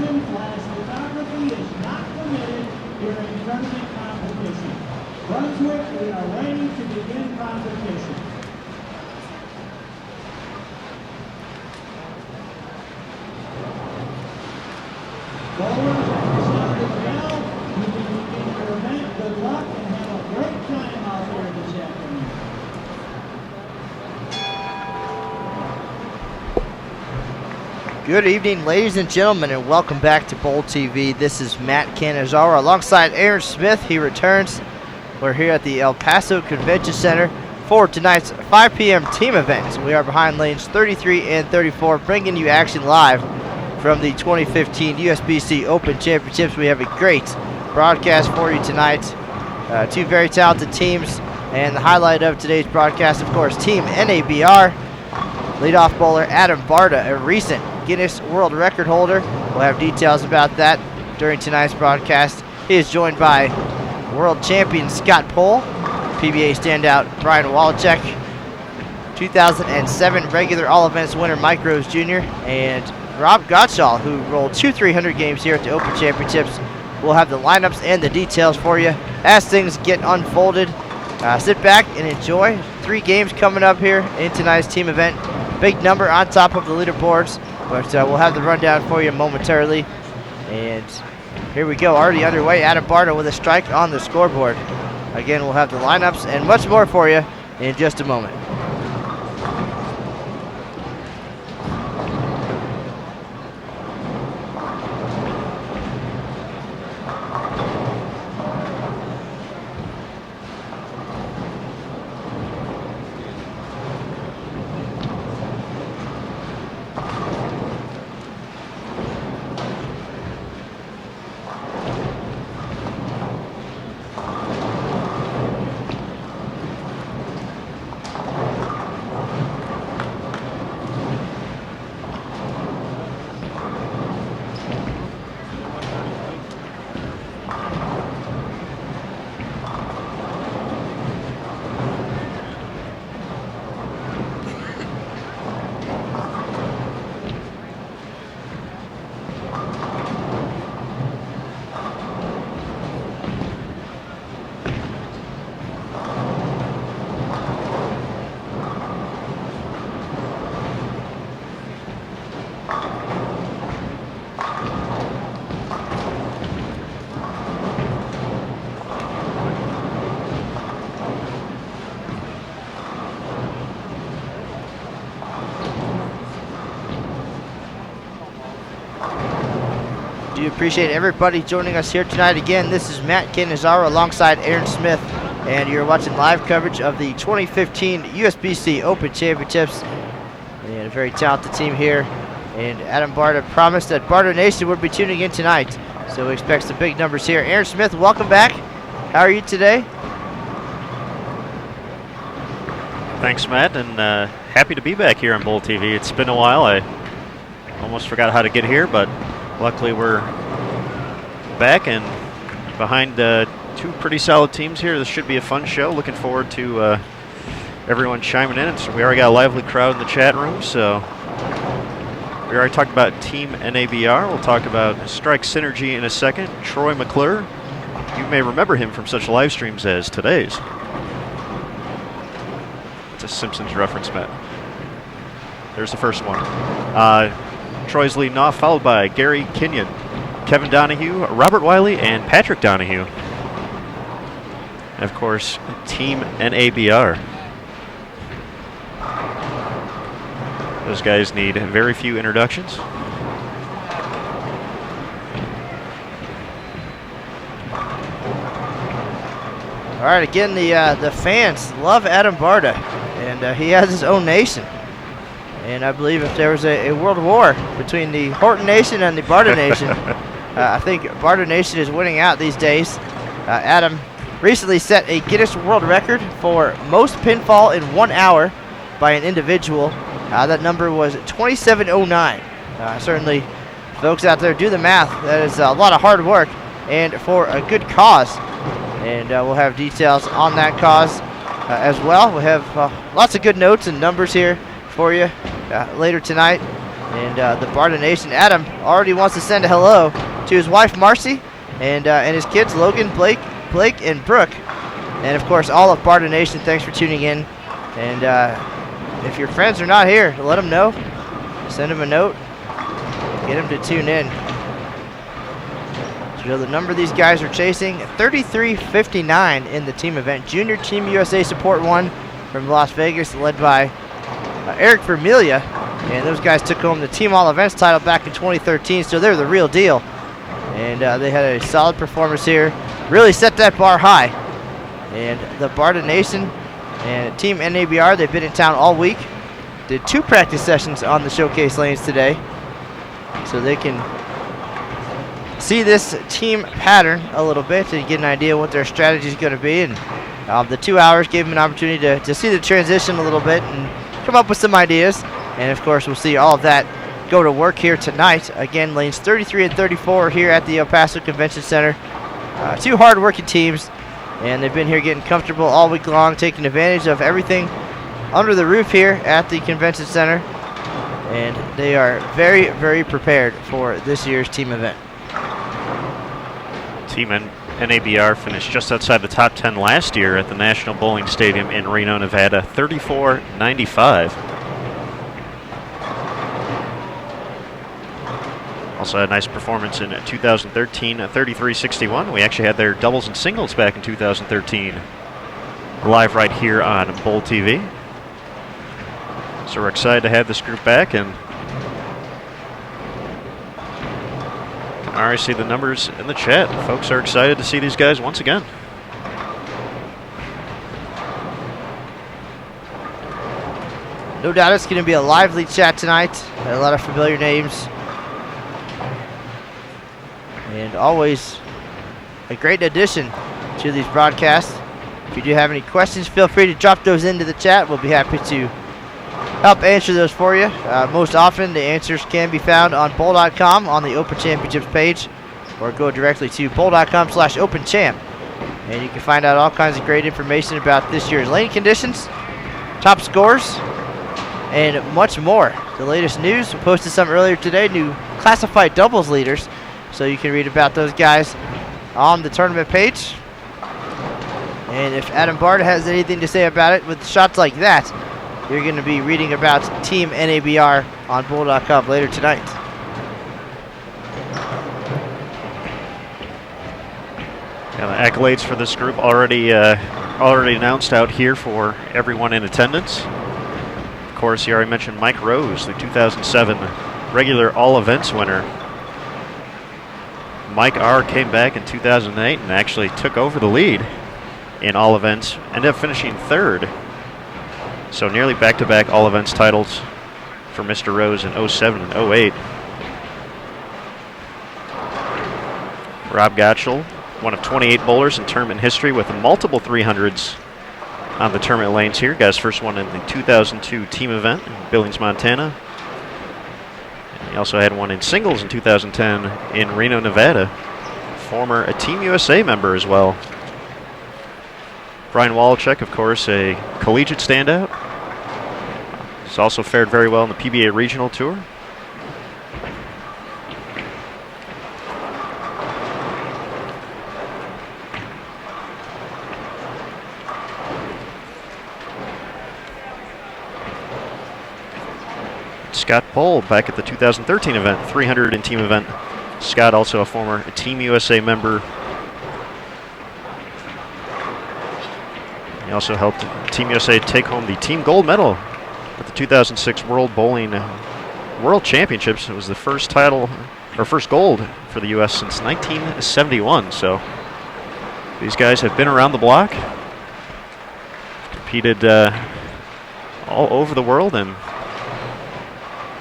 Zoom flash photography is not permitted during tournament competition. Brunswick, we are ready to begin competition. Bowlers at the sound of the bell, you can begin your event. Good luck and have a great time out there this afternoon. Good evening, ladies and gentlemen, and welcome back to Bowl TV. This is Matt Canizaro alongside Aaron Smith. He returns. We're here at the El Paso Convention Center for tonight's 5 p.m. team event. We are behind lanes 33 and 34, bringing you action live from the 2015 USBC Open Championships. We have a great broadcast for you tonight. Two very talented teams, and the highlight of today's broadcast, of course, Team NABR. Leadoff bowler Adam Barta, a recent Guinness World Record holder. We'll have details about that during tonight's broadcast. He is joined by world champion Scott Pohl, PBA standout Brian Waliczek, 2007 regular All Events winner Mike Rose Jr., and Rob Gotchall, who rolled 2 300 games here at the Open Championships. We'll have the lineups and the details for you as things get unfolded. Sit back and enjoy. 3 games coming up here in tonight's team event. Big number on top of the leaderboards, but we'll have the rundown for you momentarily. And here we go, already underway. Adam Barta with a strike on the scoreboard. Again, we'll have the lineups and much more for you in just a moment. Do appreciate everybody joining us here tonight. Again, this is Matt Canizaro alongside Aaron Smith, and you're watching live coverage of the 2015 USBC Open Championships. And a very talented team here. And Adam Barta promised that Barta Nation would be tuning in tonight, so we expect some big numbers here. Aaron Smith, welcome back. How are you today? Thanks, Matt, and happy to be back here on Bowl TV. It's been a while. I almost forgot how to get here, but luckily we're back and behind 2 pretty solid teams here. This should be a fun show. Looking forward to everyone chiming in. So we already got a lively crowd in the chat room. So we already talked about Team NABR. We'll talk about Strike Synergy in a second. Troy McClure. You may remember him from such live streams as today's. It's a Simpsons reference, Matt. There's the first one. Troy's leading off, followed by Gary Kenyon, Kevin Donahue, Robert Wiley, and Patrick Donahue. And of course, Team NABR. Those guys need very few introductions. All right, again, the fans love Adam Barta, and he has his own nation. And I believe if there was a world war between the Horton Nation and the Barta Nation, I think Barta Nation is winning out these days. Adam recently set a Guinness World Record for most pinfall in 1 hour by an individual. That number was 2709. Certainly, folks out there, do the math. That is a lot of hard work and for a good cause. And we'll have details on that cause as well. We'll have lots of good notes and numbers here for you later tonight. And the Barta Nation, Adam already wants to send a hello to his wife Marcy and his kids Logan, Blake, and Brooke. And of course, all of Barta Nation, thanks for tuning in. And if your friends are not here, let them know. Send them a note. Get them to tune in. So the number these guys are chasing, 33:59 in the team event. Junior Team USA Support 1 from Las Vegas, led by Eric Vermelia. And those guys took home the Team All Events title back in 2013, so they're the real deal. And they had a solid performance here. Really set that bar high. And the Barta Nation and Team NABR, they've been in town all week. Did 2 practice sessions on the showcase lanes today. So they can see this team pattern a little bit and get an idea what their strategy is going to be. And the 2 hours gave them an opportunity to see the transition a little bit and come up with some ideas. And of course, we'll see all of that go to work here tonight. Again, lanes 33 and 34 here at the El Paso Convention Center. 2 hard-working teams, and they've been here getting comfortable all week long, taking advantage of everything under the roof here at the Convention Center. And they are very, very prepared for this year's team event. Team NABR finished just outside the top 10 last year at the National Bowling Stadium in Reno, Nevada, 34.95. Also had a nice performance in 2013, 33.61. We actually had their doubles and singles back in 2013. Live right here on Bowl TV. So we're excited to have this group back, and I already see the numbers in the chat. Folks are excited to see these guys once again. No doubt it's going to be a lively chat tonight. A lot of familiar names. And always a great addition to these broadcasts. If you do have any questions, feel free to drop those into the chat. We'll be happy to help answer those for you. Most often, the answers can be found on bowl.com on the Open Championships page, or go directly to bowl.com/openchamp. And you can find out all kinds of great information about this year's lane conditions, top scores, and much more. The latest news, we posted some earlier today, new classified doubles leaders. So you can read about those guys on the tournament page. And if Adam Barta has anything to say about it with shots like that, you're going to be reading about Team NABR on bowl.com later tonight. Yeah, the accolades for this group already announced out here for everyone in attendance. Of course, you already mentioned Mike Rose, the 2007 regular all events winner. Mike R. came back in 2008 and actually took over the lead in all events, ended up finishing 3rd. So nearly back-to-back all events titles for Mr. Rose in 07 and 08. Rob Gotchall, one of 28 bowlers in tournament history with multiple 300s on the tournament lanes here. Got his first one in the 2002 team event in Billings, Montana. He also had one in singles in 2010 in Reno, Nevada. Former Team USA member as well. Brian Waliczek, of course, a collegiate standout. He's also fared very well in the PBA Regional Tour. Scott Pohl back at the 2013 event, 300 in team event. Scott also a former Team USA member. He also helped Team USA take home the team gold medal at the 2006 World Bowling World Championships. It was the first title, or first gold for the U.S. since 1971. So these guys have been around the block, competed all over the world, and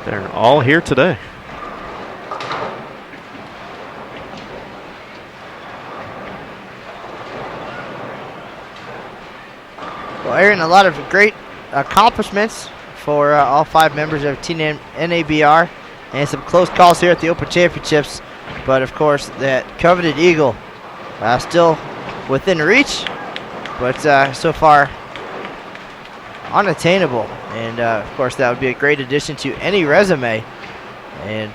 they're all here today. Well, Aaron, a lot of great accomplishments for all 5 members of Team NABR, and some close calls here at the Open Championships. But of course, that coveted eagle still within reach, but so far unattainable. And of course, that would be a great addition to any resume And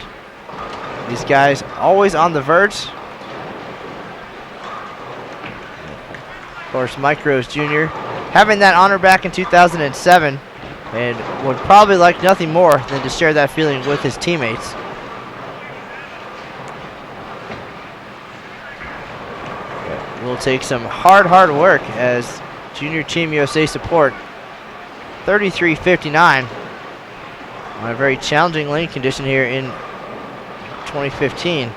these guys always on the verge. Of course, Mike Rose Jr. having that honor back in 2007 and would probably like nothing more than to share that feeling with his teammates. It will take some hard work as Junior Team USA support 33:59 on a very challenging lane condition here in 2015.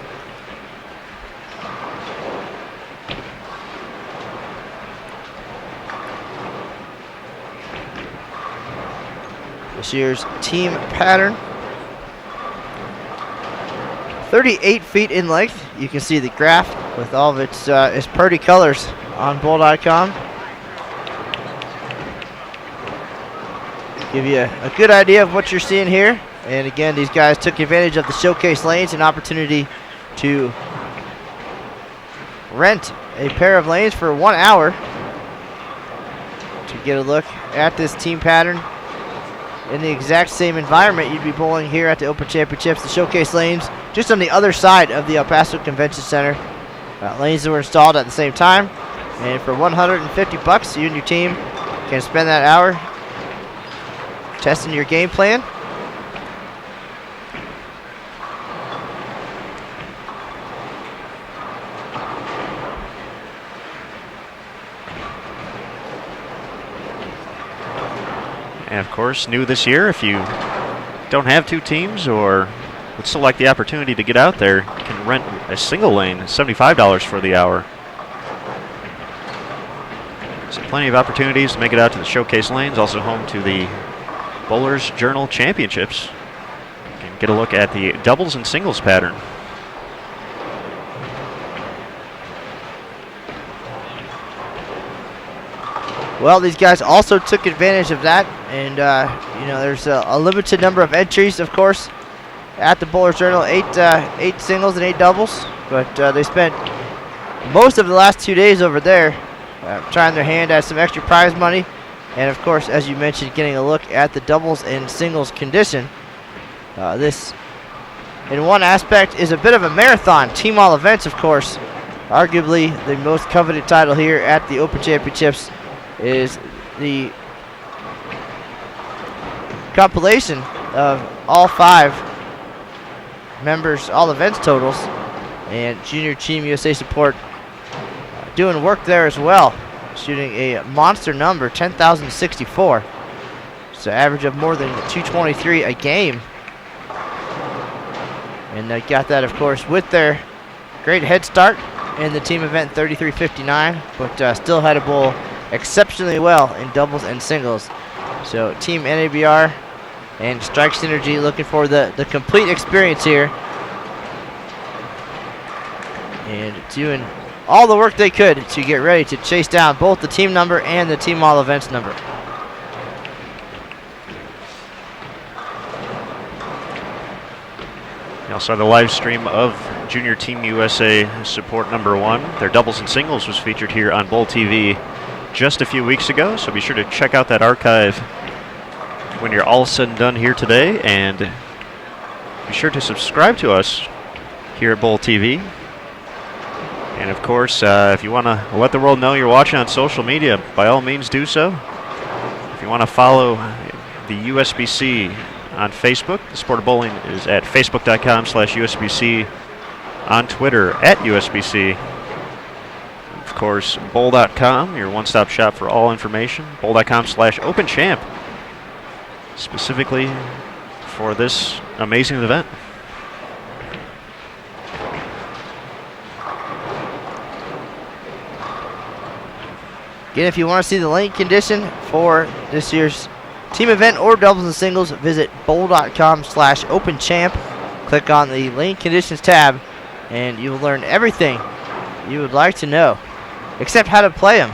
This year's team pattern, 38 feet in length. You can see the graph with all of its pretty colors on bowl.com. Give you a good idea of what you're seeing here. And again, these guys took advantage of the showcase lanes, an opportunity to rent a pair of lanes for 1 hour to get a look at this team pattern in the exact same environment you'd be bowling here at the Open Championships. The showcase lanes just on the other side of the El Paso Convention Center. Lanes that were installed at the same time. And for $150, you and your team can spend that hour testing your game plan. And of course, new this year, if you don't have two teams or would still like the opportunity to get out there, you can rent a single lane, $75 for the hour. So plenty of opportunities to make it out to the showcase lanes, also home to the Bowlers Journal Championships. You can get a look at the doubles and singles pattern. Well, these guys also took advantage of that, and there's a limited number of entries, of course, at the Bowlers Journal. Eight singles and 8 doubles, but they spent most of the last 2 days over there trying their hand at some extra prize money, and of course, as you mentioned, getting a look at the doubles and singles condition. This, in one aspect, is a bit of a marathon. Team all events, of course, arguably the most coveted title here at the Open Championships is the compilation of all 5 members, all events totals, and Junior Team USA support doing work there as well, shooting a monster number, 10,064. So average of more than 223 a game. And they got that, of course, with their great head start in the team event 33:59, but still had a bowl exceptionally well in doubles and singles. So Team NABR and Strike Synergy looking for the complete experience here and doing all the work they could to get ready to chase down both the team number and the team all events number. You also saw the live stream of Junior Team USA support number 1. Their doubles and singles was featured here on Bowl TV just a few weeks ago, so be sure to check out that archive when you're all said and done here today, and be sure to subscribe to us here at Bowl TV. And of course, if you want to let the world know you're watching on social media, by all means do so. If you want to follow the USBC on Facebook, the sport of bowling is at facebook.com/USBC, on Twitter at USBC. Of course, bowl.com, your one-stop shop for all information. Bowl.com/OpenChamp, specifically for this amazing event. Again, if you want to see the lane condition for this year's team event or doubles and singles, visit bowl.com/OpenChamp. Click on the lane conditions tab, and you will learn everything you would like to know, except how to play them.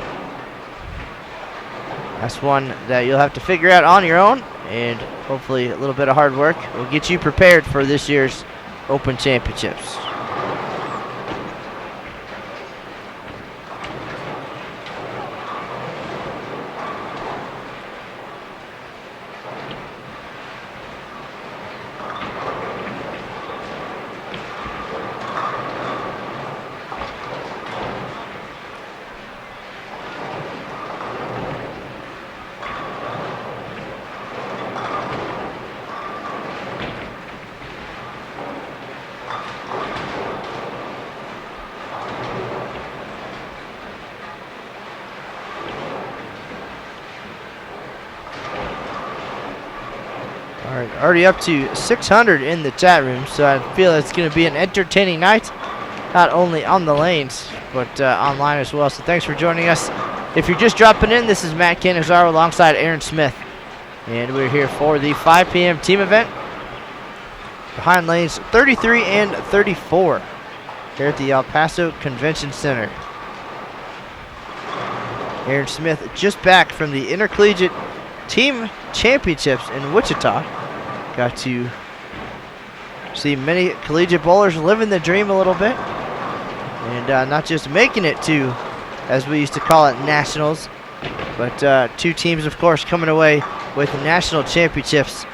That's one that you'll have to figure out on your own, and hopefully a little bit of hard work will get you prepared for this year's Open Championships. already up to 600 in the chat room, so I feel it's going to be an entertaining night, not only on the lanes, but online as well. So thanks for joining us. If you're just dropping in, this is Matt Canizaro alongside Aaron Smith, and we're here for the 5 p.m. team event behind lanes 33 and 34 here at the El Paso Convention Center. Aaron Smith just back from the Intercollegiate Team Championships in Wichita. Got to see many collegiate bowlers living the dream a little bit, and not just making it to, as we used to call it, nationals, but 2 teams, of course, coming away with national championships.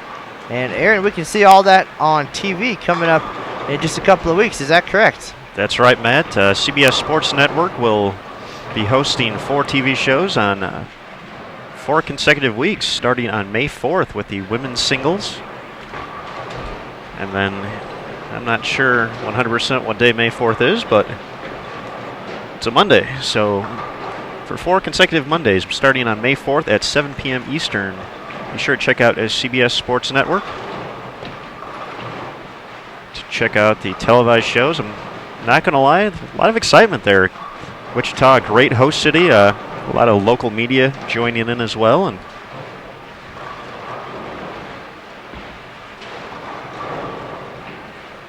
And Aaron, we can see all that on TV coming up in just a couple of weeks. Is that correct? That's right, Matt. CBS Sports Network will be hosting 4 TV shows on 4 consecutive weeks, starting on May 4th with the women's singles. And then I'm not sure 100% what day May 4th is, but it's a Monday. So for 4 consecutive Mondays, starting on May 4th at 7 p.m. Eastern, be sure to check out CBS Sports Network to check out the televised shows. I'm not going to lie, a lot of excitement there. Wichita, a great host city, a lot of local media joining in as well. And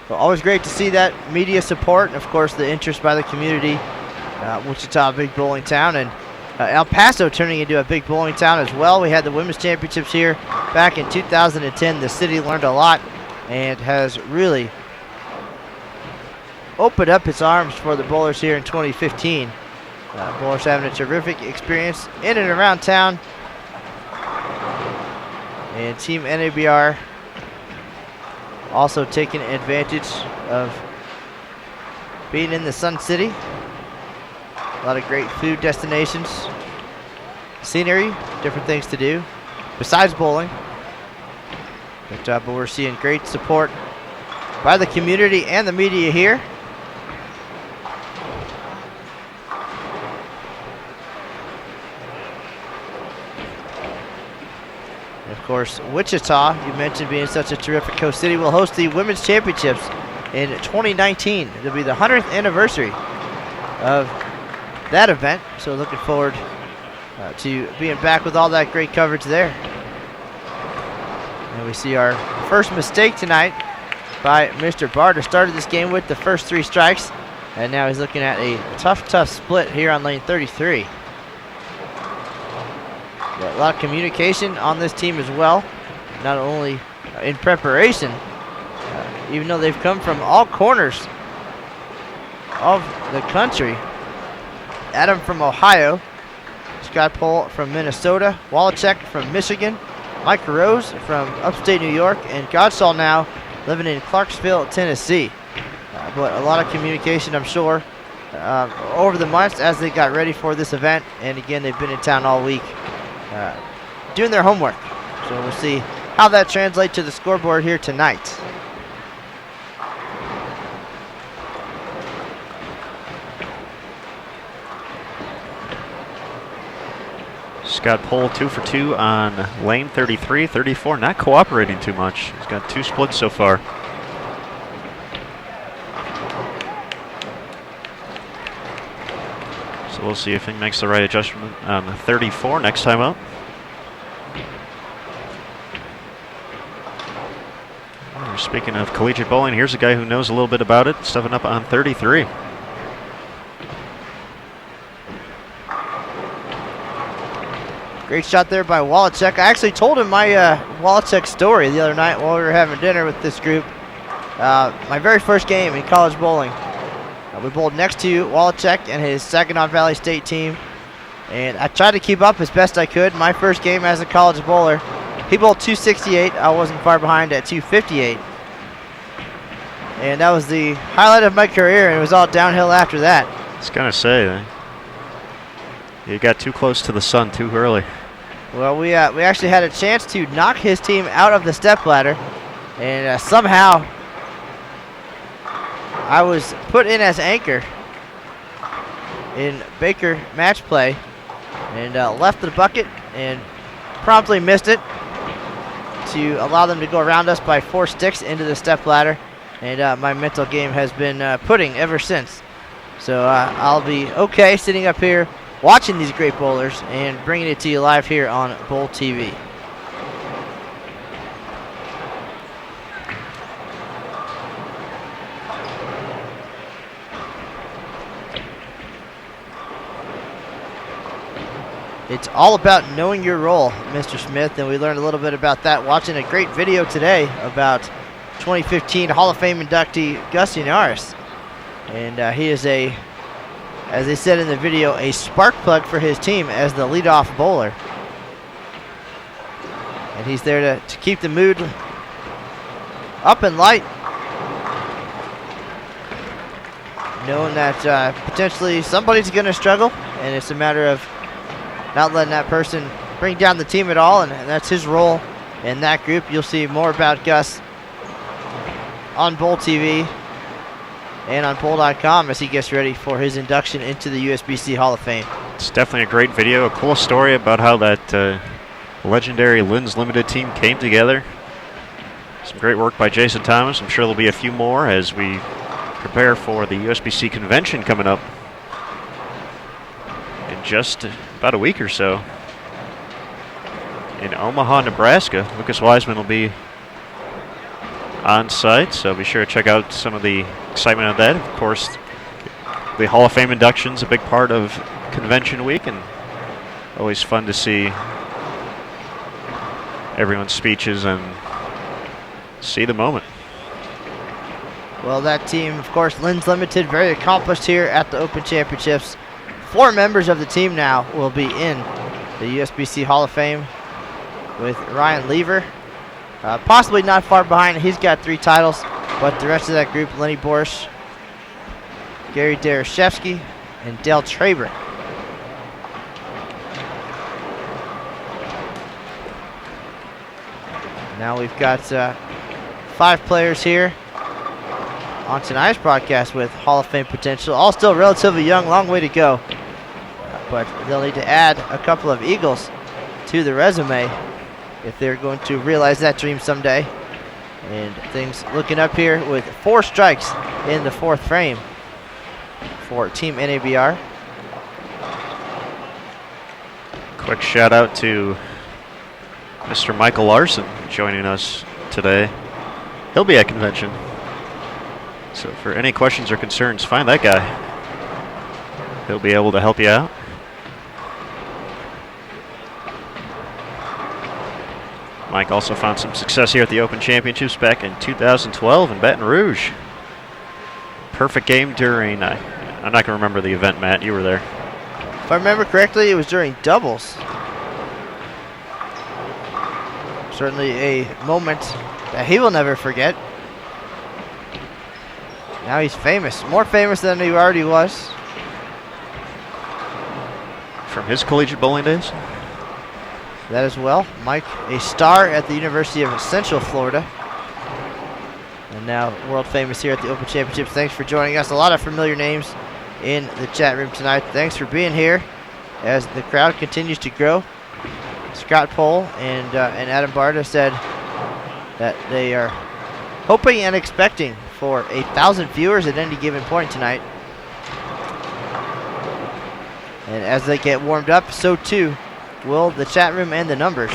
well, always great to see that media support, and of course the interest by the community. Wichita, a big bowling town, and El Paso turning into a big bowling town as well. We had the women's championships here back in 2010. The city learned a lot and has really opened up its arms for the bowlers here in 2015. Bowlers having a terrific experience in and around town. And Team NABR also taking advantage of being in the Sun City. A lot of great food destinations, scenery, different things to do besides bowling. But we're seeing great support by the community and the media here. And of course, Wichita, you mentioned being such a terrific host city, will host the Women's Championships in 2019. It'll be the 100th anniversary of that event, so looking forward to being back with all that great coverage there. And we see our first mistake tonight by Mr. Barta. Started this game with the first 3 strikes, and now he's looking at a tough split here on lane 33. But a lot of communication on this team as well, not only in preparation, even though they've come from all corners of the country. Adam from Ohio, Scott Pohl from Minnesota, Waliczek from Michigan, Mike Rose from upstate New York, and Gotchall now living in Clarksville, Tennessee. But a lot of communication, I'm sure, over the months as they got ready for this event. And again, they've been in town all week doing their homework. So we'll see how that translates to the scoreboard here tonight. Scott Pohl 2 for 2 on lane 33, 34, not cooperating too much. He's got 2 splits so far. So we'll see if he makes the right adjustment on 34 next time up. Speaking of collegiate bowling, here's a guy who knows a little bit about it, stepping up on 33. Great shot there by Waliczek. I actually told him my Waliczek story the other night while we were having dinner with this group. My very first game in college bowling. We bowled next to Waliczek and his Saginaw Valley State team. And I tried to keep up as best I could. My first game as a college bowler, he bowled 268. I wasn't far behind at 258. And that was the highlight of my career, and it was all downhill after that. I was going to say, you got too close to the sun too early. Well, we actually had a chance to knock his team out of the stepladder, and somehow I was put in as anchor in Baker match play, and left the bucket and promptly missed it to allow them to go around us by 4 sticks into the step ladder. And my mental game has been pudding ever since. So I'll be okay sitting up here watching these great bowlers and bringing it to you live here on Bowl TV. It's all about knowing your role, Mr. Smith, and we learned a little bit about that watching a great video today about 2015 Hall of Fame inductee Gus Yanaris. And he is as they said in the video, a spark plug for his team as the leadoff bowler. And he's there to keep the mood up and light, knowing that potentially somebody's going to struggle, and it's a matter of not letting that person bring down the team at all, and that's his role in that group. You'll see more about Gus on Bowl TV and on Bowl.com as he gets ready for his induction into the USBC Hall of Fame. It's definitely a great video, a cool story about how that legendary Lynn's Limited team came together. Some great work by Jason Thomas. I'm sure there'll be a few more as we prepare for the USBC convention coming up in just about a week or so in Omaha, Nebraska. Lucas Wiseman will be on site, so be sure to check out some of the excitement of that. Of course, the Hall of Fame induction is a big part of convention week, and always fun to see everyone's speeches and see the moment. Well, that team, of course, Lynn's Limited, very accomplished here at the Open Championships. 4 members of the team now will be in the USBC Hall of Fame, with Ryan Lever possibly not far behind. He's got 3 titles, but the rest of that group, Lenny Borsch, Gary Darashevsky, and Dale Traber. Now we've got 5 players here on tonight's broadcast with Hall of Fame potential. All still relatively young, long way to go. But they'll need to add a couple of Eagles to the resume if they're going to realize that dream someday. And things looking up here with 4 strikes in the 4th frame for Team NABR. Quick shout out to Mr. Michael Larson joining us today. He'll be at convention. So for any questions or concerns, find that guy. He'll be able to help you out. Mike also found some success here at the Open Championships back in 2012 in Baton Rouge. Perfect game during, I'm not going to remember the event, Matt. You were there. If I remember correctly, it was during doubles. Certainly a moment that he will never forget. Now he's famous, more famous than he already was. From his collegiate bowling days? That as well. Mike, a star at the University of Central Florida. And now world famous here at the Open Championships. Thanks for joining us. A lot of familiar names in the chat room tonight. Thanks for being here as the crowd continues to grow. Scott Pohl and Adam Barta said that they are hoping and expecting for 1,000 viewers at any given point tonight. And as they get warmed up, so too will the chat room and the numbers.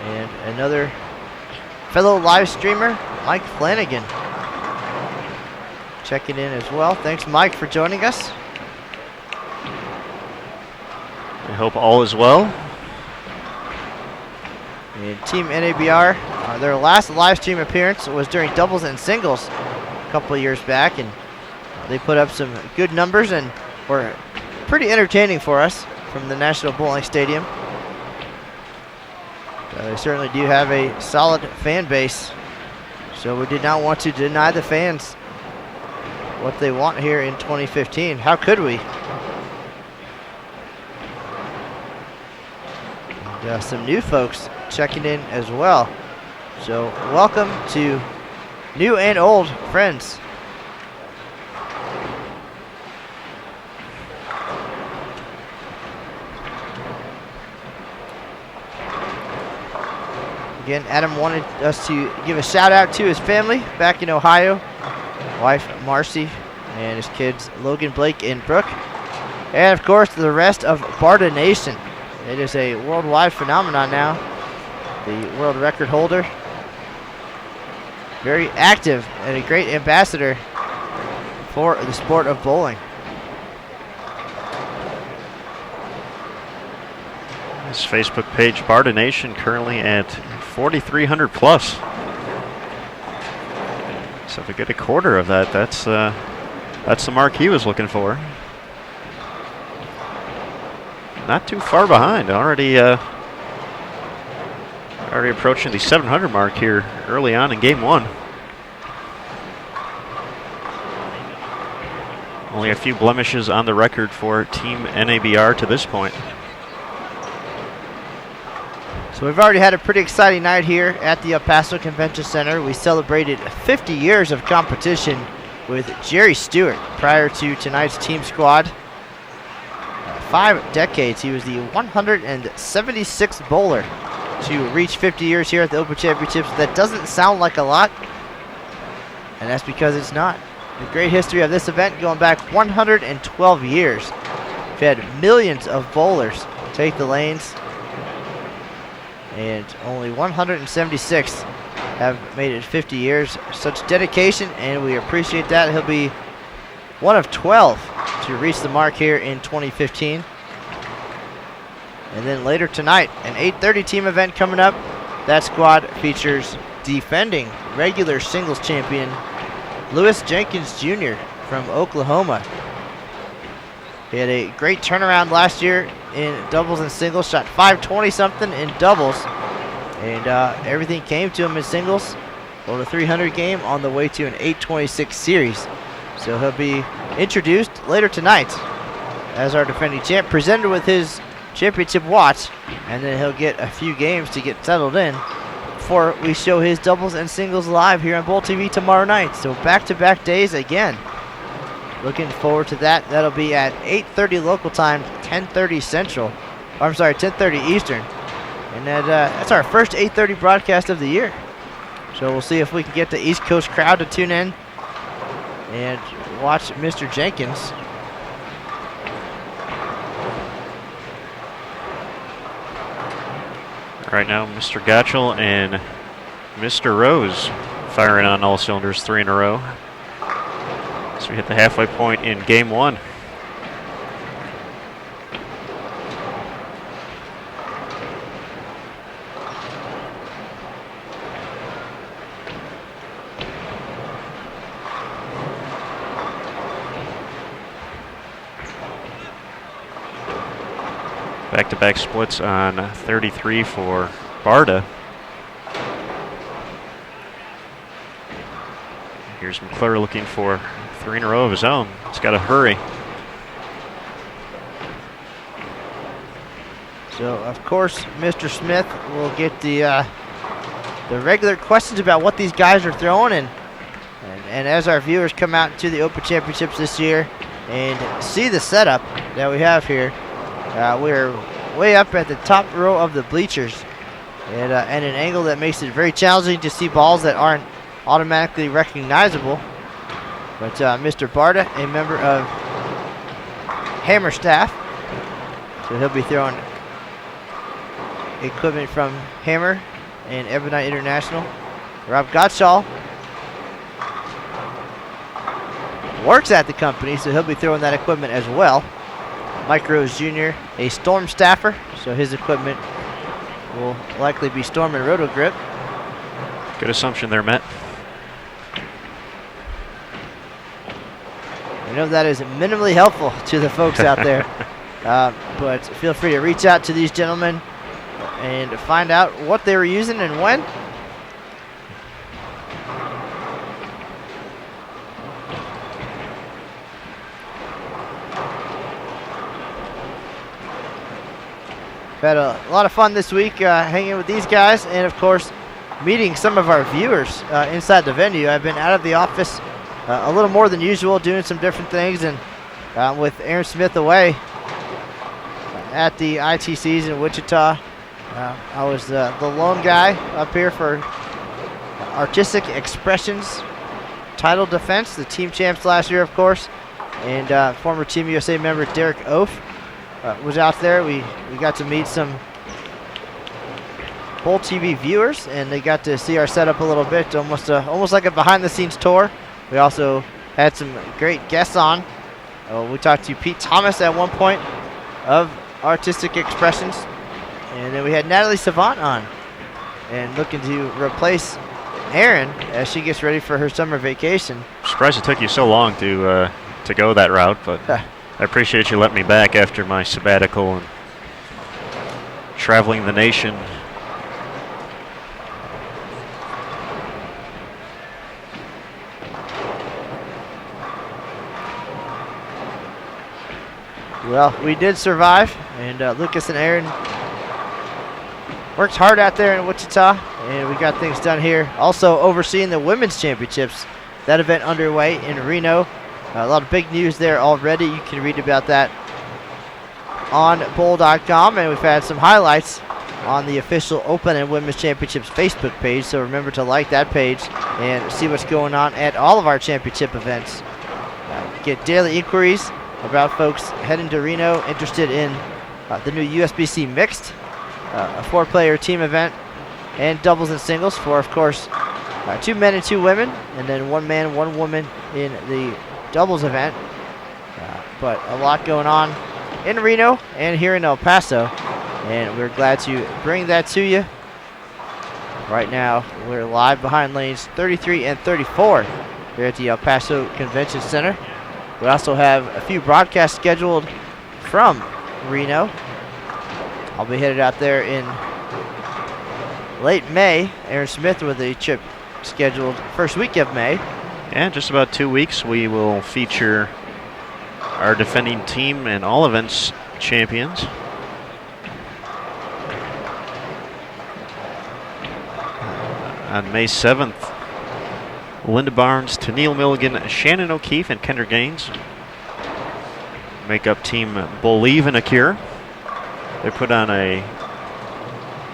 And another fellow live streamer, Mike Flanagan, checking in as well. Thanks, Mike, for joining us. I hope all is well. And Team NABR, their last live stream appearance was during doubles and singles a couple of years back, and they put up some good numbers and were pretty entertaining for us from the National Bowling Stadium. They certainly do have a solid fan base, so we did not want to deny the fans what they want here in 2015. How could we? And, some new folks checking in as well. So welcome to new and old friends Again, Adam wanted us to give a shout out to his family back in Ohio. Wife Marcy and his kids Logan, Blake, and Brooke. And of course the rest of Barta Nation. It is a worldwide phenomenon now. The world record holder. Very active and a great ambassador for the sport of bowling. His Facebook page, Barta Nation, currently at 4,300 plus. So if we get a quarter of that, that's the mark he was looking for. Not too far behind. Already approaching the 700 mark here early on in game one. Only a few blemishes on the record for Team NABR to this point. So we've already had a pretty exciting night here at the El Paso Convention Center. We celebrated 50 years of competition with Jerry Stewart prior to tonight's team squad. 5 decades. He was the 176th bowler to reach 50 years here at the Open Championships. That doesn't sound like a lot, and that's because it's not. The great history of this event going back 112 years. We've had millions of bowlers take the lanes, and only 176 have made it 50 years. Such dedication, and we appreciate that. He'll be one of 12 to reach the mark here in 2015. And then later tonight, an 8:30 team event coming up. That squad features defending regular singles champion Lewis Jenkins Jr. from Oklahoma. He had a great turnaround last year in doubles and singles, shot 520-something in doubles, and everything came to him in singles. Over 300 game on the way to an 826 series. So he'll be introduced later tonight as our defending champ, presented with his championship watch, and then he'll get a few games to get settled in before we show his doubles and singles live here on Bowl TV tomorrow night. So back-to-back days again. Looking forward to that. That'll be at 8:30 local time, 10:30 Central. Or, I'm sorry, 10:30 Eastern. And that's our first 8:30 broadcast of the year. So we'll see if we can get the East Coast crowd to tune in and watch Mr. Jenkins. Right now, Mr. Gotchall and Mr. Rose firing on all cylinders, 3 in a row. So we hit the halfway point in game one. Back-to-back splits on 33 for Barta. Here's McClure looking for 3 in a row of his own. He's got to hurry. So, of course, Mr. Smith will get the regular questions about what these guys are throwing, and as our viewers come out to the Open Championships this year and see the setup that we have here, we're way up at the top row of the bleachers, and an angle that makes it very challenging to see balls that aren't automatically recognizable. But Mr. Barta, a member of Hammer staff, so he'll be throwing equipment from Hammer and Ebonite International. Rob Gotchall works at the company, so he'll be throwing that equipment as well. Mike Rose Jr., a Storm staffer, so his equipment will likely be Storm and Roto Grip. Good assumption there, Matt. I know that is minimally helpful to the folks out there, but feel free to reach out to these gentlemen and find out what they were using and when. We've had a lot of fun this week hanging with these guys, and of course meeting some of our viewers inside the venue. I've been out of the office a little more than usual, doing some different things, and with Aaron Smith away at the ITCs in Wichita I was the lone guy up here for Artistic Expressions title defense, the team champs last year, of course. And former Team USA member Derek Oaf was out there. We got to meet some Bowl TV viewers, and they got to see our setup a little bit, almost like a behind-the-scenes tour. We also had some great guests on. We talked to Pete Thomas at one point of Artistic Expressions, and then we had Natalie Savant on, and looking to replace Erin as she gets ready for her summer vacation. Surprised it took you so long to go that route, but I appreciate you letting me back after my sabbatical and traveling the nation. Well, we did survive, and Lucas and Erin worked hard out there in Wichita, and we got things done here. Also overseeing the women's championships, that event underway in Reno. A lot of big news there already. You can read about that on bowl.com, and we've had some highlights on the official Open and Women's Championships Facebook page, so remember to like that page and see what's going on at all of our championship events. Get daily inquiries about folks heading to Reno interested in the new USBC Mixed, a 4-player team event, and doubles and singles for, of course, 2 men and 2 women, and then 1 man, 1 woman in the doubles event. But a lot going on in Reno and here in El Paso, and we're glad to bring that to you. Right now, we're live behind lanes 33 and 34 here at the El Paso Convention Center. We also have a few broadcasts scheduled from Reno. I'll be headed out there in late May. Aaron Smith with a trip scheduled first week of May. Yeah, in just about 2 weeks, we will feature our defending team and all events champions. On May 7th, Linda Barnes, Tennille Milligan, Shannon O'Keefe, and Kendra Gaines make up Team Believe in a Cure. They put on a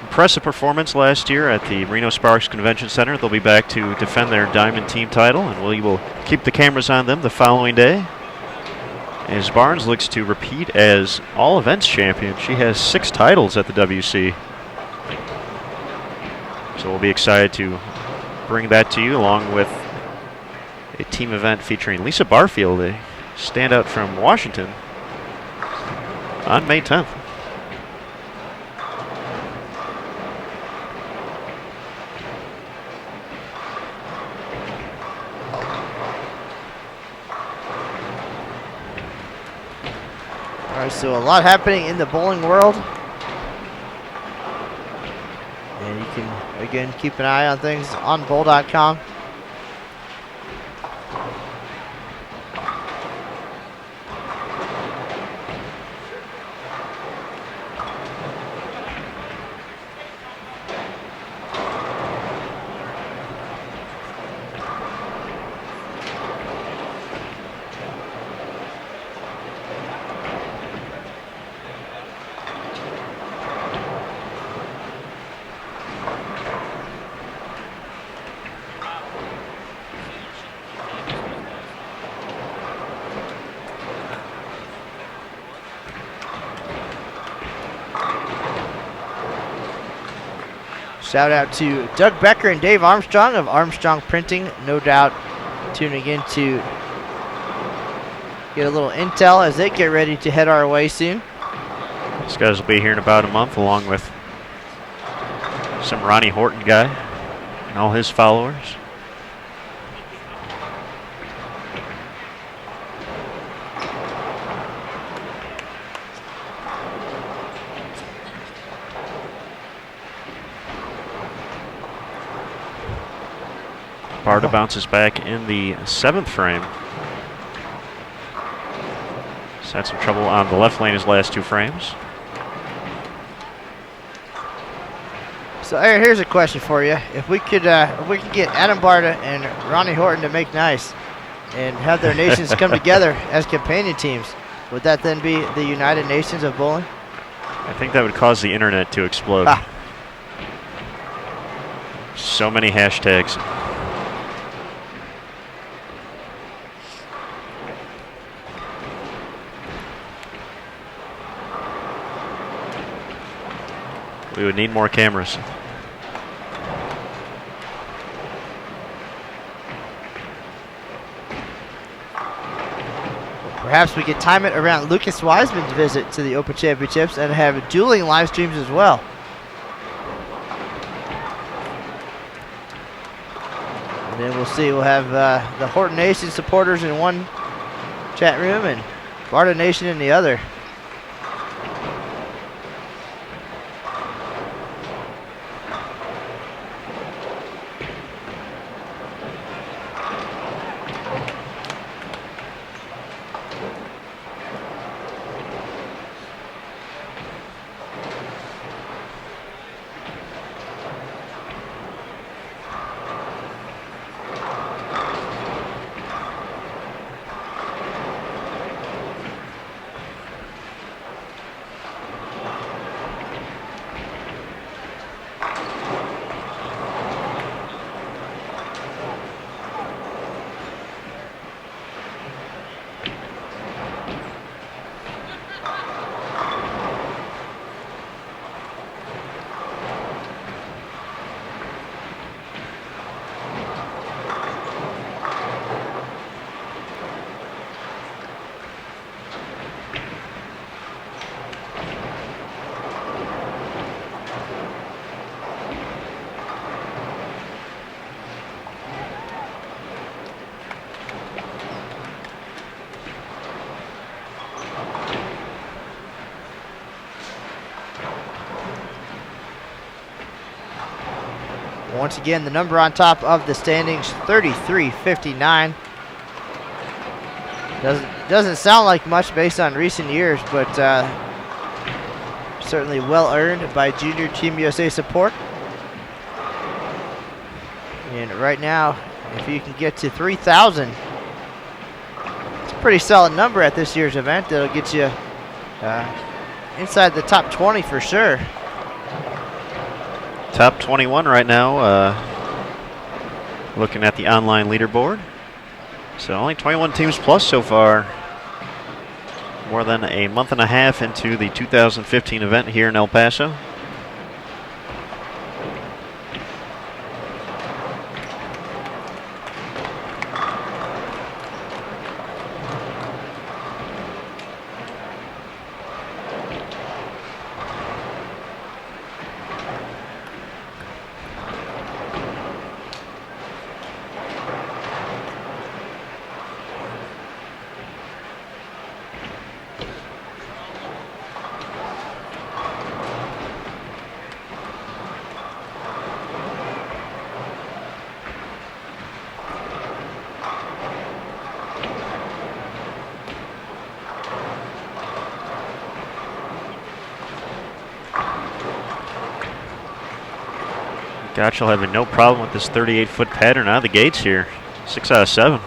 impressive performance last year at the Reno Sparks Convention Center. They'll be back to defend their Diamond Team title, and we will keep the cameras on them the following day. As Barnes looks to repeat as all events champion. She has 6 titles at the WC. So we'll be excited to bring that to you, along with a team event featuring Lisa Barfield, a standout from Washington, on May 10th. All right, so a lot happening in the bowling world. And you can, again, keep an eye on things on bowl.com. Shout out to Doug Becker and Dave Armstrong of Armstrong Printing. No doubt tuning in to get a little intel as they get ready to head our way soon. These guys will be here in about a month, along with some Ronnie Horton guy and all his followers. Barta bounces back in the 7th frame. He's had some trouble on the left lane his last 2 frames. So Aaron, here's a question for you. If we could get Adam Barta and Ronnie Horton to make nice and have their nations come together as companion teams, would that then be the United Nations of bowling? I think that would cause the internet to explode. Ah. So many hashtags. We would need more cameras. Perhaps we could time it around Lucas Wiseman's visit to the Open Championships and have dueling live streams as well. And then we'll see. We'll have the Horton Nation supporters in one chat room and Barta Nation in the other. Once again, the number on top of the standings, 33-59. Doesn't sound like much based on recent years, but certainly well earned by Junior Team USA support. And right now, if you can get to 3,000, it's a pretty solid number at this year's event. That'll get you inside the top 20 for sure. Top 21 right now, looking at the online leaderboard. So only 21 teams plus so far. More than a month and a half into the 2015 event here in El Paso. Gotchall having no problem with this 38-foot pattern out of the gates here. 6 out of 7.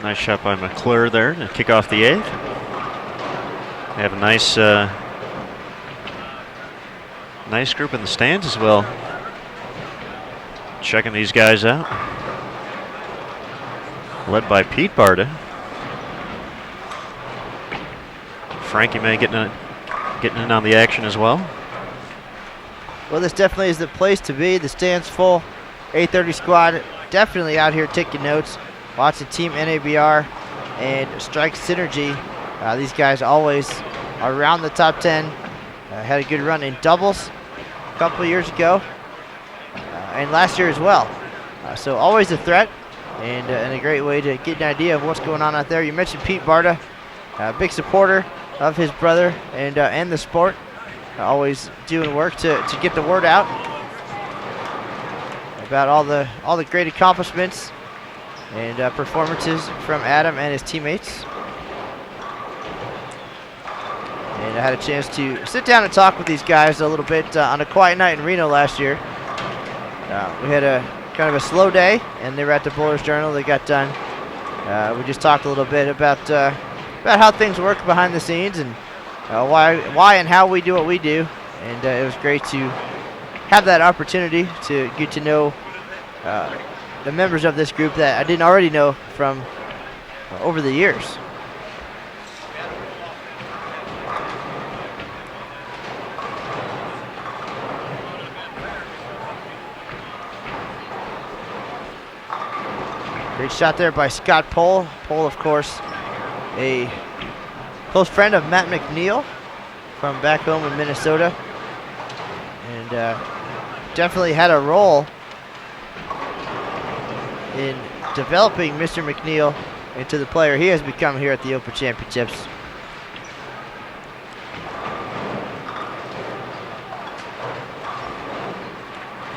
Nice shot by McClure there to kick off the 8th. They have a nice nice group in the stands as well. Checking these guys out. Led by Pete Barta. Frankie May getting in on the action as well. Well, this definitely is the place to be. The stand's full. 830 squad definitely out here taking notes. Watching Team NABR and Strike Synergy. These guys always around the top 10. Had a good run in doubles a couple years ago. and last year as well. So always a threat and a great way to get an idea of what's going on out there. You mentioned Pete Barta, a big supporter of his brother and the sport, always doing work to get the word out about all the great accomplishments and performances from Adam and his teammates. And I had a chance to sit down and talk with these guys a little bit on a quiet night in Reno last year. We had a kind of a slow day, and they were at the Bowlers Journal. They got done. We just talked a little bit about how things work behind the scenes and why and how we do what we do. And it was great to have that opportunity to get to know the members of this group that I didn't already know from over the years. Great shot there by Scott Pohl. Pohl, of course, a close friend of Matt McNeil from back home in Minnesota. And definitely had a role in developing Mr. McNeil into the player he has become here at the Open Championships.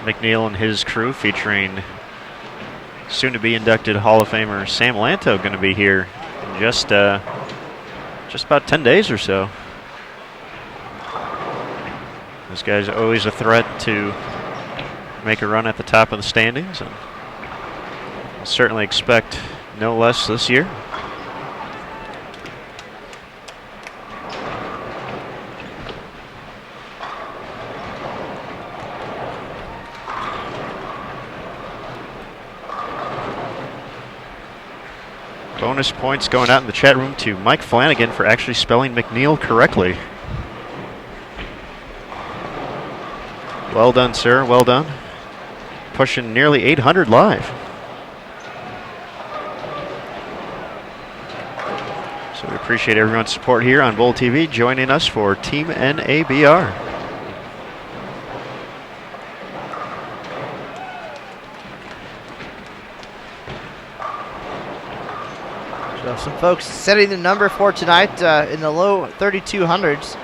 McNeil and his crew, featuring soon-to-be inducted Hall of Famer Sam Lanto, going to be here in just about 10 days or so. This guy's always a threat to make a run at the top of the standings, and I'll certainly expect no less this year. Bonus points going out in the chat room to Mike Flanagan for actually spelling McNeil correctly. Well done, sir. Well done. Pushing nearly 800 live. So we appreciate everyone's support here on Bowl TV, joining us for Team NABR. So some folks setting the number for tonight in the low 3200s.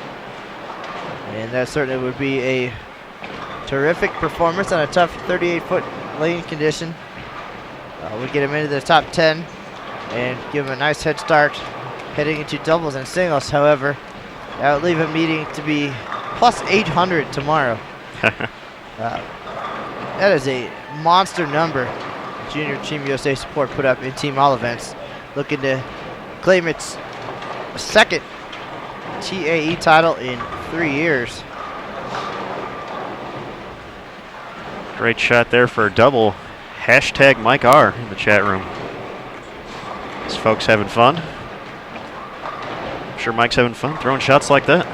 And that certainly would be a terrific performance on a tough 38-foot lane condition. We get him into the top 10 and give him a nice head start heading into doubles and singles. However, that would leave him needing to be plus 800 tomorrow. That is a monster number Junior Team USA support put up in team all events, looking to claim its second TAE title in 3 years. Great shot there for a double. Hashtag Mike R in the chat room. These folks having fun. I'm sure Mike's having fun throwing shots like that.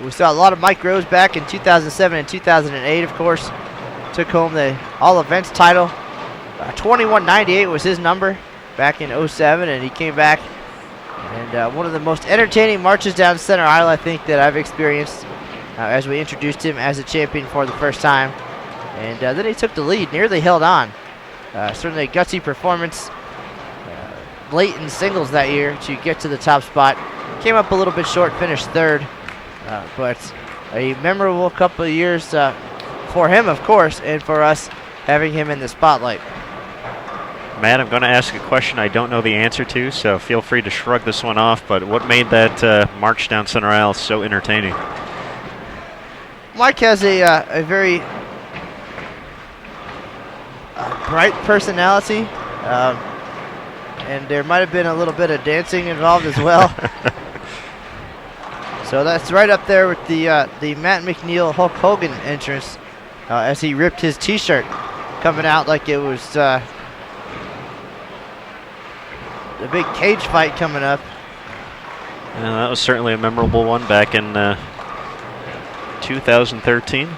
We saw a lot of Mike Rose back in 2007 and 2008, of course. Took home the all events title. 2198 was his number back in 07, and he came back. And one of the most entertaining marches down center aisle, I think, that I've experienced as we introduced him as a champion for the first time. And then he took the lead, nearly held on. Certainly a gutsy performance late in singles that year to get to the top spot. Came up a little bit short, finished third. But a memorable couple of years for him, of course, and for us having him in the spotlight. Matt, I'm going to ask a question I don't know the answer to, so feel free to shrug this one off, but what made that march down center aisle so entertaining? Mike has a very bright personality, and there might have been a little bit of dancing involved as well. So that's right up there with the Matt McNeil Hulk Hogan entrance as he ripped his T-shirt, coming out like it was the big cage fight coming up. Yeah, that was certainly a memorable one back in 2013.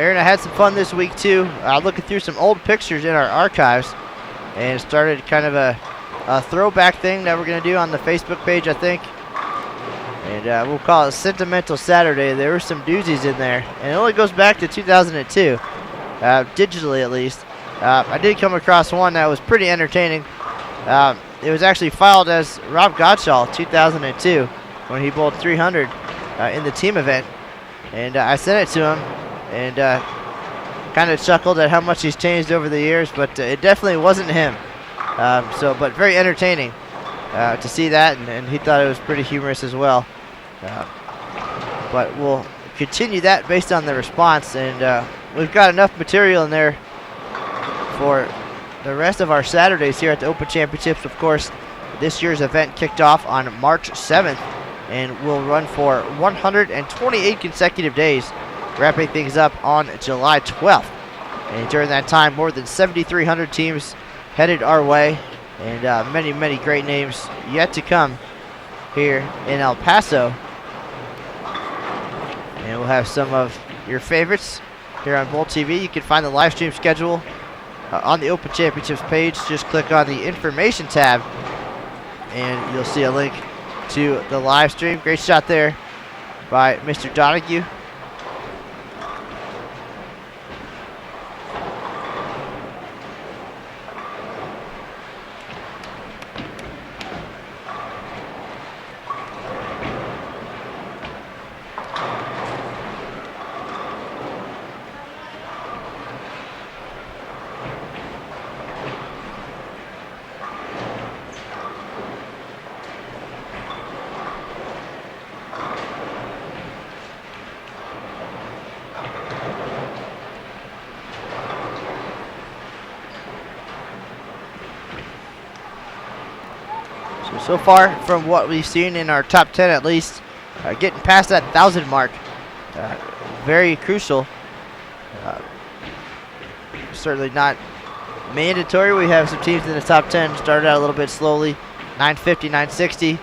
Aaron, I had some fun this week too, looking through some old pictures in our archives, and started kind of a throwback thing that we're going to do on the Facebook page, I think. And we'll call it Sentimental Saturday. There were some doozies in there, and it only goes back to 2002, digitally at least. I did come across one that was pretty entertaining. It was actually filed as Rob Gotchall 2002 when he bowled 300 in the team event. And I sent it to him, and kind of chuckled at how much he's changed over the years, but it definitely wasn't him. But very entertaining to see that, and he thought it was pretty humorous as well. But we'll continue that based on the response, and we've got enough material in there for the rest of our Saturdays here at the Open Championships. Of course, this year's event kicked off on March 7th and will run for 128 consecutive days, wrapping things up on July 12th. And during that time, more than 7,300 teams headed our way, and many, many great names yet to come here in El Paso. And we'll have some of your favorites here on Bowl TV. You can find the live stream schedule on the Open Championships page. Just click on the information tab, and you'll see a link to the live stream. Great shot there by Mr. Donahue. So far, from what we've seen in our top 10 at least, getting past that 1,000 mark, very crucial. Certainly not mandatory. We have some teams in the top 10 started out a little bit slowly, 950, 960,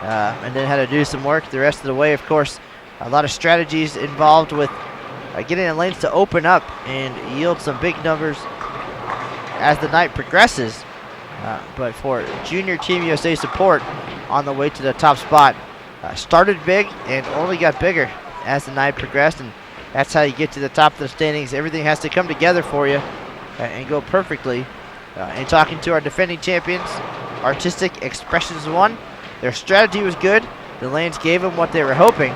and then had to do some work the rest of the way. Of course, a lot of strategies involved with getting the lanes to open up and yield some big numbers as the night progresses. But for Junior Team USA support on the way to the top spot, started big and only got bigger as the night progressed, and that's how you get to the top of the standings. Everything has to come together for you and go perfectly. And talking to our defending champions, Artistic Expressions won. Their strategy was good. The lanes gave them what they were hoping,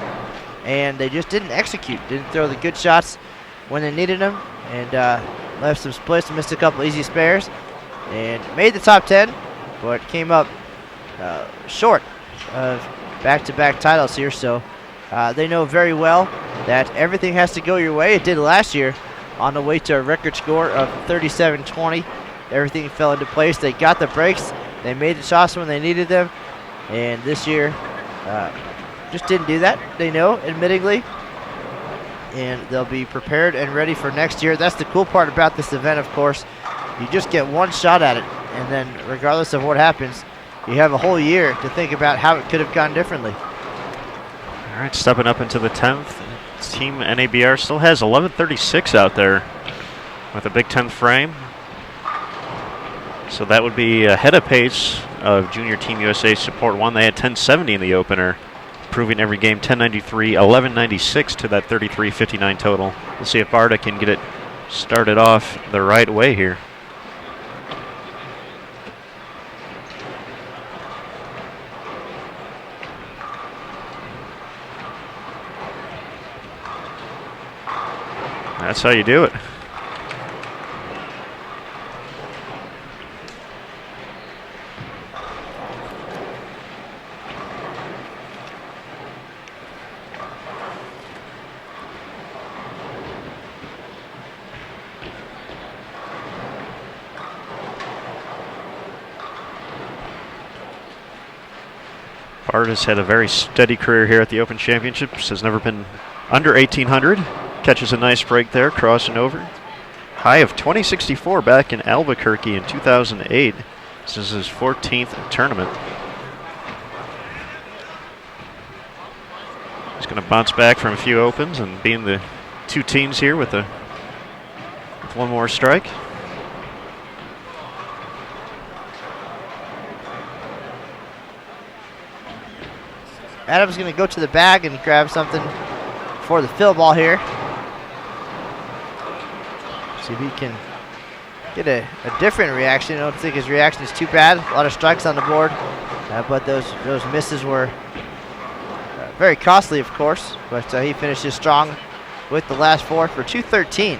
and they just didn't execute. Didn't throw the good shots when they needed them, and left some splits, missed a couple easy spares, and made the top 10, but came up short of back-to-back titles here. So they know very well that everything has to go your way. It did last year on the way to a record score of 37-20. Everything fell into place. They got the breaks. They made the shots when they needed them. And this year just didn't do that. They know, admittingly. And they'll be prepared and ready for next year. That's the cool part about this event, of course. You just get one shot at it, and then regardless of what happens, you have a whole year to think about how it could have gone differently. All right, stepping up into the 10th. Team NABR still has 1136 out there with a big 10th frame. So that would be ahead of pace of Junior Team USA Support 1. They had 1070 in the opener, proving every game 1093, 1196 to that 3359 total. We'll see if Barta can get it started off the right way here. That's how you do it. Barta's had a very steady career here at the Open Championships, has never been under 1800. Catches a nice break there, crossing over. High of 2064 back in Albuquerque in 2008. This is his 14th tournament. He's going to bounce back from a few opens and be in the two teams here with the with one more strike. Adam's going to go to the bag and grab something for the fill ball here. See if he can get a different reaction. I don't think his reaction is too bad. A lot of strikes on the board, but those misses were very costly, of course. But he finishes strong with the last 4 for 213.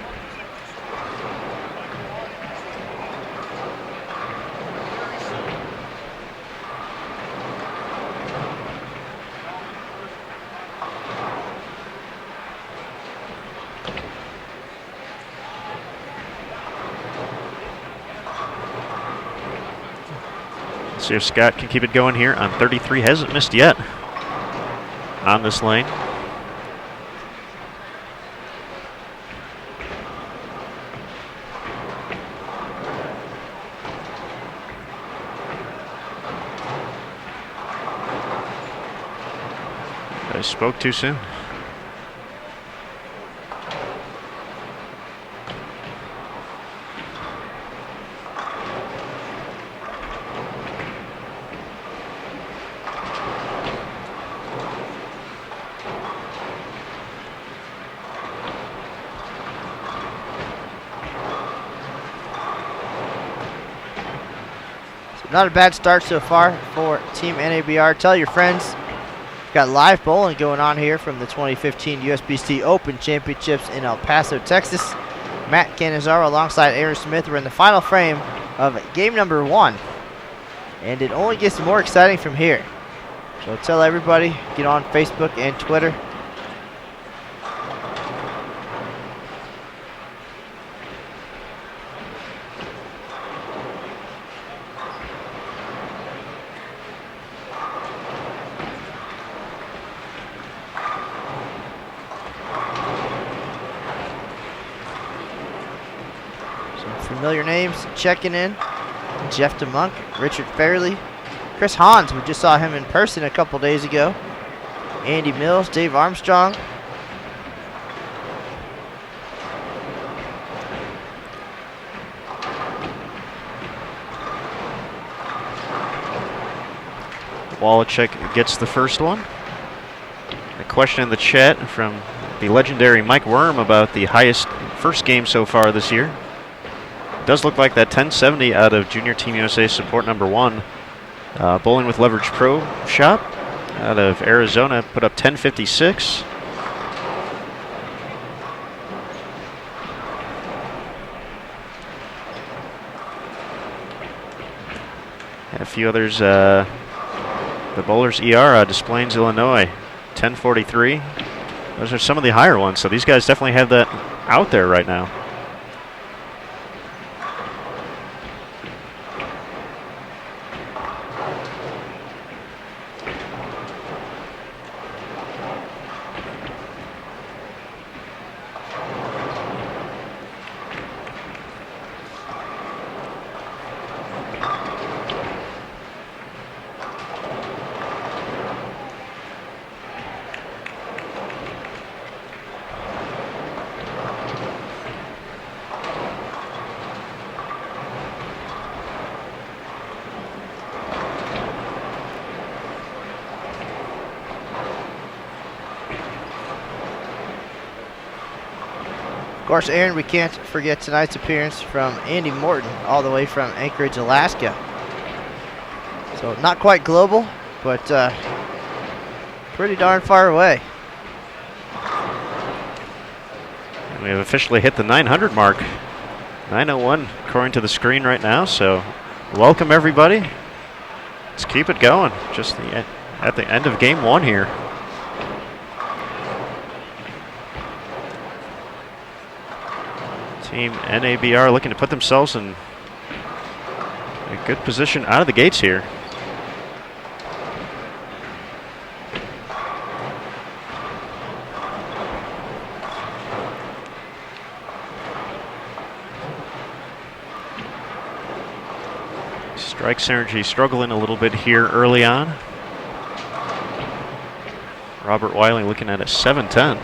See if Scott can keep it going here on 33. Hasn't missed yet on this lane. I spoke too soon. Not a bad start so far for Team NABR. Tell your friends. We've got live bowling going on here from the 2015 USBC Open Championships in El Paso, Texas. Matt Cannizzaro alongside Aaron Smith. We're in the final frame of game number 1. And it only gets more exciting from here. So tell everybody, get on Facebook and Twitter. Familiar names checking in. Jeff DeMunk, Richard Fairley, Chris Hans, we just saw him in person a couple days ago. Andy Mills, Dave Armstrong. Waliczek gets the first one. A question in the chat from the legendary Mike Worm about the highest first game so far this year. Does look like that 1070 out of Junior Team USA support number 1. Bowling with Leverage Pro Shop out of Arizona put up 1056. And a few others. The Bowlers ER out of Des Plaines, Illinois, 1043. Those are some of the higher ones, so these guys definitely have that out there right now. Of course, Aaron, we can't forget tonight's appearance from Andy Morton, all the way from Anchorage, Alaska. So not quite global, but pretty darn far away. We have officially hit the 900 mark. 901 according to the screen right now, so welcome everybody. Let's keep it going. Just at the end of game 1 here. Team NABR looking to put themselves in a good position out of the gates here. Strike synergy struggling a little bit here early on. Robert Wiley looking at a 710.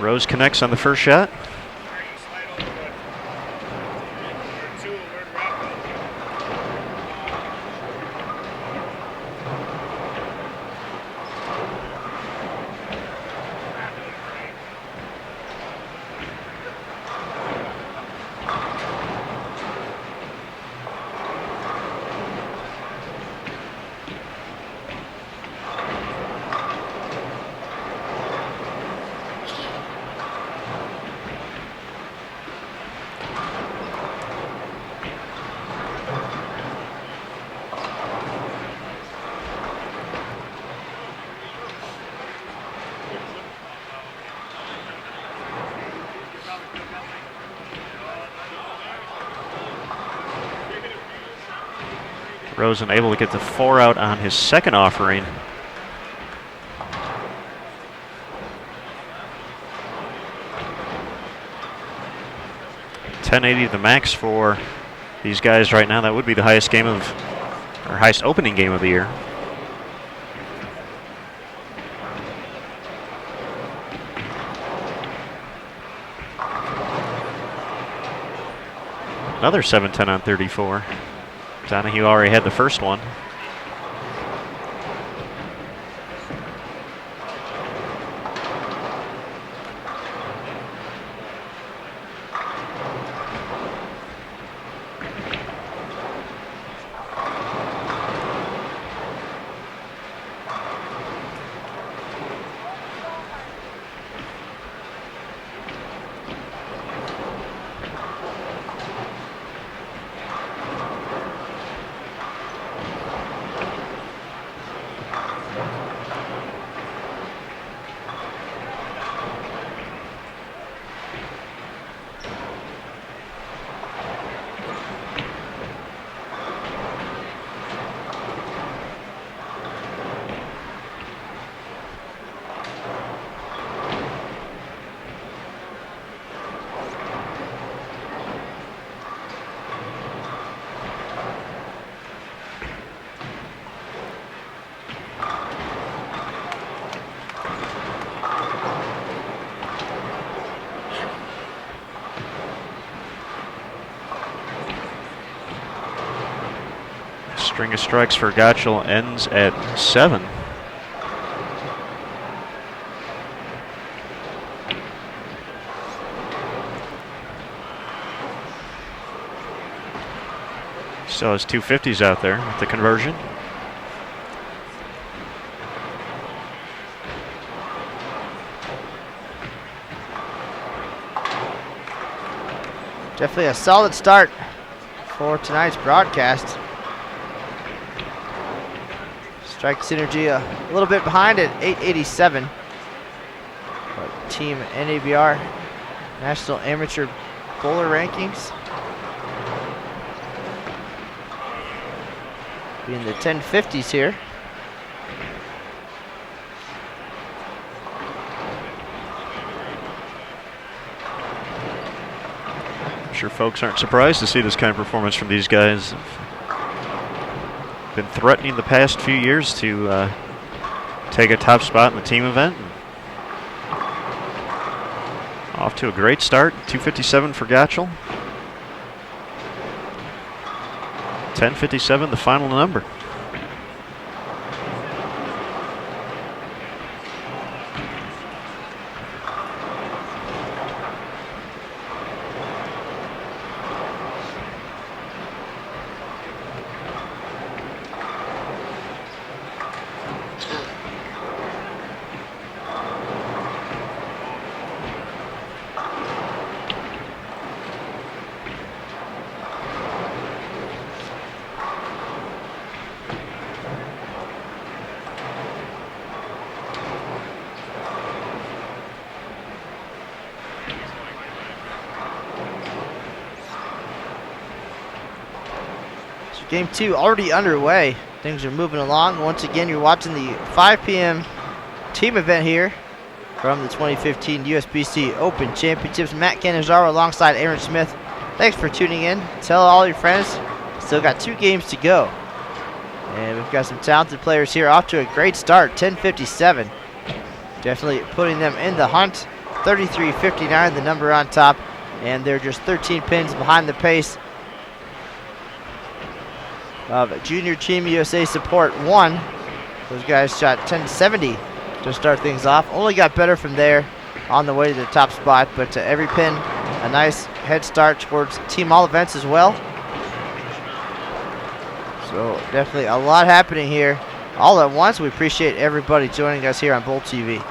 Rose connects on the first shot. Rosen able to get the 4 out on his second offering. .1080 the max for these guys right now. That would be the highest game of, or highest opening game of the year. Another 7-10 on 34. Donahue already had the first one. String of strikes for Gotchall ends at 7. Still has 250s out there with the conversion. Definitely a solid start for tonight's broadcast. Strike synergy a little bit behind at 887. But team NABR National Amateur Bowler Rankings be in the 1050s here. I'm sure folks aren't surprised to see this kind of performance from these guys. Been threatening the past few years to take a top spot in the team event. Off to a great start, 257 for Gotchall. 10:57, the final number. Game 2 already underway. Things are moving along. Once again, you're watching the 5 p.m. team event here from the 2015 USBC Open Championships. Matt Canizaro alongside Aaron Smith. Thanks for tuning in. Tell all your friends. Still got 2 games to go. And we've got some talented players here off to a great start. 10:57. Definitely putting them in the hunt 33.59, the number on top, and they're just 13 pins behind the pace of Junior Team USA Support 1. Those guys shot 10.70 to start things off. Only got better from there on the way to the top spot, but every pin a nice head start towards Team All Events as well. So definitely a lot happening here all at once. We appreciate everybody joining us here on Bowl TV.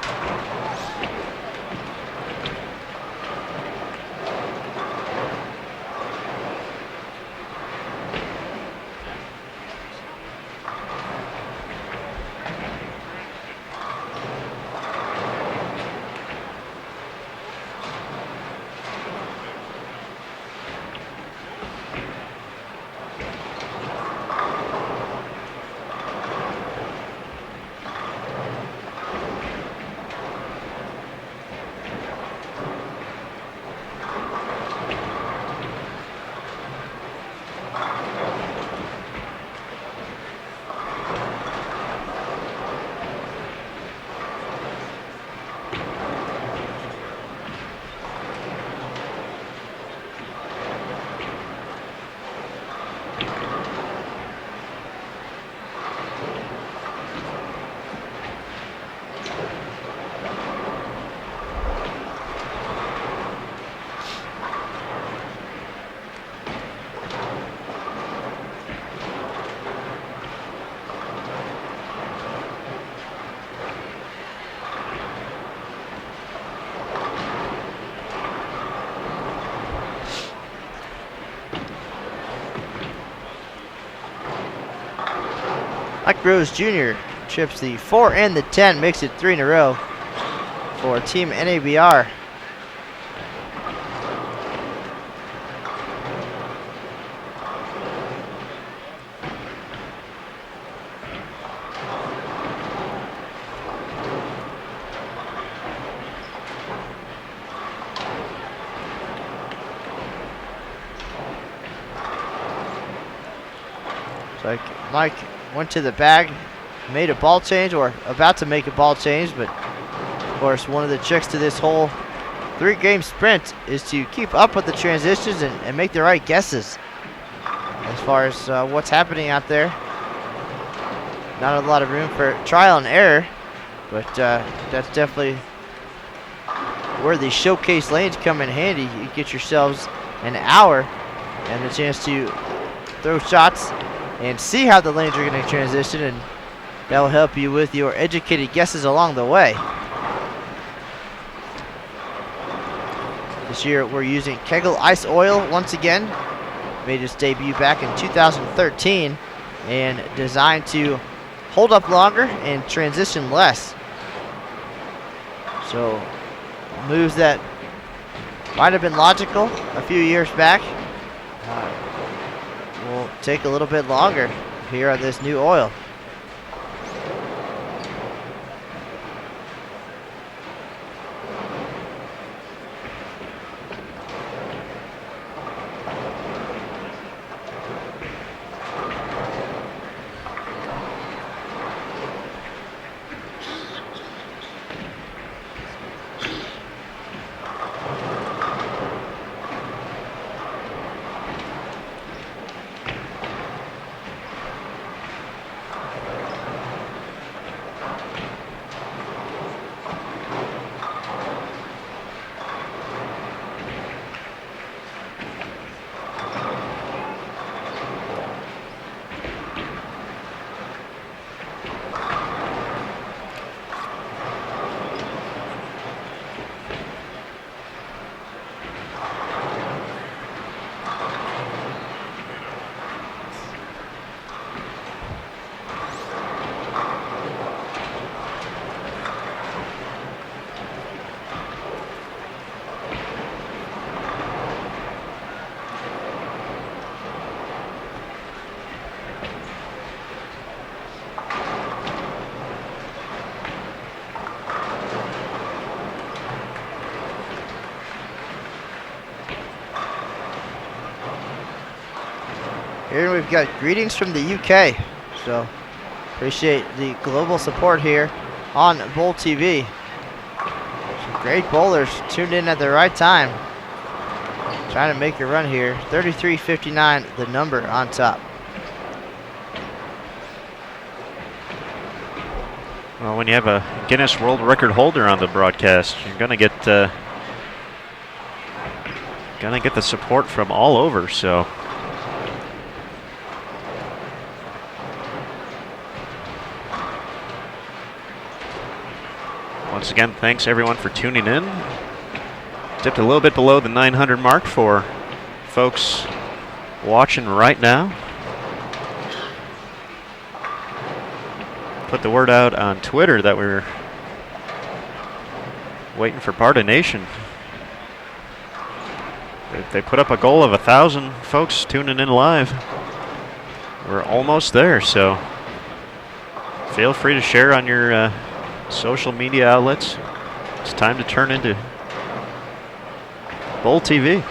Mike Rose Jr. trips the 4 and the 10, makes it 3 in a row for Team NABR. So Mike went to the bag, made a ball change, or about to make a ball change, but of course one of the tricks to this whole 3-game sprint is to keep up with the transitions and make the right guesses as far as what's happening out there. Not a lot of room for trial and error, but that's definitely where the showcase lanes come in handy. You get yourselves an hour and the chance to throw shots and see how the lanes are going to transition, and that will help you with your educated guesses along the way. This year we're using Kegel Ice Oil once again. Made its debut back in 2013 and designed to hold up longer and transition less. So moves that might have been logical a few years back will take a little bit longer here on this new oil. Here we've got greetings from the UK, so appreciate the global support here on Bowl TV. Some Great bowlers tuned in at the right time. Trying to make a run here. 33-59, the number on top. Well, when you have a Guinness World Record holder on the broadcast, you're gonna get the support from all over. So. Once again, thanks everyone for tuning in. Dipped a little bit below the 900 mark for folks watching right now. Put the word out on Twitter that we were waiting for Barta Nation. They put up a goal of 1,000 folks tuning in live. We're almost there, so feel free to share on your social media outlets. It's time to turn into Bowl TV.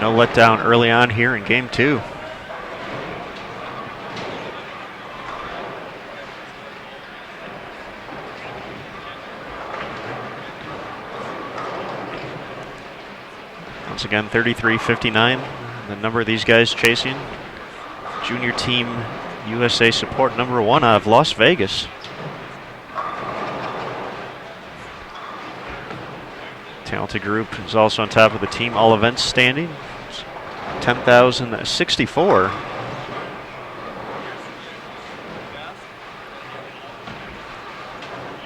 No letdown early on here in game 2. Once again, 33-59, the number of these guys chasing. Junior Team USA support number 1 out of Las Vegas. Talented group is also on top of the team all events standing. 10,064.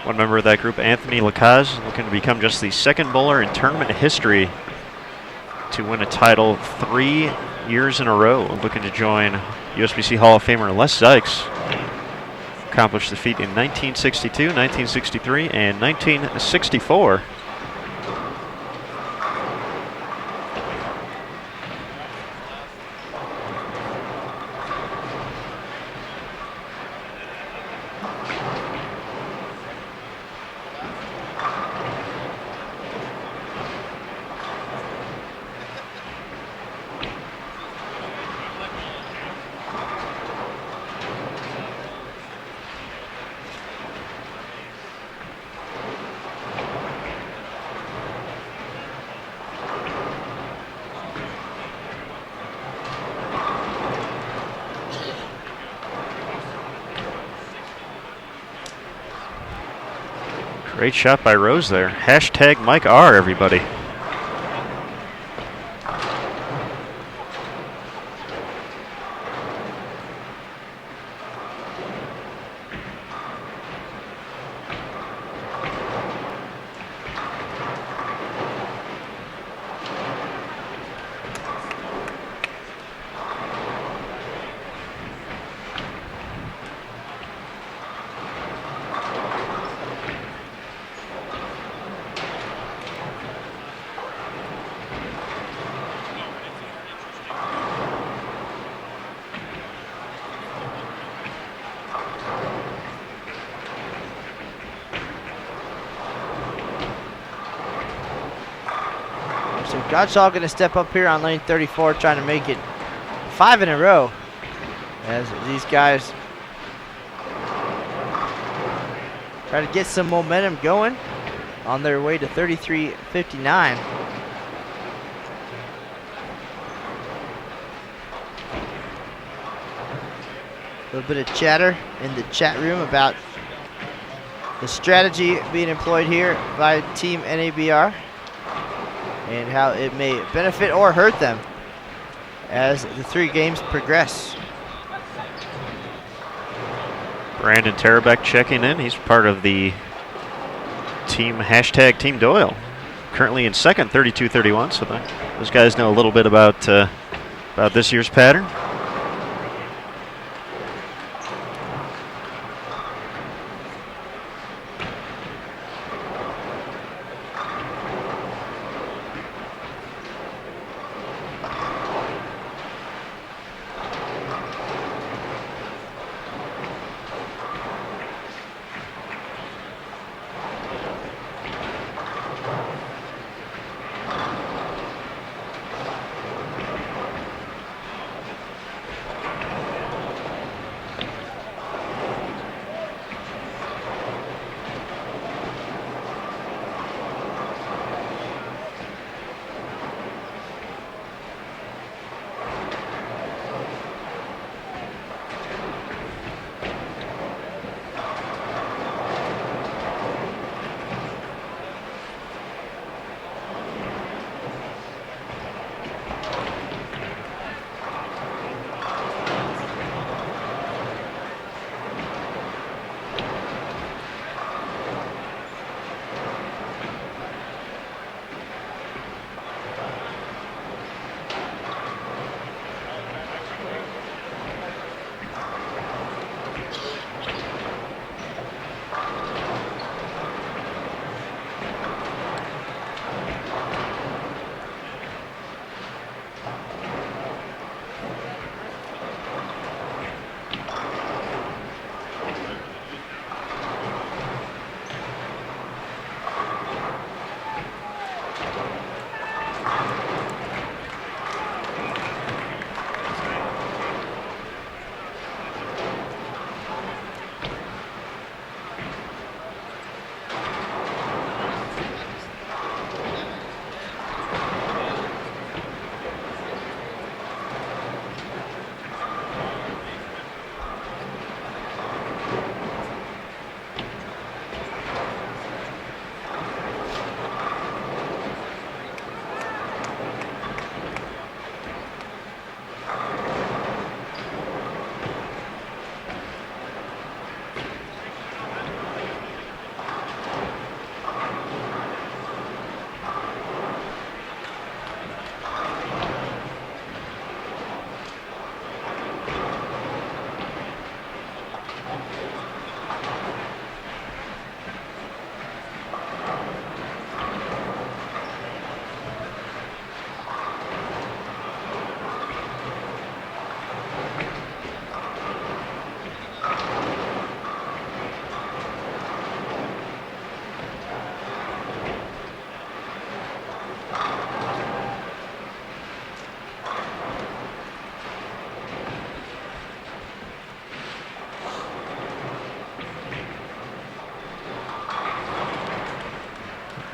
One member of that group, Anthony Lacaz, looking to become just the second bowler in tournament history to win a title 3 years in a row. Looking to join USBC Hall of Famer Les Sykes. Accomplished the feat in 1962, 1963, and 1964. Great shot by Rose there. Hashtag Mike R, everybody. So Gotchall going to step up here on lane 34, trying to make it 5 in a row. As these guys try to get some momentum going on their way to 33-59. A little bit of chatter in the chat room about the strategy being employed here by Team NABR. and how it may benefit or hurt them as the 3 games progress. Brandon Tarabek checking in. He's part of the team hashtag Team Doyle. Currently in second, 32-31. So those guys know a little bit about this year's pattern.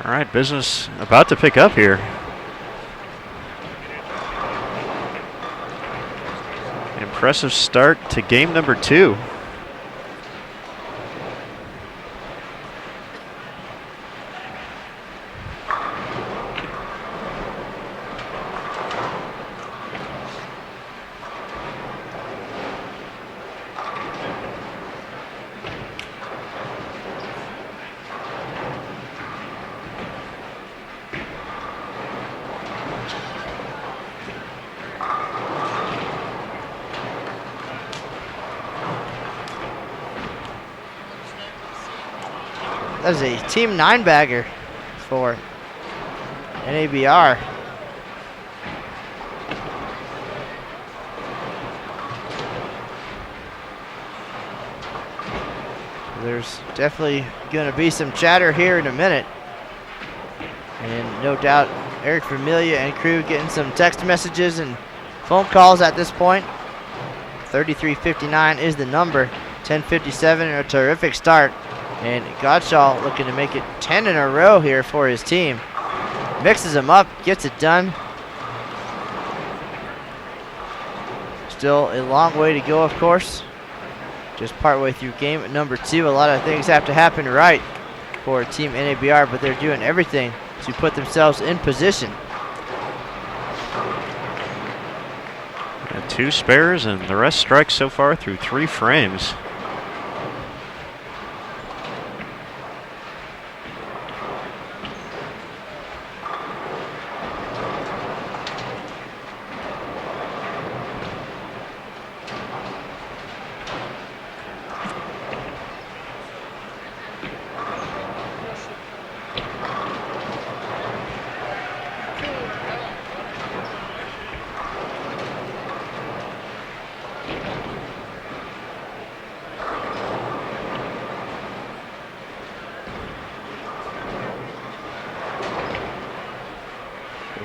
All right, business about to pick up here. Impressive start to game number 2. That is a team 9-bagger for NABR. There's definitely going to be some chatter here in a minute. And no doubt Eric Vermilia and crew getting some text messages and phone calls at this point. 33:59 is the number. 10:57, a terrific start. And Gotchall looking to make it 10 in a row here for his team. Mixes them up, gets it done. Still a long way to go, of course. Just partway through game number 2. A lot of things have to happen right for Team NABR, but they're doing everything to put themselves in position 2 spares, and the rest strikes so far through 3 frames.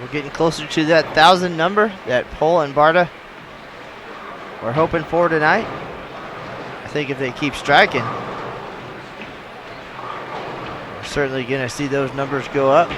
We're getting closer to that 1,000 number that Pohl and Barta we're hoping for tonight. I think if they keep striking, we're certainly going to see those numbers go up.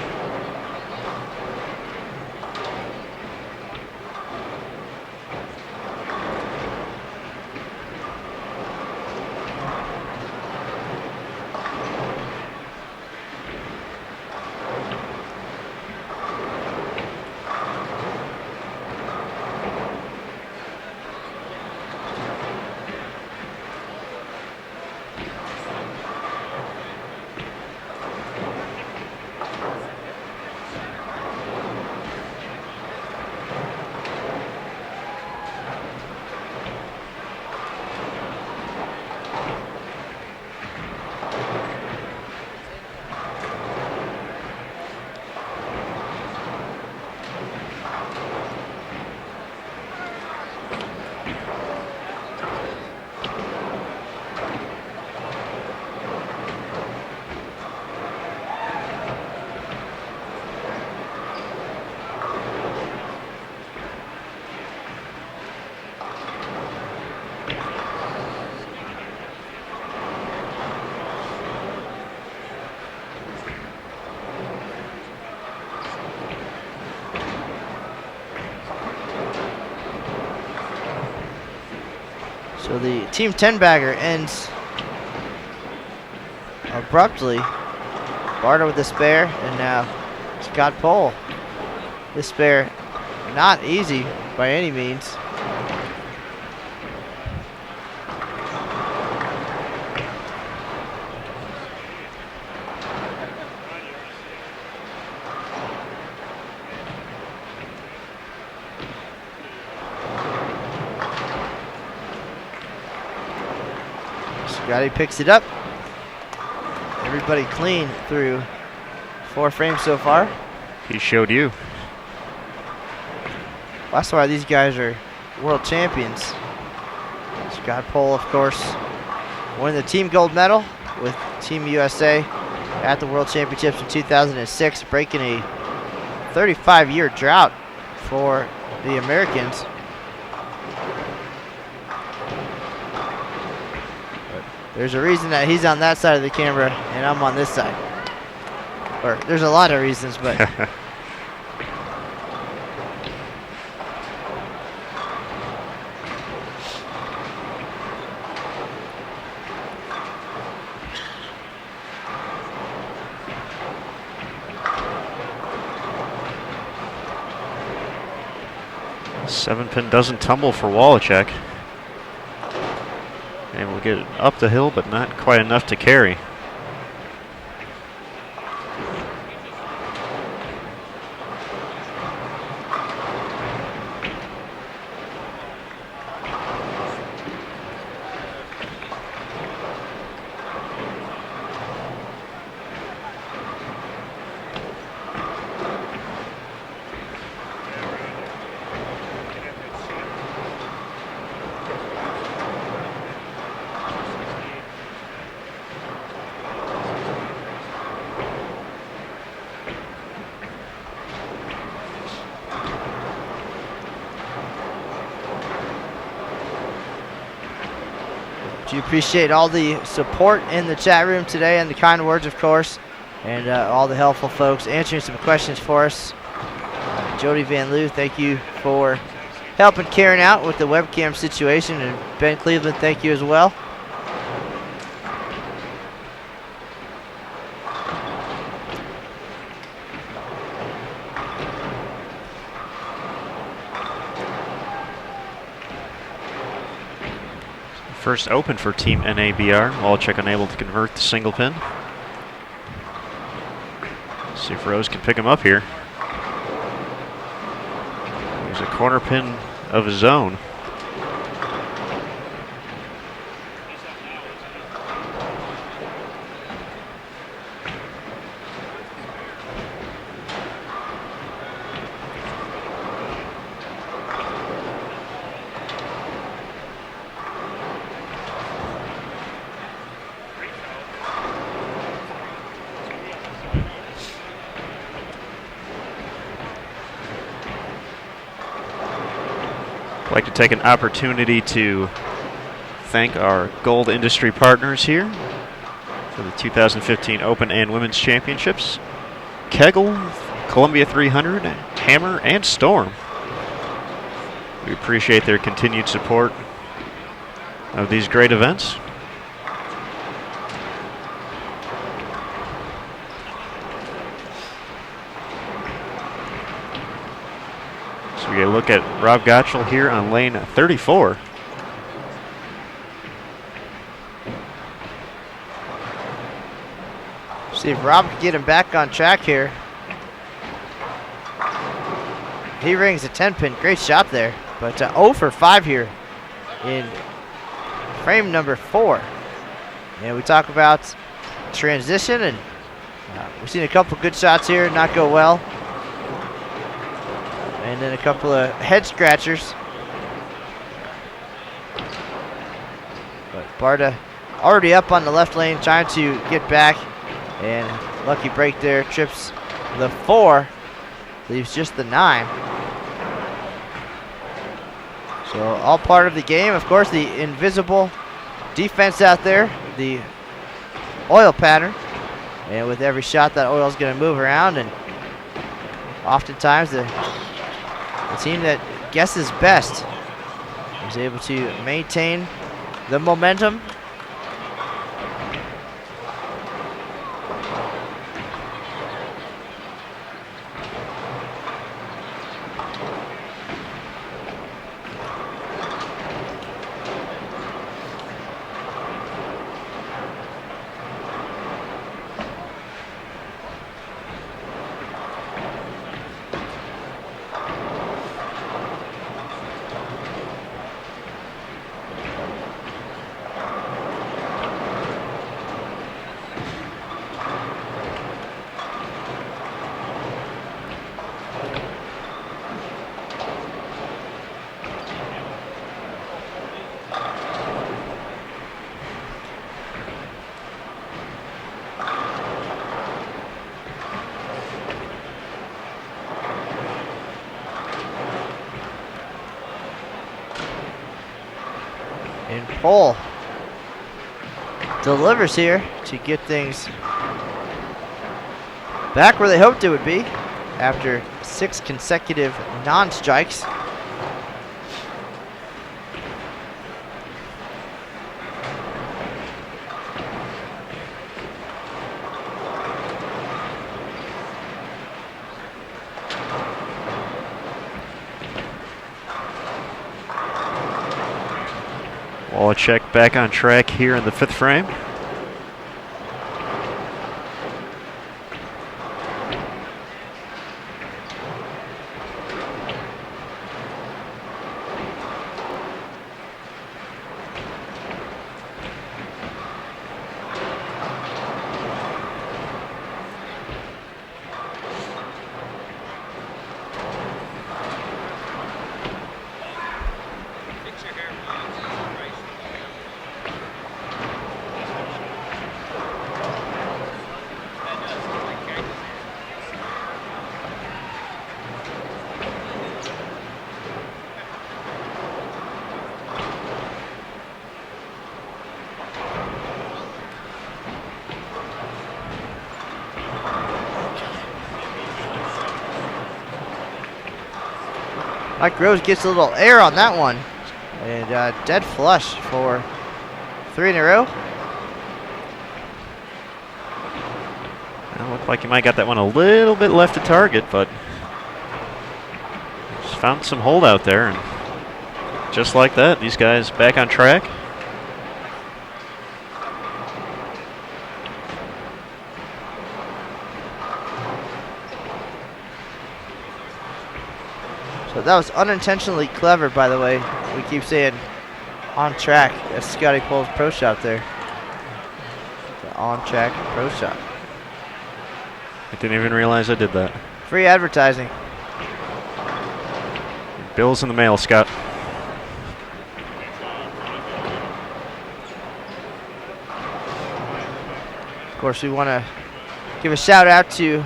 So the team 10 bagger ends abruptly. Barta with the spare, and now Scott Pohl. This spare not easy by any means. Scotty picks it up. Everybody clean through 4 frames so far. He showed you. That's why these guys are world champions. Scott Pohl, of course, won the team gold medal with Team USA at the World Championships in 2006, breaking a 35-year drought for the Americans. There's a reason that he's on that side of the camera and I'm on this side. Or there's a lot of reasons, but Seven-pin doesn't tumble for Waliczek. And we'll get it up the hill, but not quite enough to carry. we appreciate all the support in the chat room today and the kind words, of course, and all the helpful folks answering some questions for us. Jody Van Loo, thank you for helping Karen out with the webcam situation, and Ben Cleveland, thank you as well. First open for Team NABR. Waliczek unable to convert the single pin. See if Rose can pick him up here. There's a corner pin of his own. I'd like to take an opportunity to thank our gold industry partners here for the 2015 Open and Women's Championships. Kegel, Columbia 300, Hammer, and Storm. We appreciate their continued support of these great events. So we get a look at Rob Gotchall here on lane 34. See if Rob can get him back on track here. He rings a 10-pin. Great shot there. But 0 for 5 here in frame number 4. And we talk about transition, and we've seen a couple good shots here not go well. And then a couple of head scratchers. But Barta already up on the left lane, trying to get back. And lucky break there, trips the 4, leaves just the 9. So all part of the game. Of course, the invisible defense out there, the oil pattern. And with every shot, that oil is going to move around. And oftentimes, the team that guesses best is able to maintain the momentum. And Pohl delivers here to get things back where they hoped it would be after 6 consecutive non-strikes. Waliczek back on track here in the 5th frame. Mike Rose gets a little air on that one. And dead flush for 3 in a row. Well, looked like he might got that one a little bit left to target, but just found some hold out there. And just like that, these guys back on track. So that was unintentionally clever, by the way. We keep saying on track. That's Scotty Pohl's pro shot there. The on track pro shot. I didn't even realize I did that. Free advertising. Bill's in the mail, Scott. Of course, we want to give a shout out to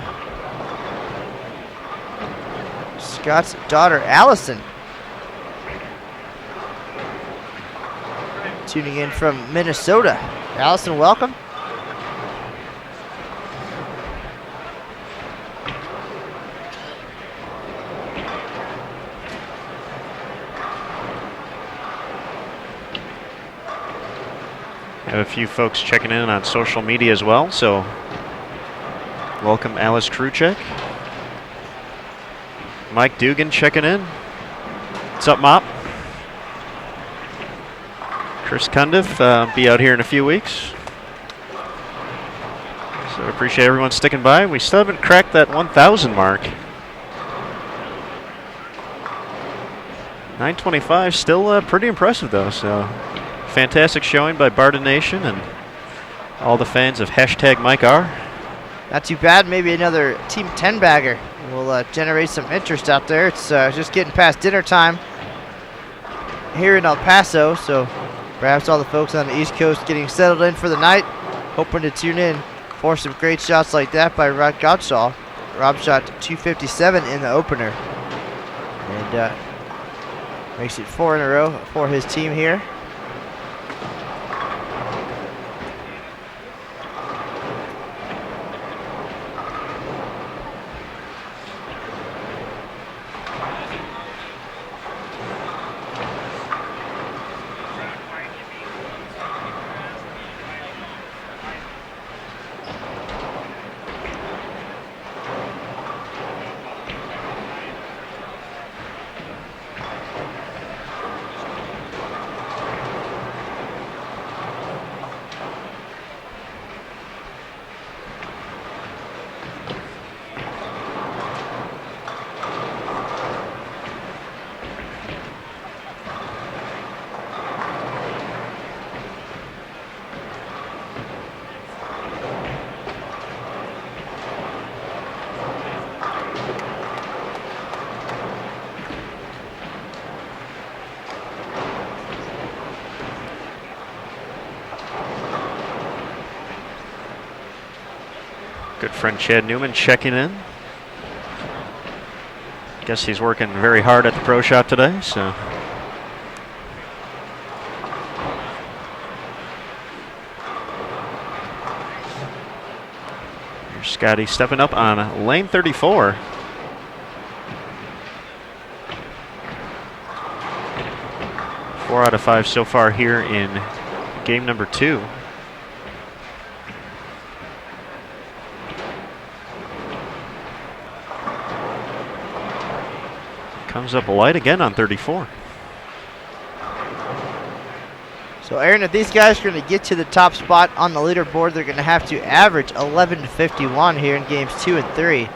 Scott's daughter, Allison, tuning in from Minnesota. Allison, welcome. Have a few folks checking in on social media as well, so welcome Alice Kruchek. Mike Dugan checking in. What's up, Mop? Chris Cundiff, be out here in a few weeks. So I appreciate everyone sticking by. We still haven't cracked that 1,000 mark. 925, still pretty impressive though, so fantastic showing by Barta Nation and all the fans of #MikeR. Not too bad. Maybe another Team 10 bagger will generate some interest out there. It's just getting past dinner time here in El Paso, so perhaps all the folks on the East Coast getting settled in for the night, hoping to tune in for some great shots like that by Rob Gotchall. Rob shot 257 in the opener and makes it 4 in a row for his team here. Good friend Chad Newman checking in. Guess he's working very hard at the pro shop today, so. Here's Scotty stepping up on lane 34. Four out of 5 so far here in game number 2. Comes up light again on 34. So Aaron, if these guys are going to get to the top spot on the leaderboard, they're going to have to average 11:51 here in games 2 and 3.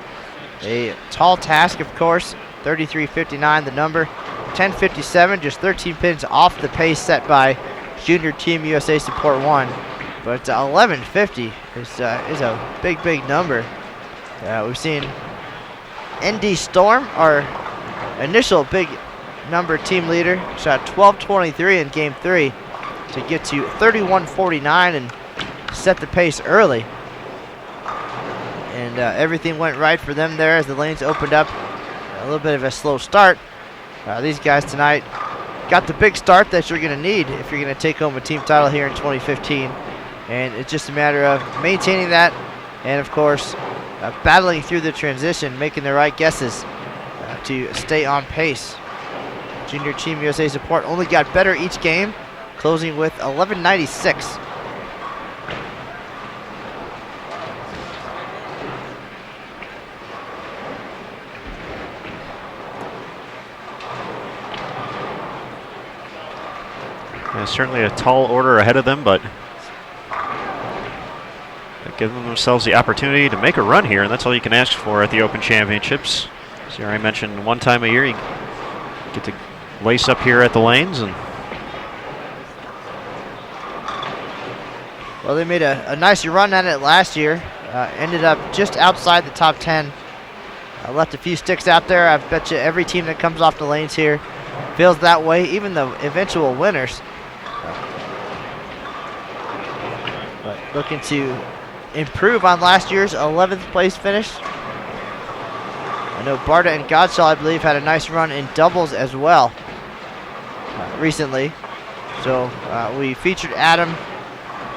A tall task, of course. 33:59 the number. 10:57, just 13 pins off the pace set by Junior Team USA Support 1. But 11:50 is a big, big number. We've seen ND Storm, our initial big number team leader, shot 12:23 in game 3 to get to 31:49 and set the pace early. And everything went right for them there as the lanes opened up. A little bit of a slow start. These guys tonight got the big start that you're going to need if you're going to take home a team title here in 2015. And it's just a matter of maintaining that and, of course, battling through the transition, making the right guesses to stay on pace. Junior Team USA Support only got better each game, closing with 11:96. Certainly a tall order ahead of them, but giving themselves the opportunity to make a run here, and that's all you can ask for at the Open Championships. So I mentioned one time a year you Get to lace up here at the lanes. And well, they made a nice run at it last year. Ended up just outside the top 10. Left a few sticks out there. I bet you every team that comes off the lanes here feels that way, even the eventual winners. But looking to improve on last year's 11th place finish. I know Barta and Gotchall, I believe, had a nice run in doubles as well recently. So we featured Adam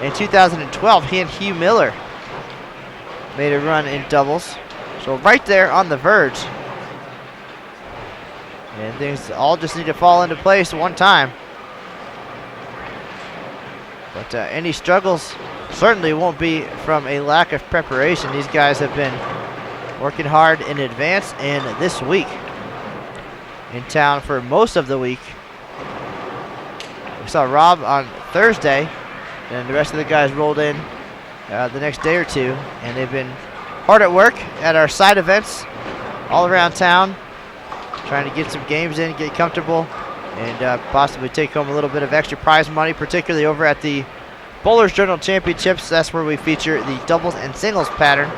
in 2012. He and Hugh Miller made a run in doubles. So right there on the verge. And things all just need to fall into place one time. But any struggles certainly won't be from a lack of preparation. These guys have been working hard in advance and this week in town for most of the week. We saw Rob on Thursday, and the rest of the guys rolled in the next day or two, and they've been hard at work at our side events all around town, trying to get some games in, get comfortable, and possibly take home a little bit of extra prize money, particularly over at the Bowlers Journal Championships. That's where we feature the doubles and singles pattern,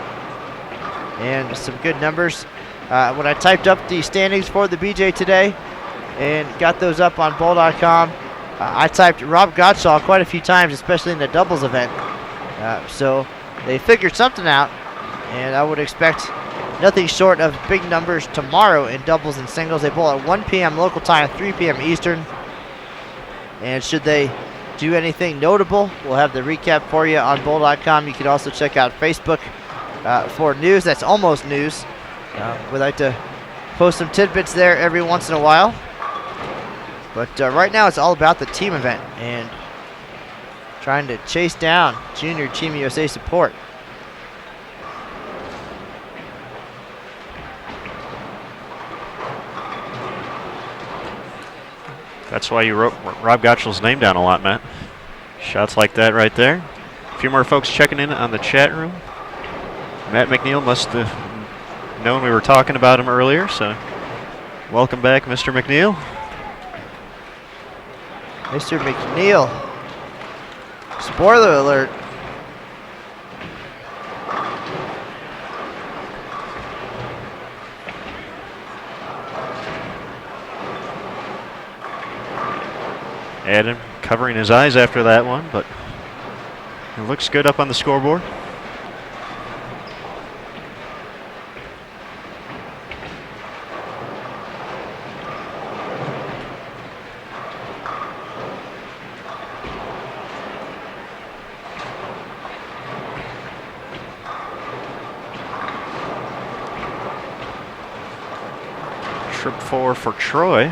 and some good numbers. When I typed up the standings for the BJ today and got those up on bowl.com, I typed Rob Gotchall quite a few times, especially in the doubles event. So they figured something out, and I would expect nothing short of big numbers tomorrow in doubles and singles. They bowl at 1 p.m. local time, 3 p.m. Eastern. And should they do anything notable, we'll have the recap for you on bowl.com. You can also check out Facebook for news. That's almost news. We like to post some tidbits there every once in a while. But right now it's all about the team event and trying to chase down junior Team USA support. that's why you wrote Rob Gotchall's name down a lot, Matt. Shots like that right there. A few more folks checking in on the chat room. Matt McNeil must have known we were talking about him earlier, so welcome back, Mr. McNeil. Mr. McNeil. Spoiler alert. Adam covering his eyes after that one, but it looks good up on the scoreboard. Trip 4 for Troy.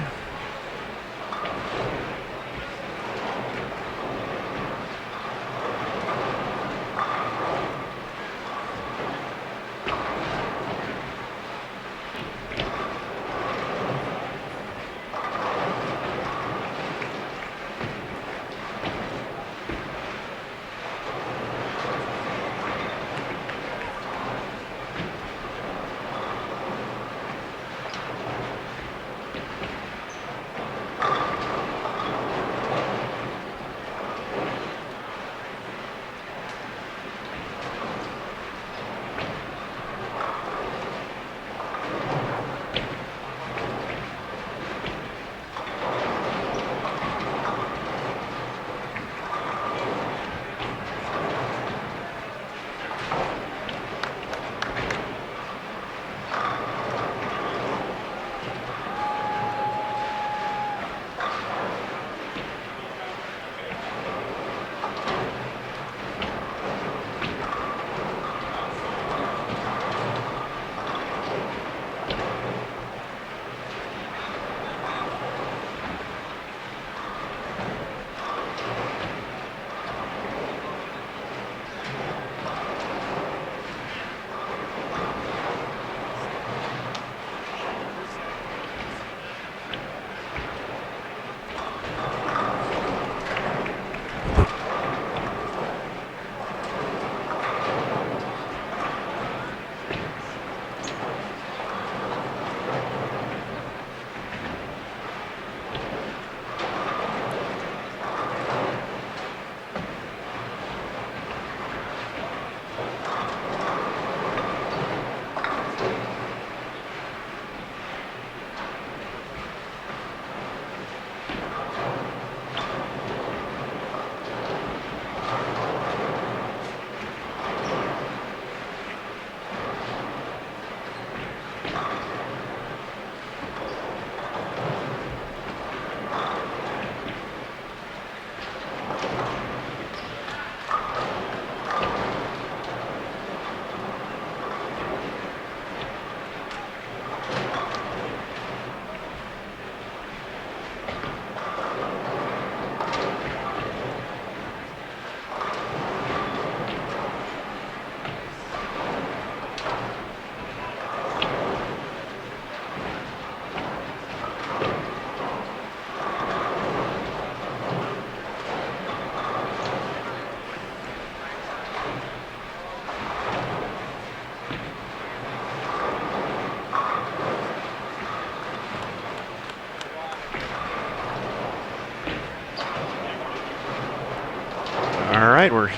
right, we're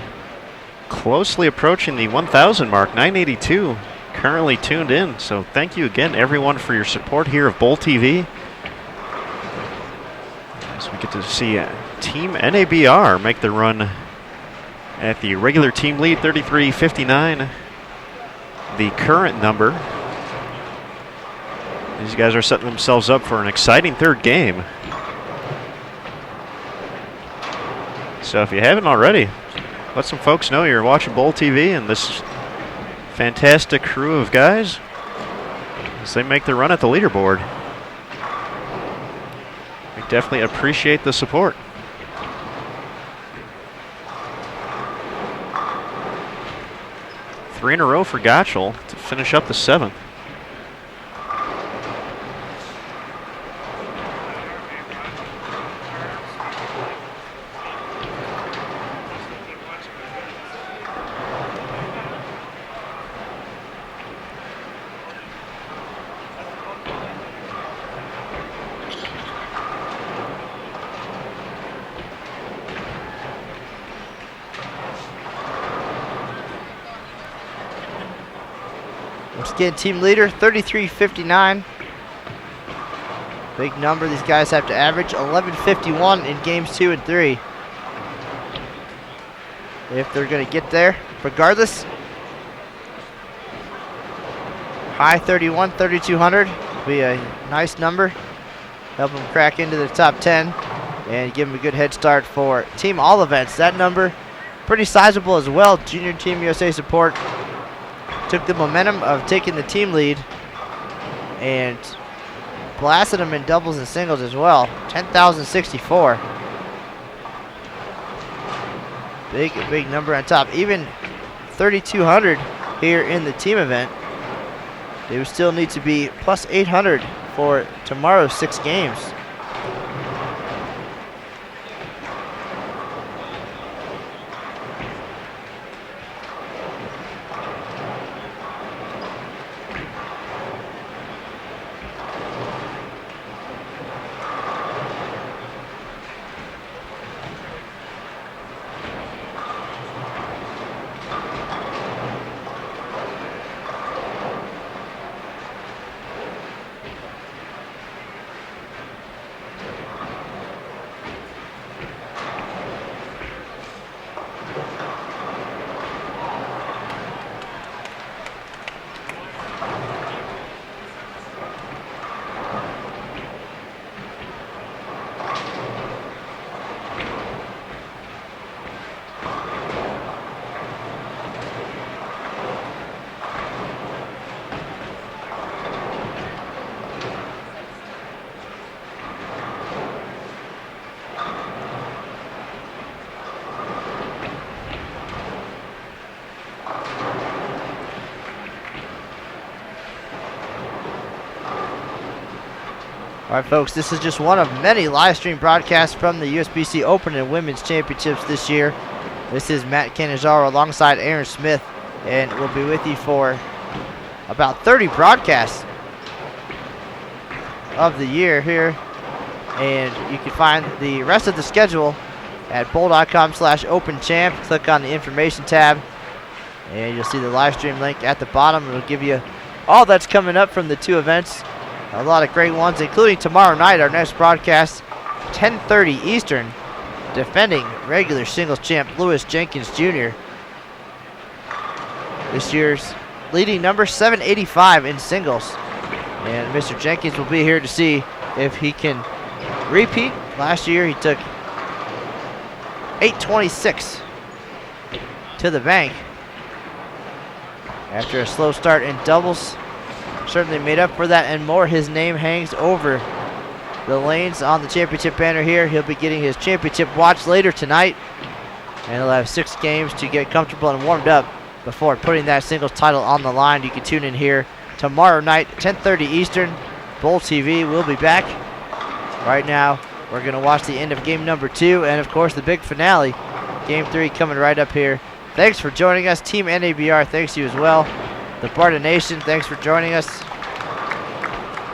closely approaching the 1,000 mark, 982 currently tuned in. So thank you again, everyone, for your support here of Bowl TV. As we get to see Team NABR make the run at the regular team lead, 33-59, the current number. These guys are setting themselves up for an exciting third game. So if you haven't already, let some folks know you're watching Bowl TV and this fantastic crew of guys as they make the run at the leaderboard. We definitely appreciate the support. Three in a row for Gotchall to finish up the 7th. Once again, team leader, 33-59. Big number. These guys have to average 11:51 in games 2 and 3. If they're going to get there, regardless. High 31, 3,200 would be a nice number. Help them crack into the top 10 and give them a good head start for team all events. That number, pretty sizable as well. Junior Team USA support took the momentum of taking the team lead and blasted them in doubles and singles as well. 10,064. Big number on top. Even 3,200 here in the team event. They would still need to be plus 800 for tomorrow's 6 games. All right, folks, this is just one of many live stream broadcasts from the USBC Open and Women's Championships this year. This is Matt Canizaro alongside Aaron Smith, and we'll be with you for about 30 broadcasts of the year here. And you can find the rest of the schedule at bowl.com/openchamp. Click on the information tab, and you'll see the live stream link at the bottom. It'll give you all that's coming up from the 2 events. A lot of great ones, including tomorrow night, our next broadcast, 10:30 Eastern, defending regular singles champ Lewis Jenkins Jr. This year's leading number, 785 in singles. And Mr. Jenkins will be here to see if he can repeat. Last year he took 826 to the bank after a slow start in doubles. Certainly made up for that and more. His name hangs over the lanes on the championship banner here. He'll be getting his championship watch later tonight, and he'll have 6 games to get comfortable and warmed up before putting that singles title on the line. You can tune in here tomorrow night, 10:30 Eastern. Bowl TV will be back. Right now, we're going to watch the end of game number 2, and of course the big finale, game 3, coming right up here. Thanks for joining us. Team NABR, thanks to you as well. The Barta Nation, thanks for joining us.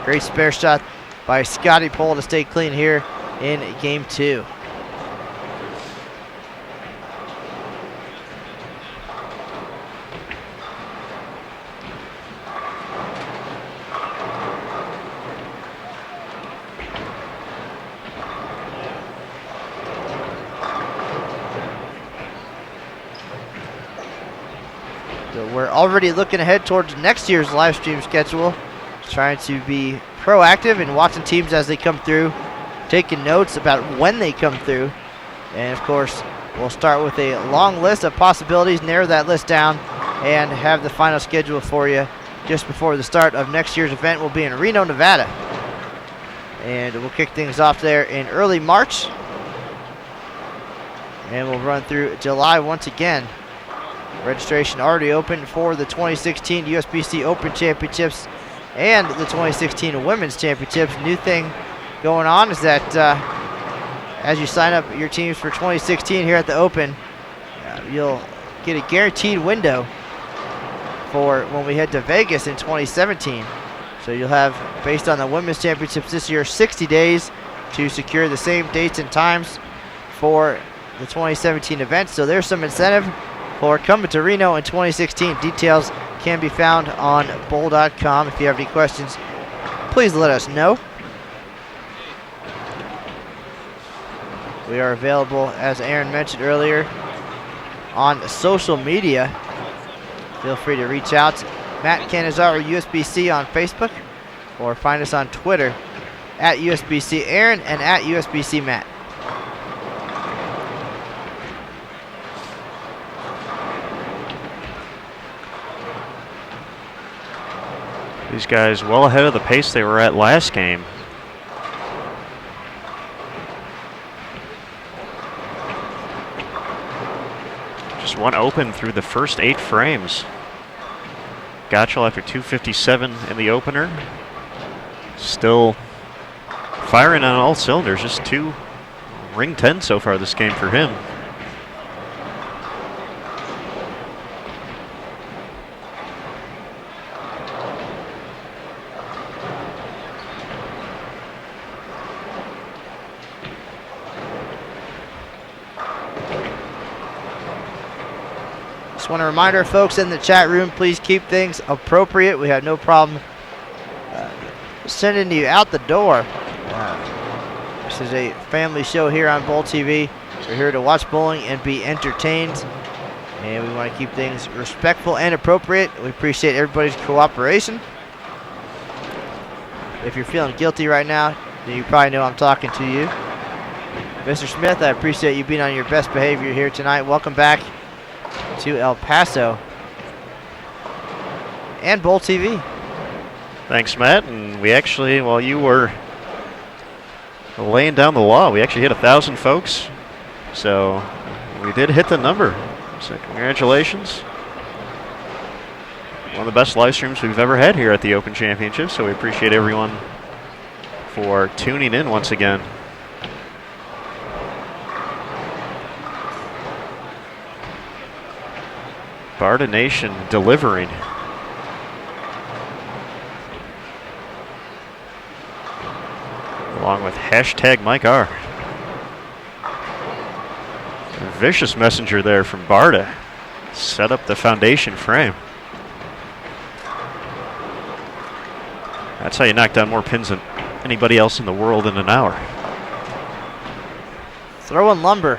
Great spare shot by Scott Pohl to stay clean here in game 2. we're already looking ahead towards next year's live stream schedule, trying to be proactive and watching teams as they come through, taking notes about when they come through. And of course, we'll start with a long list of possibilities, narrow that list down, and have the final schedule for you just before the start of next year's event. Will be in Reno, Nevada. And we'll kick things off there in early March. And we'll run through July once again. Registration already open for the 2016 USBC Open Championships and the 2016 Women's Championships. New thing going on is that as you sign up your teams for 2016 here at the Open, you'll get a guaranteed window for when we head to Vegas in 2017. So you'll have, based on the Women's Championships this year, 60 days to secure the same dates and times for the 2017 event. So there's some incentive for coming to Reno in 2016. Details can be found on bowl.com. If you have any questions, please let us know. We are available, as Aaron mentioned earlier, on social media. Feel free to reach out. Matt Canizaro, USBC on Facebook, or find us on Twitter at USBC Aaron and at USBC Matt. These guys well ahead of the pace they were at last game. Just one open through the first 8 frames. Gotchall after 257 in the opener. Still firing on all cylinders. Just 2 ring 10 so far this game for him. Just want to remind our folks in the chat room, please keep things appropriate. We have no problem sending you out the door. This is a family show here on Bowl TV. We're here to watch bowling and be entertained, and we want to keep things respectful and appropriate. We appreciate everybody's cooperation. If you're feeling guilty right now, then you probably know I'm talking to you. Mr. Smith, I appreciate you being on your best behavior here tonight. Welcome back to El Paso and Bowl TV. Thanks, Matt. And we actually, while you were laying down the law, we actually hit 1,000 folks. So we did hit the number. So congratulations. One of the best live streams we've ever had here at the Open Championship. So we appreciate everyone for tuning in once again. Barta Nation delivering. Along with hashtag Mike R. A vicious messenger there from Barta. Set up the foundation frame. That's how you knock down more pins than anybody else in the world in an hour. Throwing lumber.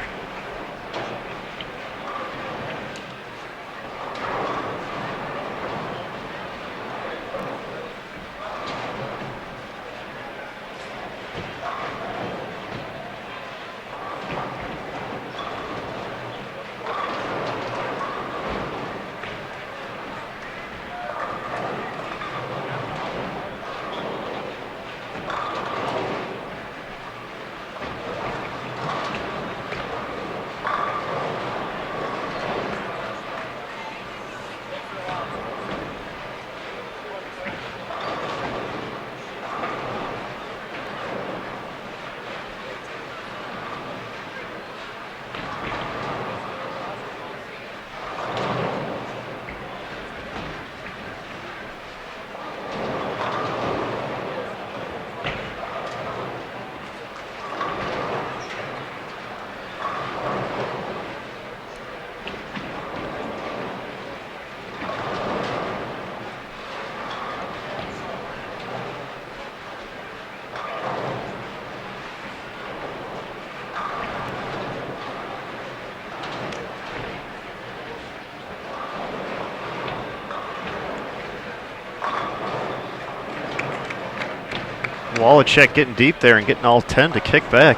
Waliczek getting deep there and getting all 10 to kick back.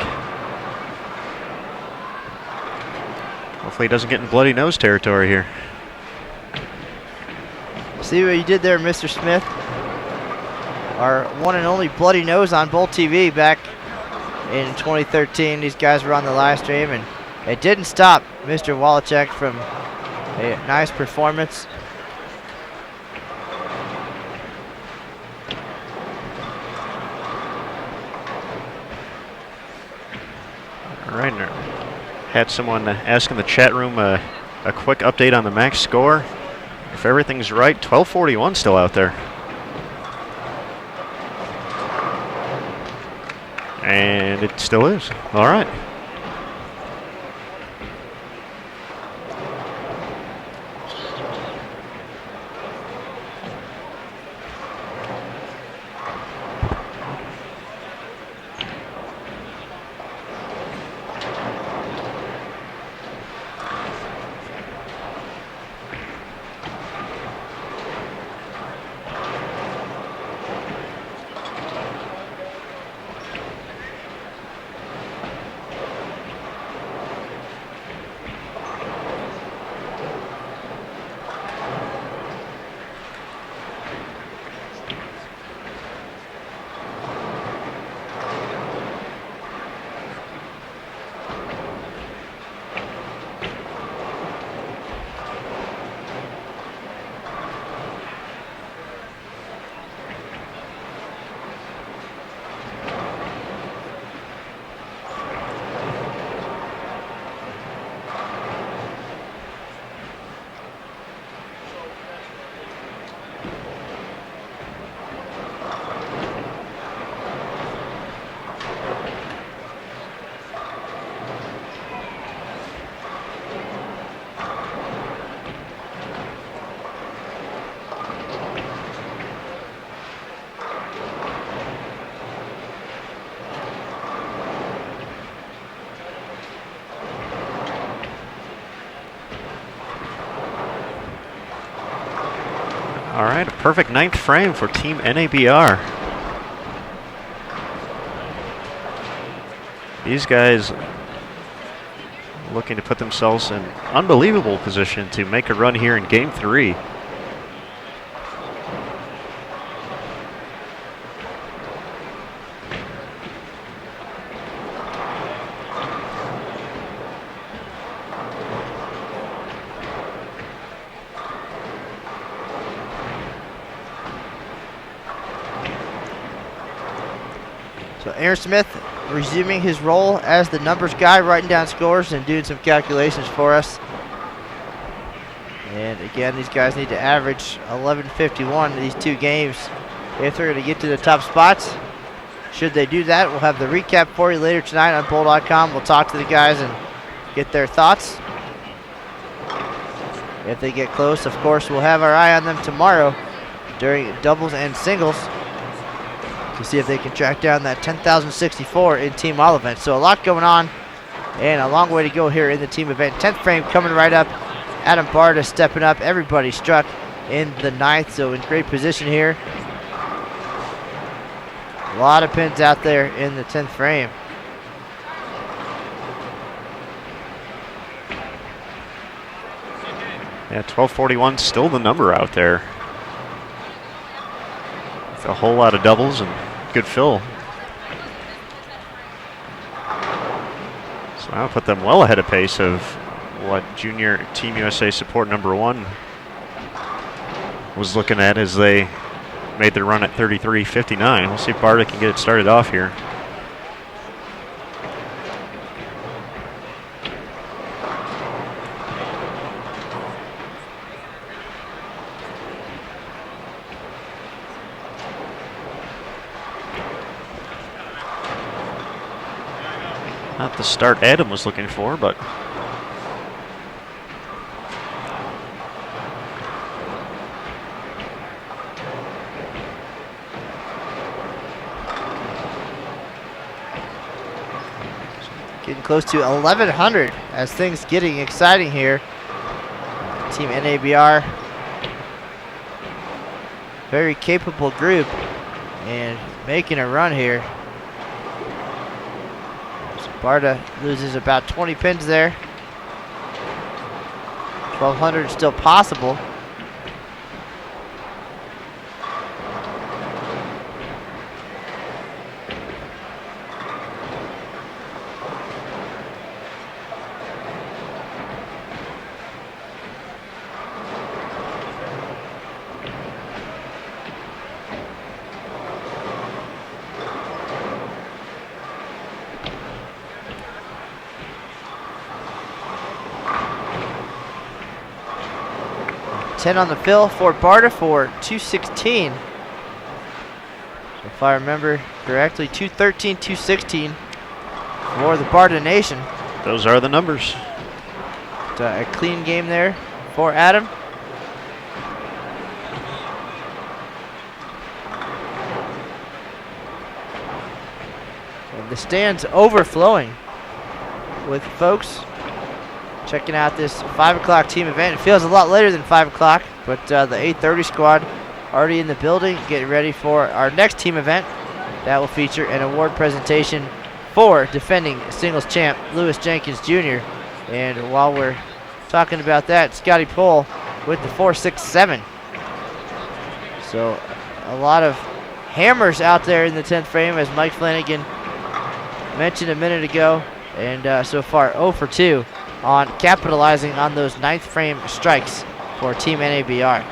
Hopefully he doesn't get in bloody nose territory here. See what you did there, Mr. Smith? Our one and only bloody nose on Bowl TV back in 2013. These guys were on the live stream, and it didn't stop Mr. Waliczek from a nice performance. All right, had someone ask in the chat room a quick update on the max score. If everything's right, 1241 still out there. And it still is. All right. All right, a perfect 9th frame for Team NABR. These guys looking to put themselves in unbelievable position to make a run here in Game 3. So Aaron Smith resuming his role as the numbers guy, writing down scores and doing some calculations for us. And again, these guys need to average 11:51 in these two games if they're going to get to the top spots. Should they do that, we'll have the recap for you later tonight on Bowl.com. We'll talk to the guys and get their thoughts. If they get close, of course, we'll have our eye on them tomorrow during doubles and singles to see if they can track down that 10,064 in team all events. So a lot going on and a long way to go here in the team event. 10th frame coming right up. Adam Barta stepping up. Everybody struck in the 9th, so in great position here. A lot of pins out there in the 10th frame. Yeah, 1241 still the number out there. With a whole lot of doubles and good fill. So I'll put them well ahead of pace of what junior Team USA support number 1 was looking at as they made their run at 33:59. We'll see if Barta can get it started off here. Not the start Adam was looking for, but getting close to 1,100 as things getting exciting here. Team NABR, very capable group. and making a run here. So Barta loses about 20 pins there. 1,200 still possible. $10 on the fill for Barta for 216. So if I remember correctly, 213, 216 for the Barta Nation. Those are the numbers. A clean game there for Adam. And the stands overflowing with folks checking out this 5 o'clock team event. It feels a lot later than 5 o'clock, but the 8:30 squad already in the building, getting ready for our next team event. That will feature an award presentation for defending singles champ Lewis Jenkins Jr. And while we're talking about that, Scotty Pohl with the 4.67. So a lot of hammers out there in the 10th frame, as Mike Flanagan mentioned a minute ago, and so far 0 for 2 on capitalizing on those 9th frame strikes for Team NABR.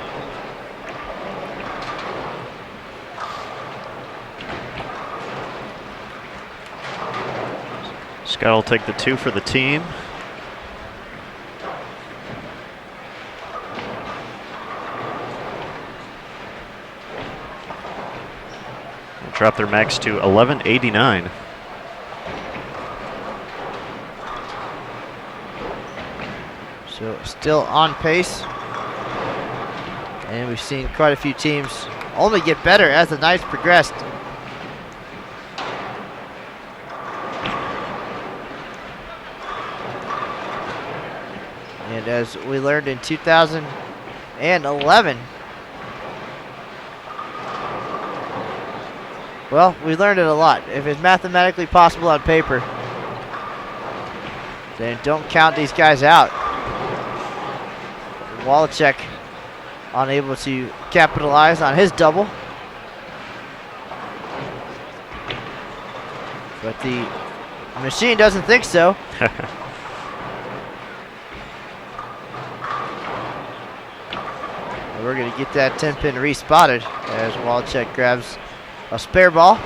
Scott will take the 2 for the team. They'll drop their max to 1189. So still on pace. And we've seen quite a few teams only get better as the nights progressed. And as we learned in 2011, well, we learned it a lot. If it's mathematically possible on paper, then don't count these guys out. Waliczek unable to capitalize on his double. But the machine doesn't think so. We're going to get that 10-pin respotted as Waliczek grabs a spare ball.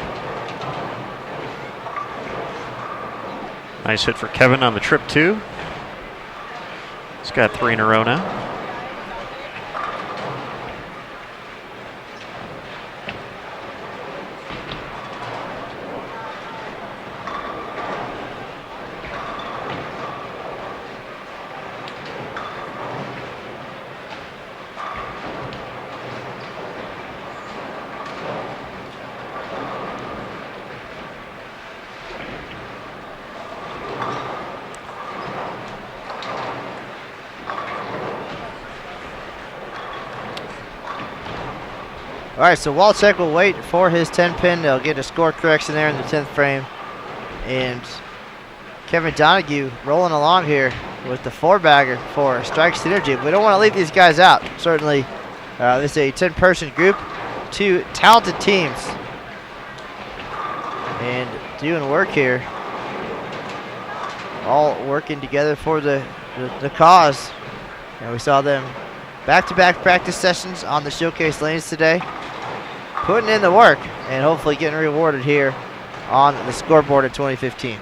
Nice hit for Kevin on the trip 2. He's got 3 in a row now. All right, so Waliczek will wait for his 10-pin. They'll get a score correction there in the 10th frame. And Kevin Donahue rolling along here with the 4-bagger for strike synergy. We don't want to leave these guys out. Certainly, this is a 10-person group, 2 talented teams. And doing work here. All working together for the cause. And we saw them back-to-back practice sessions on the showcase lanes today, putting in the work and hopefully getting rewarded here on the scoreboard at 2015.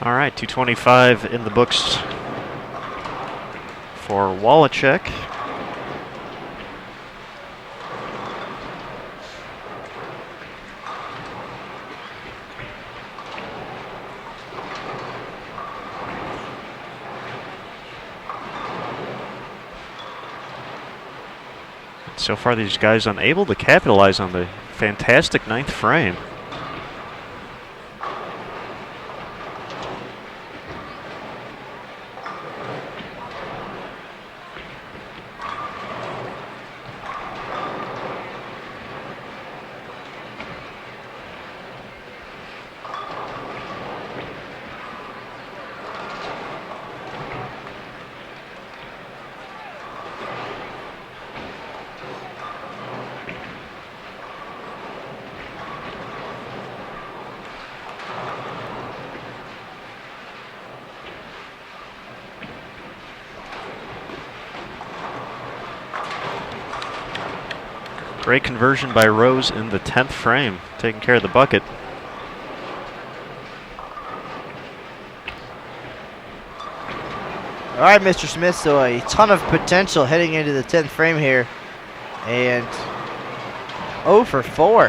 All right, 225 in the books for Waliczek. So far, these guys unable to capitalize on the fantastic ninth frame. Great conversion by Rose in the 10th frame, taking care of the bucket. All right, Mr. Smith, so a ton of potential heading into the 10th frame here. And 0 for 4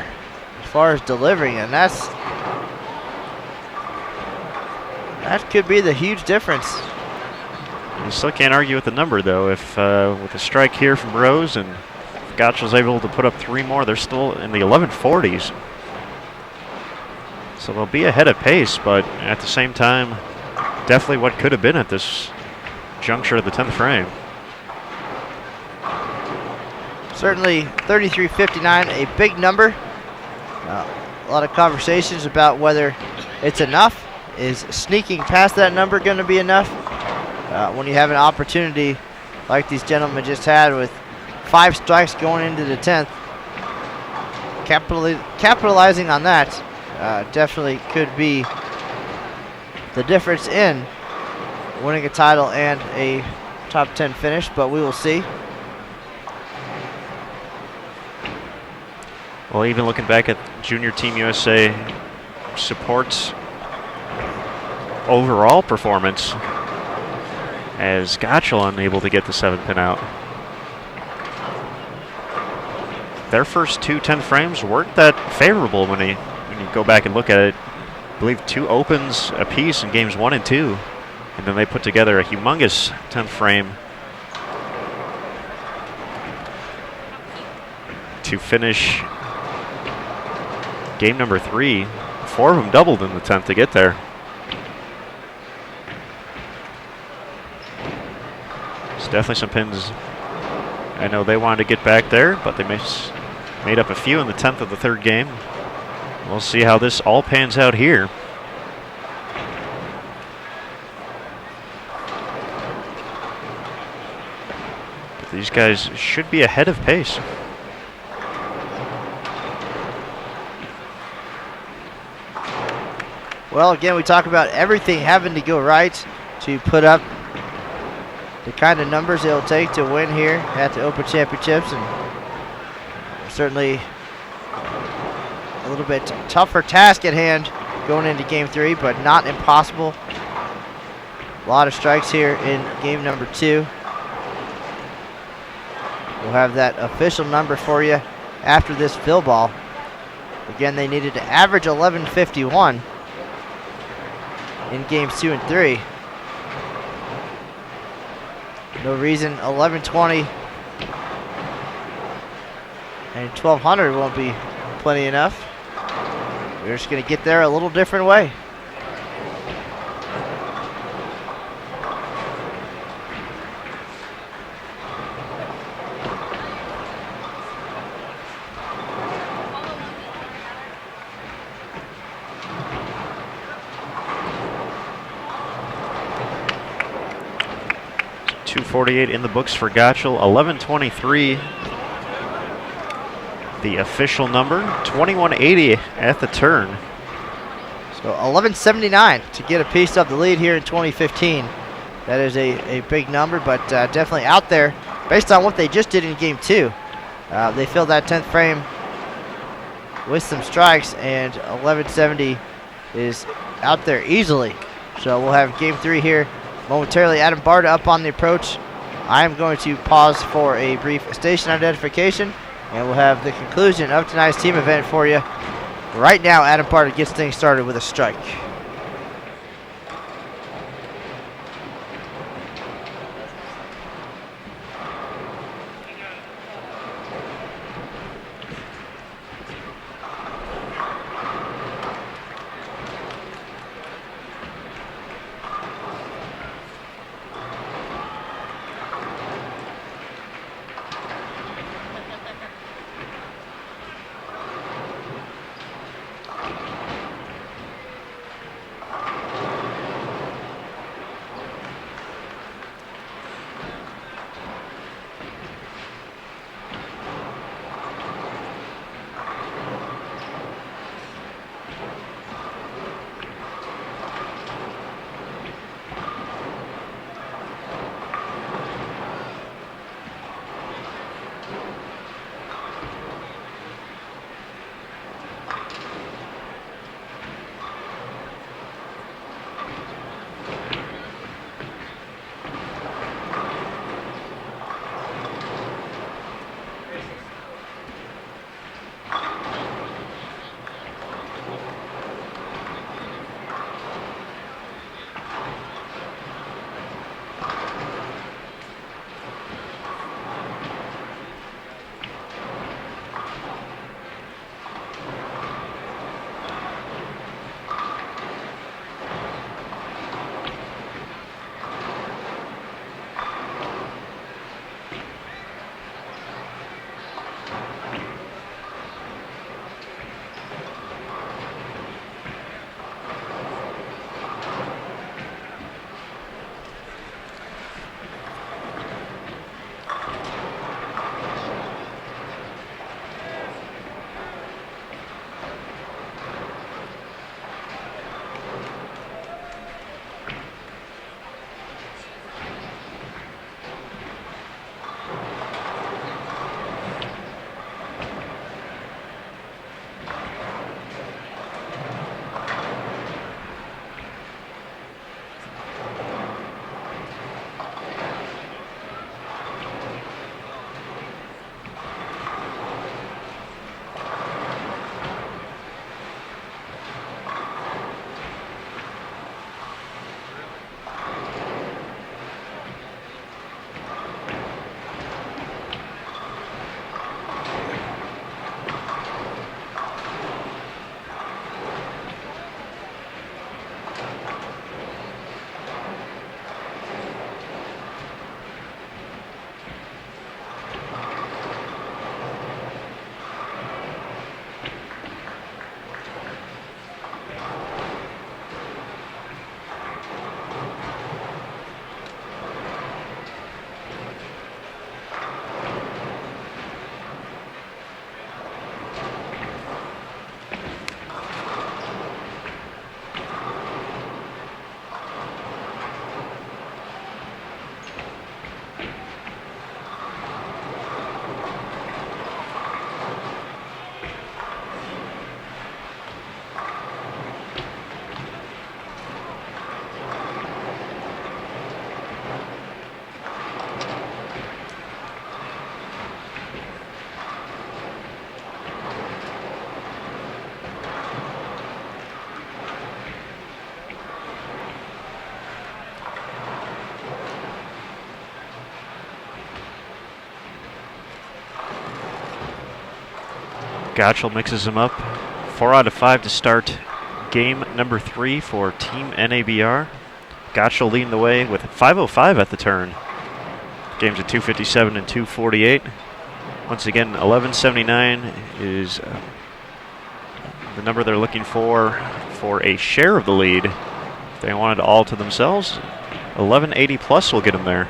as far as delivering, and that could be the huge difference. You still can't argue with the number, though. If with a strike here from Rose and Gotchall's able to put up 3 more, they're still in the 1140s. So they'll be ahead of pace, but at the same time, definitely what could have been at this juncture of the 10th frame. Certainly 33-59, a big number. A lot of conversations about whether it's enough. Is sneaking past that number going to be enough? When you have an opportunity like these gentlemen just had with 5 strikes going into the 10th, capitalizing on that definitely could be the difference in winning a title and a top 10 finish, but we will see. Well, even looking back at Junior Team USA supports overall performance, as Gotchall unable to get the 7-pin out. Their first 2 10 frames weren't that favorable when you go back and look at it. I believe 2 opens apiece in games 1 and 2. And then they put together a humongous 10th frame to finish game number 3. 4 of them doubled in the 10th to get there. There's definitely some pins. I know they wanted to get back there, but they made up a few in the 10th of the 3rd game. We'll see how this all pans out here. But these guys should be ahead of pace. Well, again, we talk about everything having to go right to put up the kind of numbers it'll take to win here at the Open Championships, and certainly a little bit tougher task at hand going into game 3, but not impossible. A lot of strikes here in game number 2. We'll have that official number for you after this fill ball. Again, they needed to average 1151 in games 2 and 3. No reason 1120 and 1200 won't be plenty enough. we're just going to get there a little different way. .248 in the books for Gotchall. 11:23, the official number. 21:80 at the turn. So 11:79 to get a piece of the lead here in 2015. That is a big number, but definitely out there based on what they just did in game 2. They filled that 10th frame with some strikes, and 11:70 is out there easily. So we'll have game 3 here momentarily. Adam Barta up on the approach. I am going to pause for a brief station identification, and we'll have the conclusion of tonight's team event for you. Right now, Adam Barta gets things started with a strike. Gotchall mixes him up 4 out of 5 to start game number 3 for Team NABR. Gotchall leading the way with 5:05 at the turn. Game's at 2:57 and 2:48. Once again, 1179 is the number they're looking for a share of the lead. If they wanted all to themselves, 1180 plus will get them there.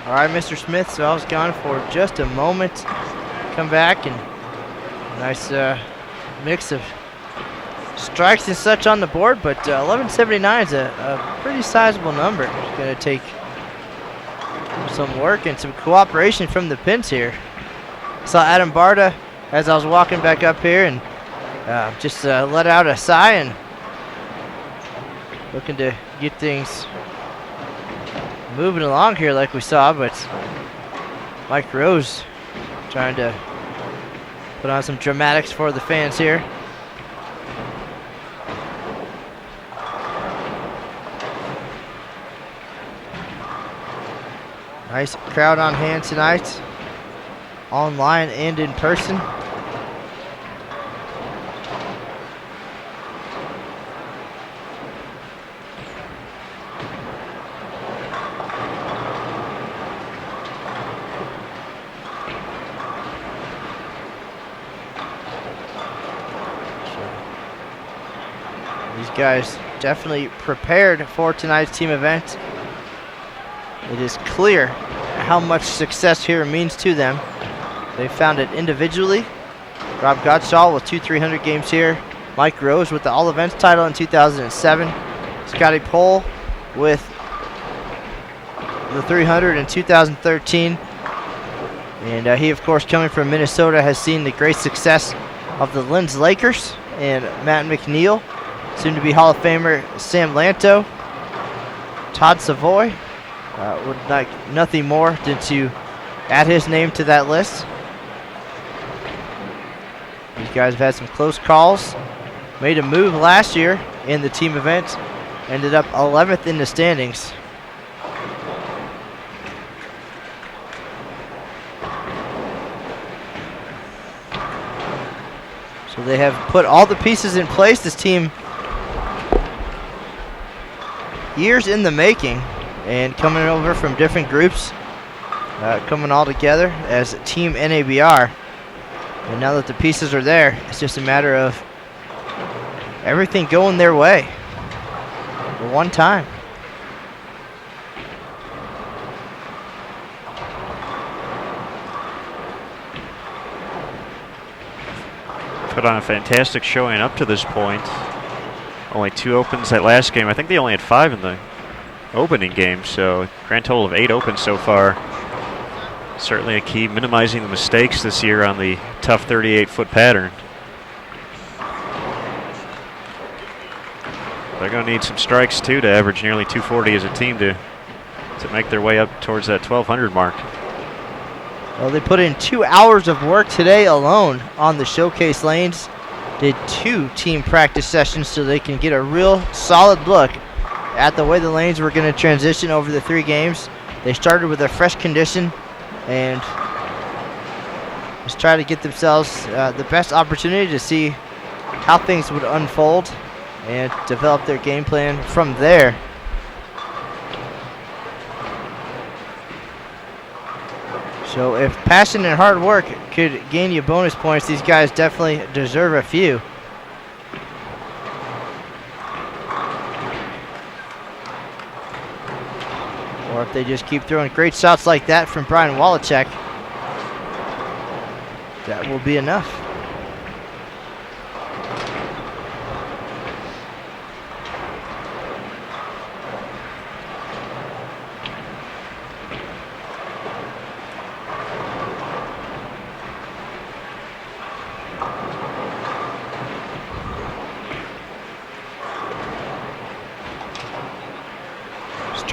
All right, Mr. Smith, so I was gone for just a moment. Come back and nice mix of strikes and such on the board, but 1179 is a pretty sizable number. It's going to take some work and some cooperation from the pins here. Saw Adam Barta as I was walking back up here and just let out a sigh and looking to get things moving along here like we saw, but Mike Rose trying to put on some dramatics for the fans here. Nice crowd on hand tonight. online and in person. These guys definitely prepared for tonight's team event. It is clear how much success here means to them. They found it individually. Rob Gotchall with 2 300 games here. Mike Rose with the All Events title in 2007. Scott Pohl with the 300 in 2013. And he, of course, coming from Minnesota, has seen the great success of the Linz Lakers and Matt McNeil, soon to be Hall of Famer Sam Lanto, Todd Savoy. Would like nothing more than to add his name to that list. These guys have had some close calls. Made a move last year in the team event. Ended up 11th in the standings. So they have put all the pieces in place. This team, years in the making, and coming over from different groups, coming all together as Team NABR. And now that the pieces are there, it's just a matter of everything going their way for one time. Put on a fantastic showing up to this point. Only 2 opens that last game. I think they only had 5 in the opening game, so grand total of 8 opens so far. Certainly a key, minimizing the mistakes this year on the tough 38-foot pattern. They're going to need some strikes too to average nearly 240 as a team to make their way up towards that 1200 mark. Well, they put in 2 hours of work today alone on the showcase lanes. Did 2 team practice sessions so they can get a real solid look at the way the lanes were going to transition over the 3 games. They started with a fresh condition and just try to get themselves the best opportunity to see how things would unfold and develop their game plan from there. So if passion and hard work could gain you bonus points, these guys definitely deserve a few. Or if they just keep throwing great shots like that from Brian Waliczek, that will be enough.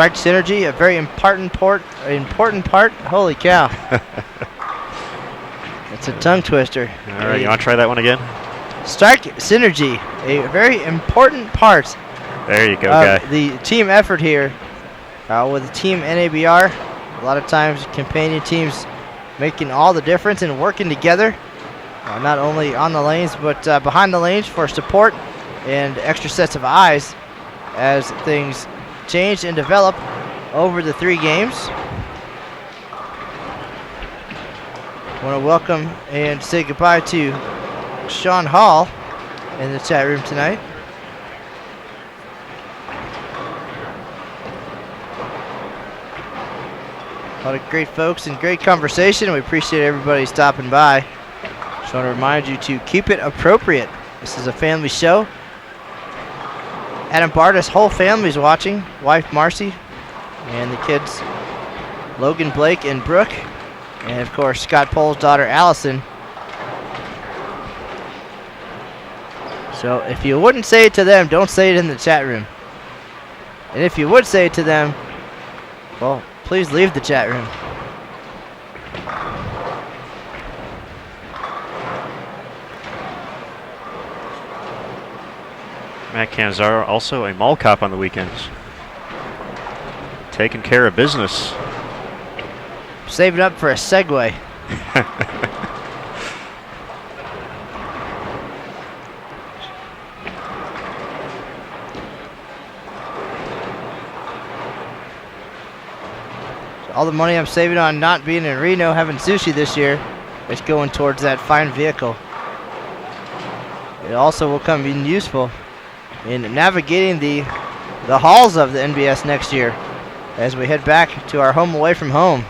Strike synergy, a very important part. Holy cow. It's a tongue twister. All right, you want to try that one again? Strike synergy, a very important part. There you go, guy. The team effort here with Team NABR. A lot of times companion teams making all the difference and working together, not only on the lanes but behind the lanes for support and extra sets of eyes as things change and develop over the 3 games. I want to welcome and say goodbye to Sean Hall in the chat room tonight. A lot of great folks and great conversation. We appreciate everybody stopping by. Just want to remind you to keep it appropriate. This is a family show. Adam Barta's whole family's watching. Wife Marcy and the kids Logan, Blake, and Brooke. And of course Scott Pohl's daughter Allison. So if you wouldn't say it to them, don't say it in the chat room. And if you would say it to them, well, please leave the chat room. Matt Canzaro, also a mall cop on the weekends. Taking care of business. Saving up for a segue. All the money I'm saving on not being in Reno having sushi this year is going towards that fine vehicle. It also will come in useful in navigating the halls of the NBS next year as we head back to our home away from home.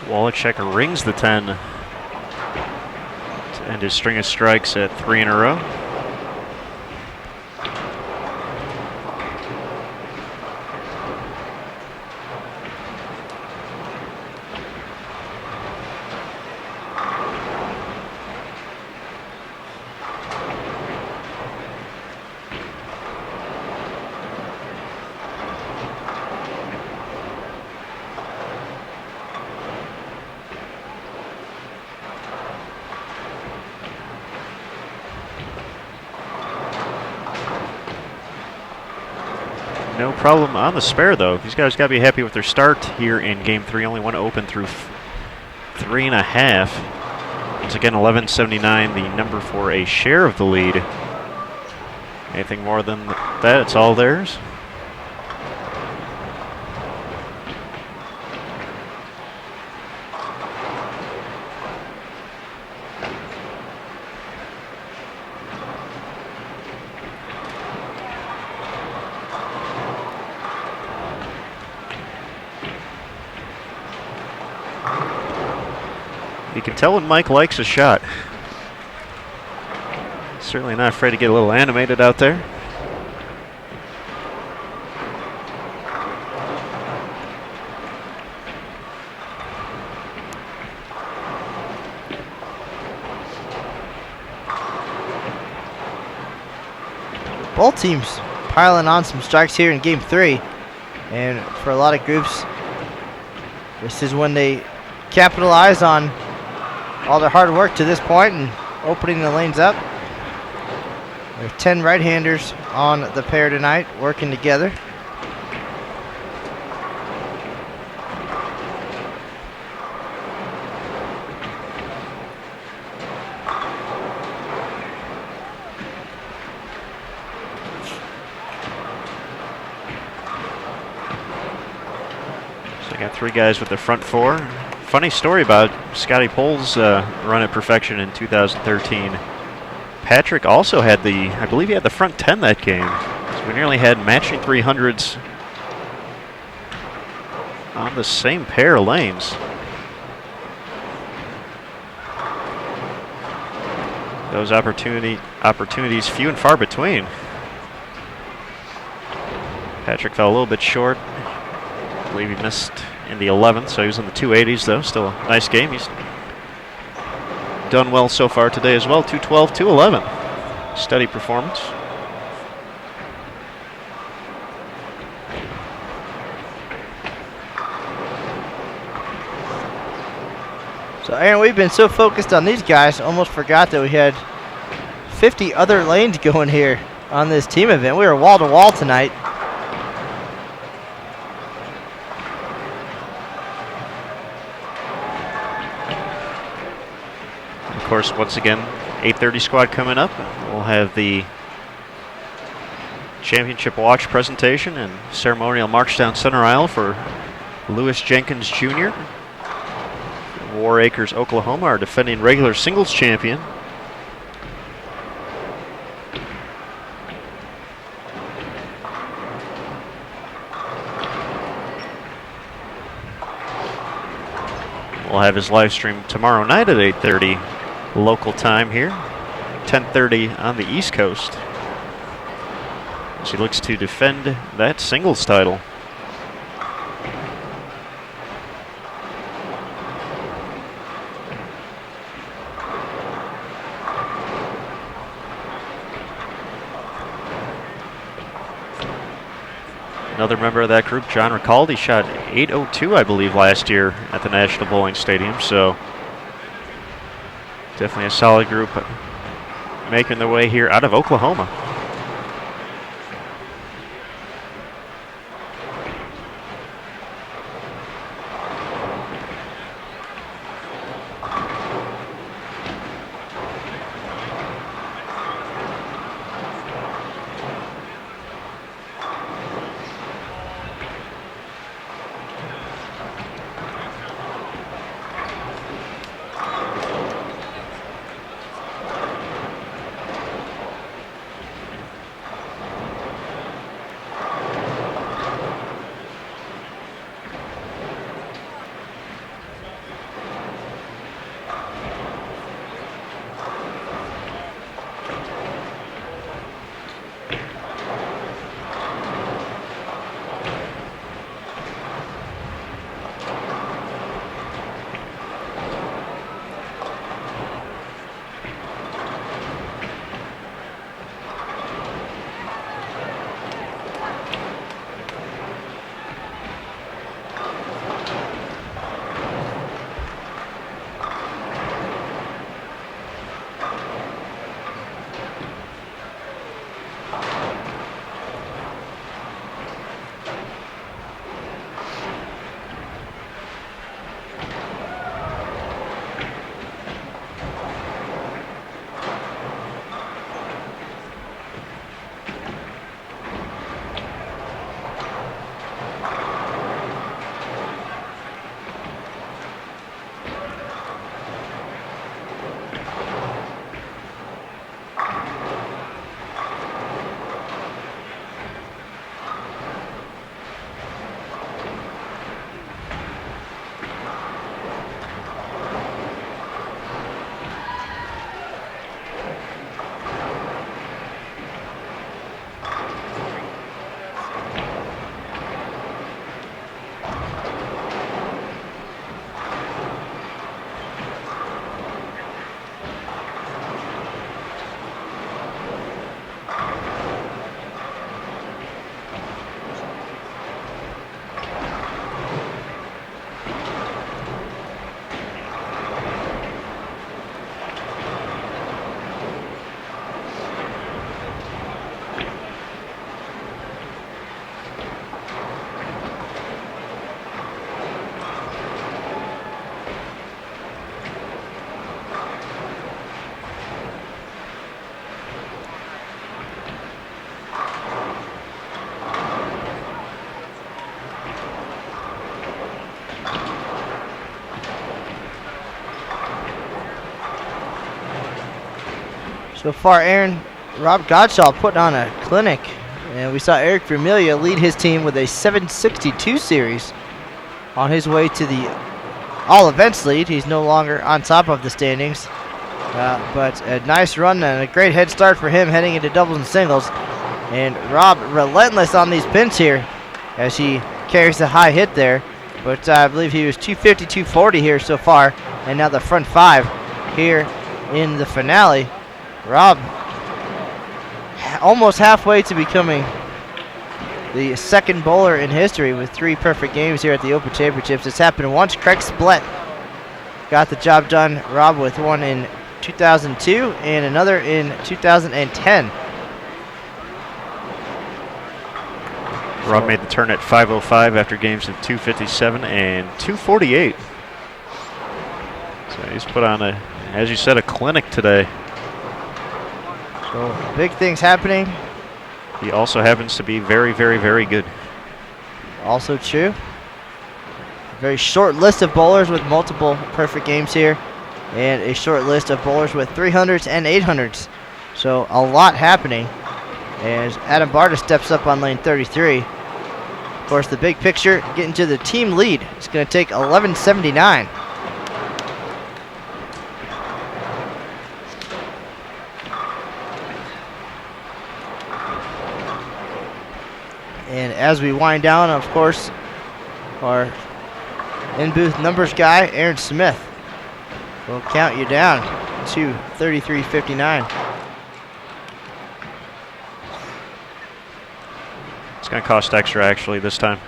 Waliczek rings the 10 to end his string of strikes at 3 in a row. No problem on the spare, though. These guys got to be happy with their start here in Game 3. Only one open through 3.5. Once again, 11.79, the number for a share of the lead. Anything more than that, it's all theirs. You can tell when Mike likes a shot. Certainly not afraid to get a little animated out there. Both teams piling on some strikes here in Game 3. And for a lot of groups, this is when they capitalize on all their hard work to this point and opening the lanes up. There's 10 right-handers on the pair tonight working together. got 3 guys with the front 4. Funny story about Scotty Pohl's run at perfection in 2013. Patrick also had I believe he had the front 10 that game. So we nearly had matching 300s on the same pair of lanes. Those opportunities few and far between. Patrick fell a little bit short. I believe he missed in the 11th, so he was in the 280s though. Still a nice game. He's done well so far today as well. 212, 211. Steady performance. So, Aaron, we've been so focused on these guys, almost forgot that we had 50 other lanes going here on this team event. We were wall to wall tonight. Of course, once again, 8:30 squad coming up. We'll have the championship watch presentation and ceremonial march down center aisle for Lewis Jenkins Jr. War Acres, Oklahoma, our defending regular singles champion. We'll have his live stream tomorrow night at 8:30 local time here, 10:30 on the East Coast, as he looks to defend that singles title. Another member of that group, John Ricaldi, shot 8:02, I believe, last year at the National Bowling Stadium. So definitely a solid group making their way here out of Oklahoma. So far, Aaron, Rob Gotchall putting on a clinic. And we saw Eric Vermilia lead his team with a 762 series on his way to the all events lead. He's no longer on top of the standings. But a nice run and a great head start for him heading into doubles and singles. And Rob relentless on these pins here as he carries a high hit there. But I believe he was 250, 240 here so far. And now the front five here in the finale. Rob almost halfway to becoming the second bowler in history with 3 perfect games here at the Open Championships. It's happened once. Craig Splett got the job done. Rob with one in 2002 and another in 2010. Rob made the turn at 5:05 after games of 257 and 248. So he's put on as you said, a clinic today. So big things happening. He also happens to be very, very, very good. Also true. A very short list of bowlers with multiple perfect games here, and a short list of bowlers with 300s and 800s. So a lot happening as Adam Barta steps up on lane 33. Of course, the big picture, getting to the team lead. It's going to take 1179. And as we wind down, of course, our in-booth numbers guy, Aaron Smith, will count you down to 33.59. It's going to cost extra, actually, this time.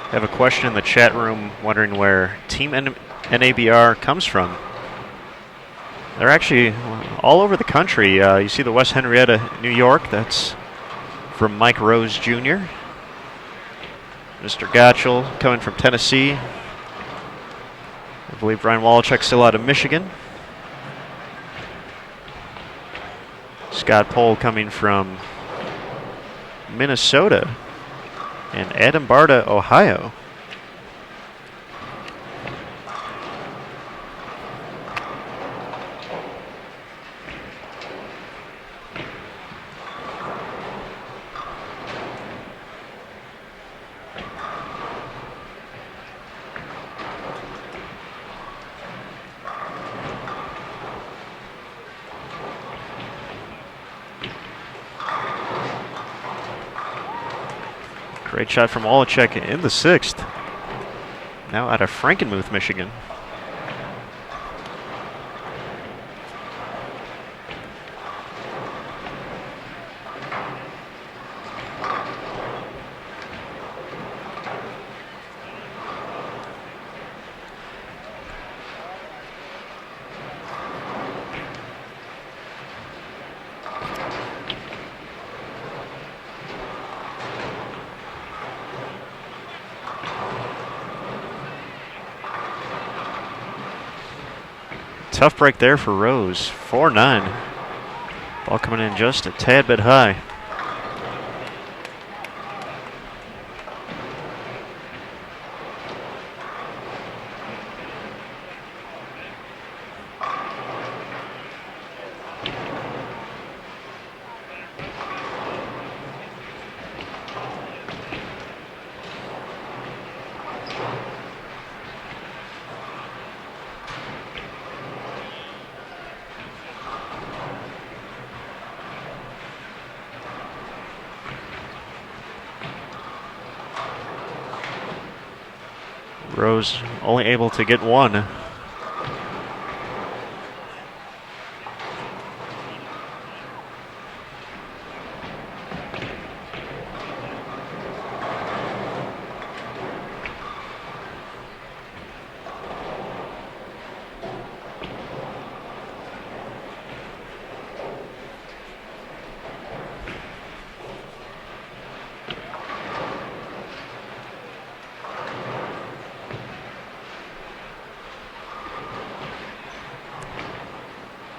I have a question in the chat room wondering where Team NABR comes from. They're actually all over the country. You see the West Henrietta, New York. That's from Mike Rose Jr. Mr. Gotchall coming from Tennessee. I believe Brian Waliczek still out of Michigan. Scott Pohl coming from Minnesota. And Adam Barta, Ohio. Great shot from Waliczek in the 6th. Now out of Frankenmuth, Michigan. Tough break there for Rose. 4-9. Ball coming in just a tad bit high. Rose only able to get one.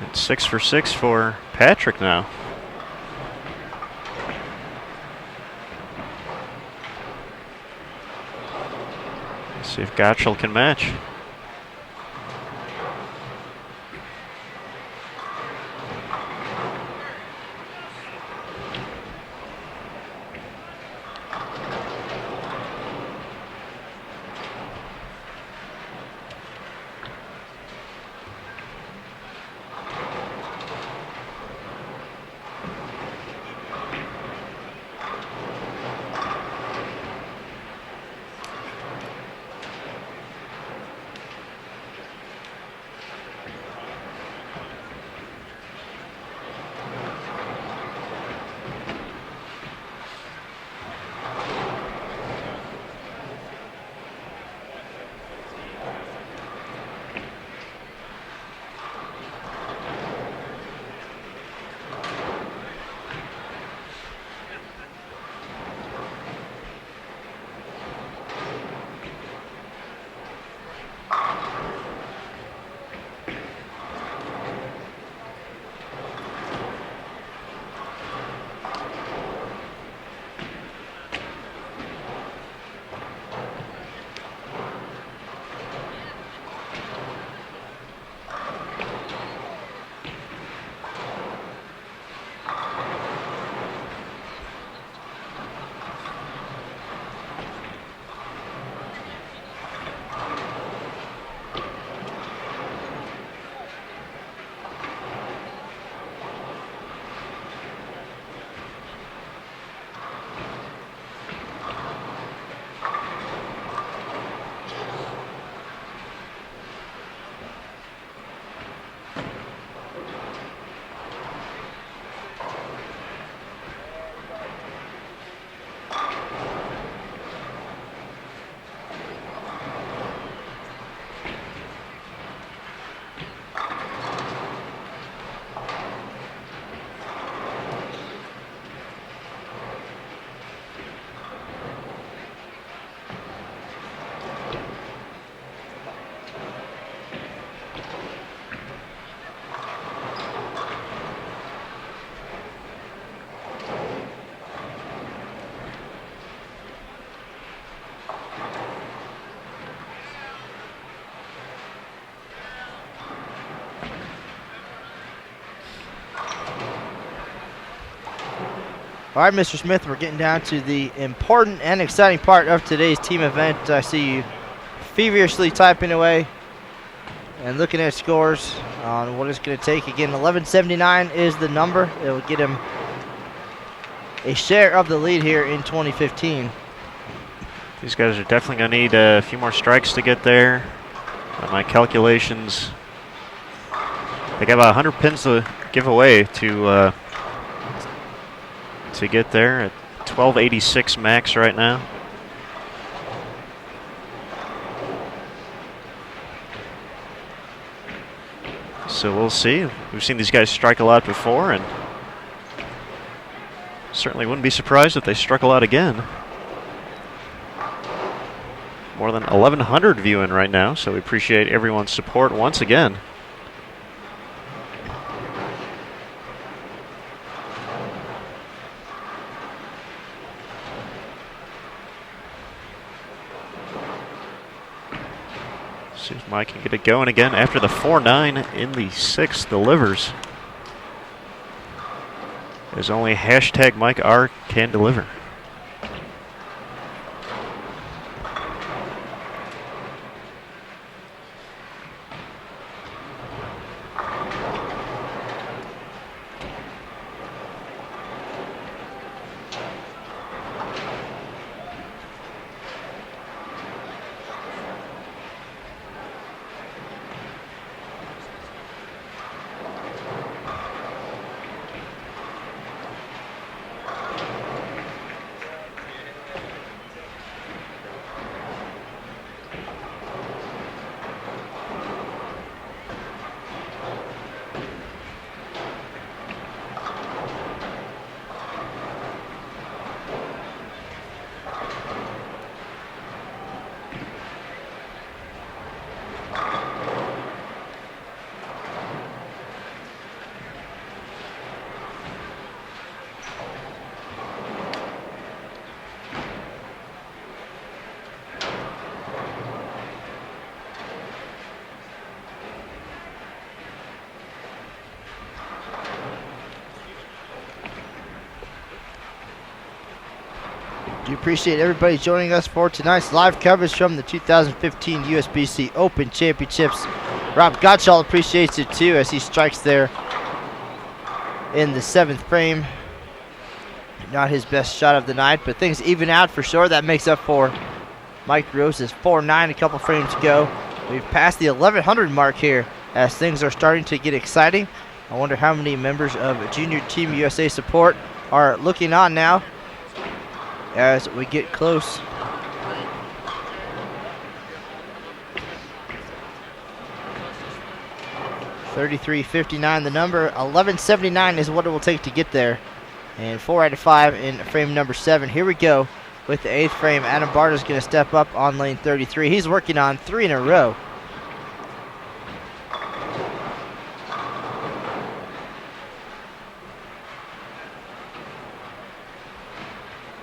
It's 6 for 6 for Patrick now. Let's see if Gotchall can match. All right, Mr. Smith, we're getting down to the important and exciting part of today's team event. I see you feverishly typing away and looking at scores on what it's going to take. Again, 1179 is the number. It will get him a share of the lead here in 2015. These guys are definitely going to need a few more strikes to get there. By my calculations, they got about 100 pins to give away to get there at 1286 max right now. So we'll see. We've seen these guys strike a lot before, and certainly wouldn't be surprised if they struck a lot again. More than 1,100 viewing right now, so we appreciate everyone's support once again. See if Mike can get it going again after the 4-9 in the 6th delivers. As only hashtag Mike R can deliver. Do appreciate everybody joining us for tonight's live coverage from the 2015 USBC Open Championships. Rob Gotchall appreciates it too as he strikes there in the 7th frame. Not his best shot of the night, but things even out for sure. That makes up for Mike Rose's 4-9 a couple frames to go. We've passed the 1100 mark here as things are starting to get exciting. I wonder how many members of Junior Team USA support are looking on now as we get close. $33.59 the number. $11.79 is what it will take to get there. And 4 out of 5 in frame number 7. Here we go with the 8th frame. Adam Barta is going to step up on lane 33. He's working on 3 in a row.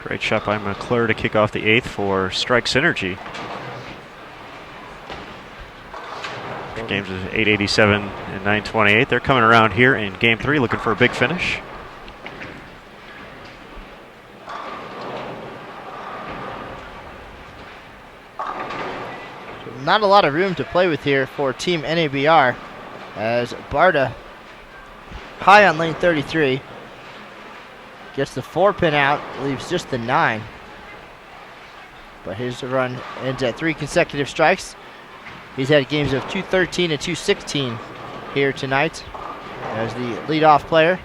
Great shot by McClure to kick off the 8th for strike synergy. Games is 887 and 928. They're coming around here in game 3 looking for a big finish. Not a lot of room to play with here for Team NABR as Barta high on lane 33. Gets the 4-pin out, leaves just the 9. But his run ends at 3 consecutive strikes. He's had games of 213 and 216 here tonight as the leadoff player.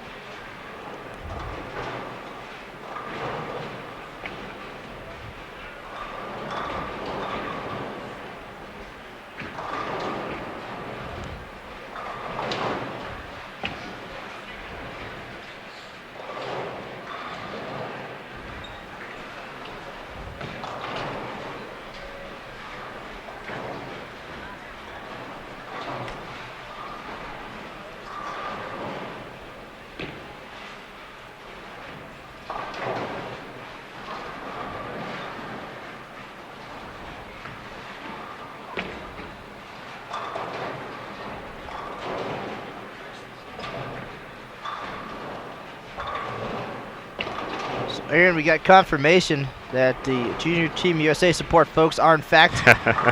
Aaron, we got confirmation that the Junior Team USA support folks are in fact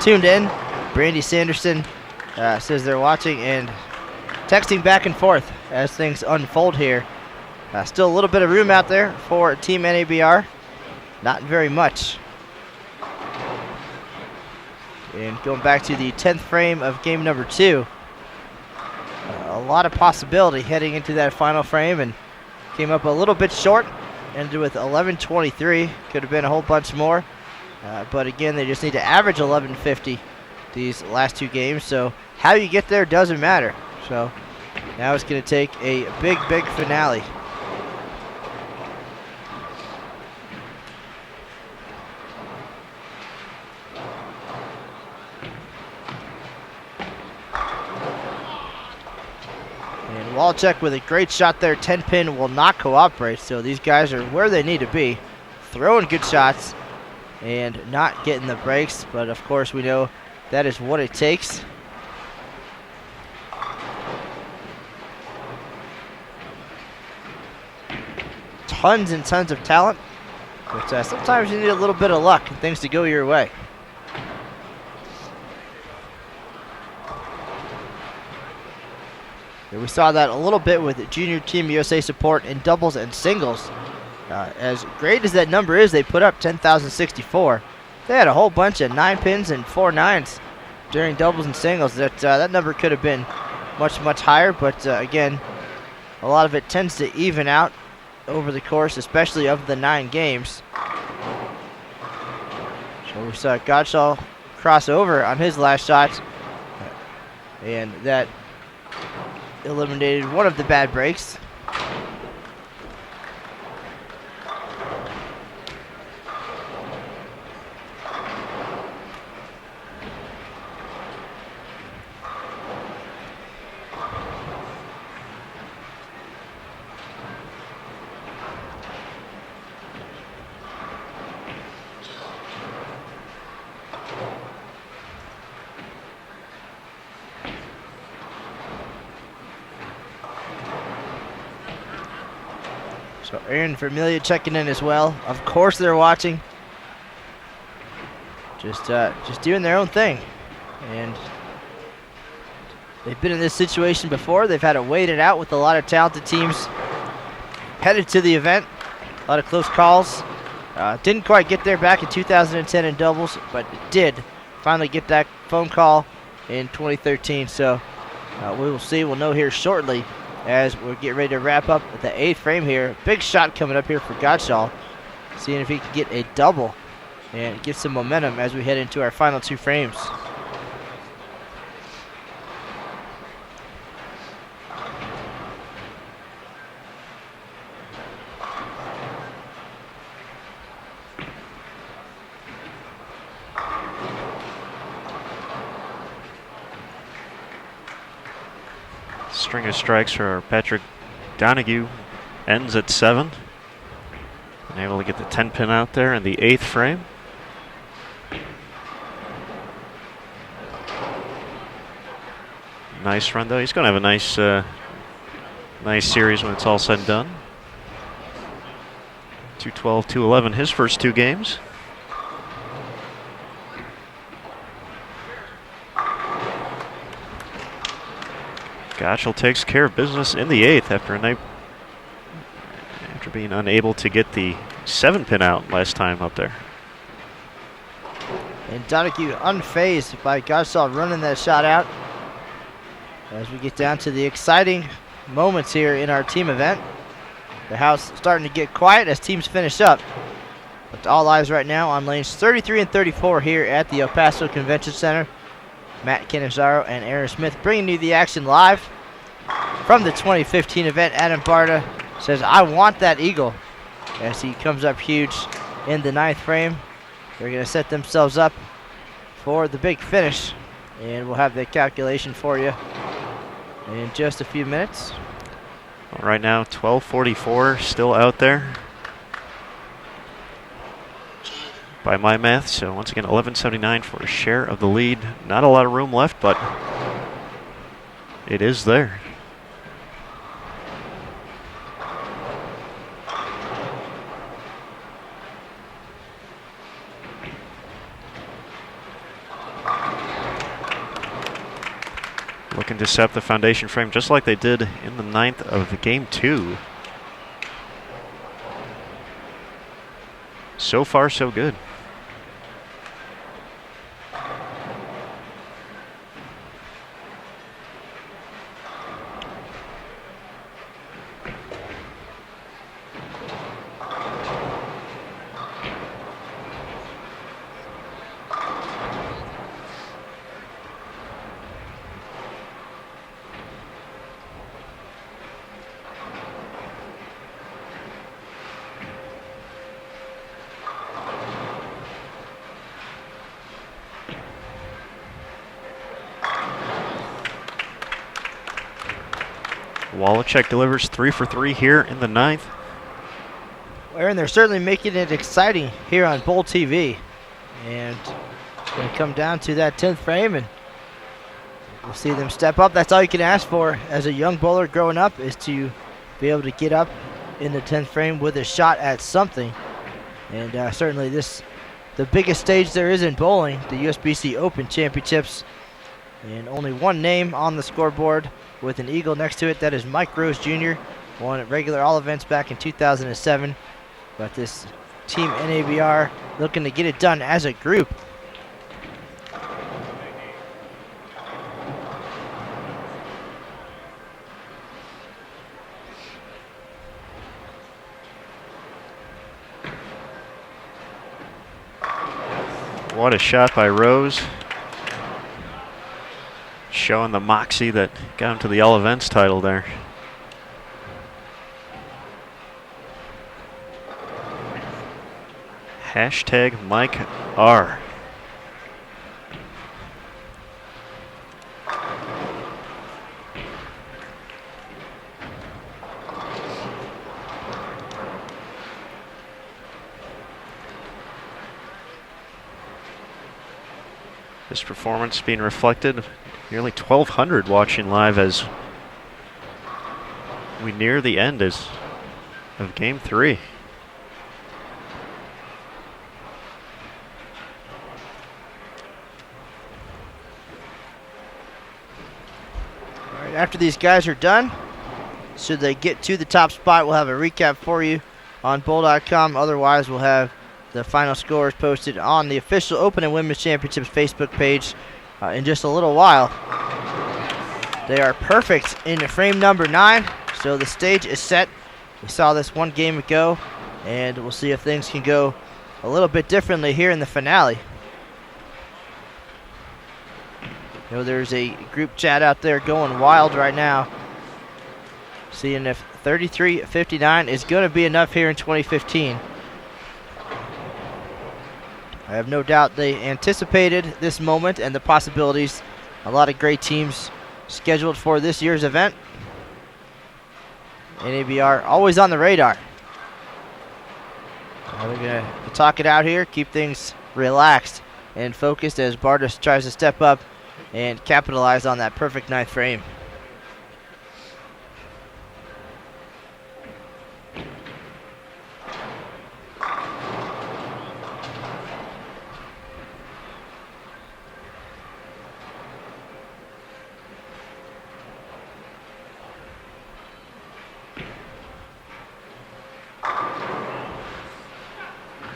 tuned in. Brandy Sanderson says they're watching and texting back and forth as things unfold here. Still a little bit of room out there for Team NABR. Not very much. And going back to the 10th frame of game number 2. A lot of possibility heading into that final frame and came up a little bit short. Ended with 11.23. Could have been a whole bunch more. But again, they just need to average 11.50 these last 2 games. So how you get there doesn't matter. So now it's going to take a big, big finale. Waliczek with a great shot there. 10-pin will not cooperate, so these guys are where they need to be. Throwing good shots and not getting the breaks, but of course we know that is what it takes. Tons and tons of talent, but sometimes you need a little bit of luck and things to go your way. We saw that a little bit with Junior Team USA support in doubles and singles. As great as that number is, they put up 10,064. They had a whole bunch of 9-pins and 4 9s during doubles and singles. That number could have been much, much higher, but again, a lot of it tends to even out over the course, especially of the 9 games. So we saw Gotchall cross over on his last shot, and that eliminated one of the bad breaks. So Aaron Vermillion checking in as well. Of course they're watching. just doing their own thing. And they've been in this situation before. They've had to wait it out with a lot of talented teams headed to the event. A lot of close calls. Didn't quite get there back in 2010 in doubles, but did finally get that phone call in 2013. So we will see. We'll know here shortly as we're getting ready to wrap up the 8th frame here. Big shot coming up here for Gotchall, seeing if he can get a double and get some momentum as we head into our final 2 frames. String of strikes for Patrick Donahue ends at 7. And able to get the 10 pin out there in the 8th frame. Nice run though. He's going to have a nice series when it's all said and done. 212, 211 his first 2 games. Gotchall takes care of business in the 8th after being unable to get the 7 pin out last time up there. And Donahue unfazed by Gotchall running that shot out. As we get down to the exciting moments here in our team event. The house starting to get quiet as teams finish up. But all eyes right now on lanes 33 and 34 here at the El Paso Convention Center. Matt Cannizzaro and Aaron Smith bringing you the action live from the 2015 event. Adam Barta says, I want that eagle, as he comes up huge in the 9th frame. They're going to set themselves up for the big finish, and we'll have the calculation for you in just a few minutes. Well, right now, 12:44 still out there by my math. So once again, 11:79 for a share of the lead. Not a lot of room left, but it is there. Looking to set the foundation frame just like they did in the 9th of game 2. So far, so good. Waliczek delivers 3 for 3 here in the 9th. Aaron, they're certainly making it exciting here on Bowl TV. And it's going to come down to that 10th frame, and we'll see them step up. That's all you can ask for as a young bowler growing up, is to be able to get up in the 10th frame with a shot at something. And certainly the biggest stage there is in bowling, the USBC Open Championships. And only one name on the scoreboard with an eagle next to it. That is Mike Rose Jr. Won at regular all events back in 2007. But this team NABR looking to get it done as a group. What a shot by Rose. Showing the moxie that got him to the all events title there. Hashtag Mike R. This performance being reflected, nearly 1,200 watching live as we near the end of game 3. after these guys are done, should they get to the top spot, we'll have a recap for you on bowl.com. Otherwise, we'll have the final scores posted on the official Open and Women's Championships Facebook page in just a little while. They are perfect in frame number 9, so the stage is set. We saw this one game ago, and we'll see if things can go a little bit differently here in the finale. You know, there's a group chat out there going wild right now, seeing if 33-59 is going to be enough here in 2015. I have no doubt they anticipated this moment and the possibilities. A lot of great teams scheduled for this year's event. NABR always on the radar. We're going to talk it out here, keep things relaxed and focused as Barta tries to step up and capitalize on that perfect 9th frame.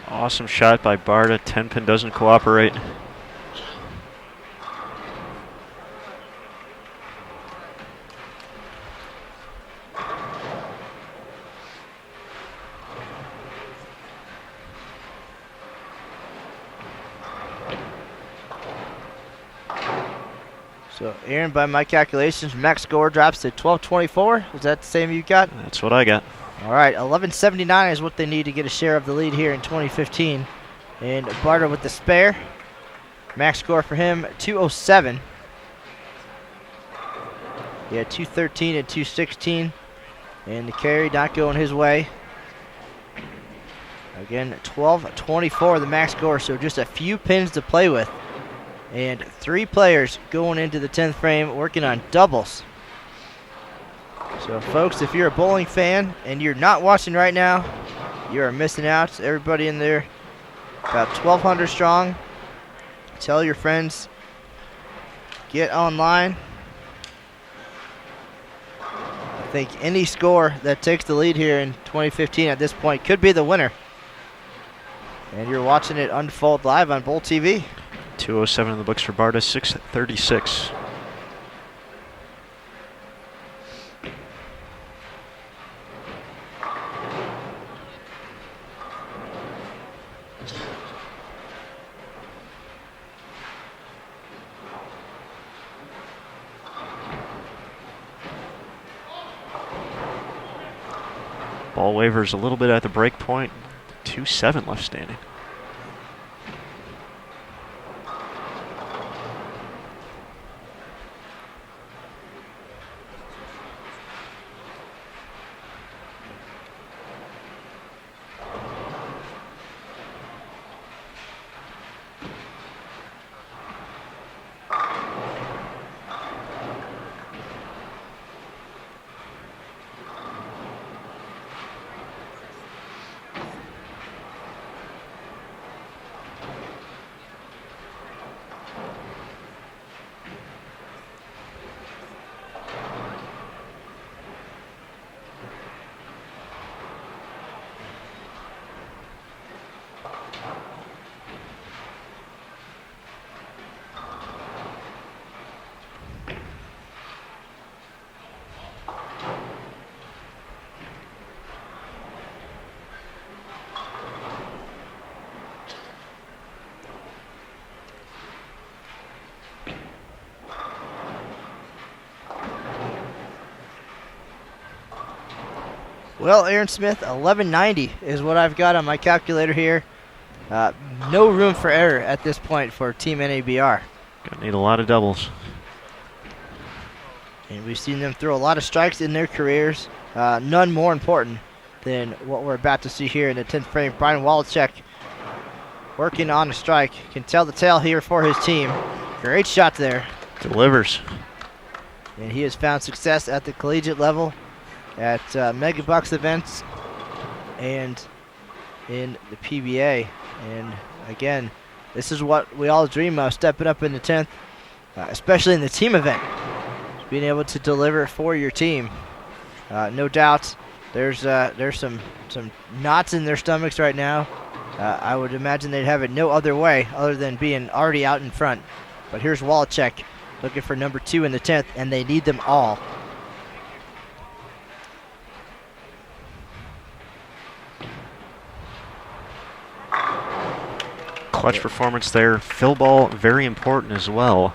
Awesome shot by Barta. 10-pin doesn't cooperate. So, Aaron, by my calculations, max score drops to 12-24. Is that the same you got? That's what I got. All right, 11.79 is what they need to get a share of the lead here in 2015. And Barta with the spare. Max score for him, 207. Yeah, 213 and 216. And the carry not going his way. Again, 12-24 the max score, so just a few pins to play with. And 3 players going into the 10th frame working on doubles. So, folks, if you're a bowling fan and you're not watching right now, you are missing out. Everybody in there, about 1,200 strong. Tell your friends, get online. I think any score that takes the lead here in 2015 at this point could be the winner. And you're watching it unfold live on Bowl TV. 207 in the books for Barta, 636. Ball wavers a little bit at the break point. 2-7 left standing. Well, Aaron Smith, 1190 is what I've got on my calculator here. No room for error at this point for Team NABR. Gonna need a lot of doubles. And we've seen them throw a lot of strikes in their careers. None more important than what we're about to see here in the 10th frame. Brian Waliczek working on a strike. Can tell the tale here for his team. Great shot there. Delivers. And he has found success at the collegiate level, at Mega Bucks events, and in the PBA. And again, this is what we all dream of, stepping up in the 10th, especially in the team event. being able to deliver for your team. No doubt, there's some knots in their stomachs right now. I would imagine they'd have it no other way other than being already out in front. But here's Waliczek looking for number 2 in the 10th, and they need them all. Clutch performance there. Fill ball, very important as well.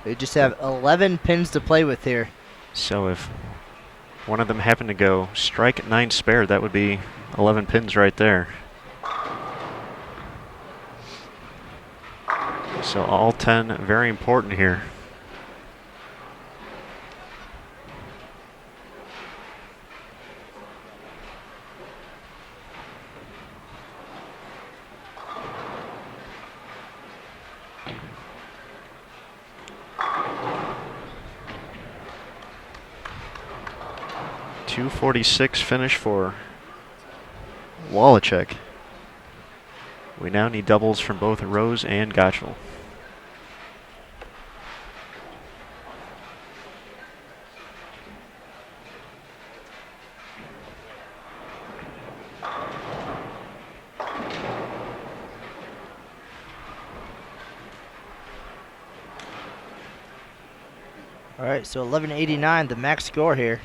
They just have 11 pins to play with here. So if one of them happened to go strike 9 spare, that would be 11 pins right there. So all 10 very important here. .246 finish for Waliczek. We now need doubles from both Rose and Gotchall. All right, so 1189, the max score here.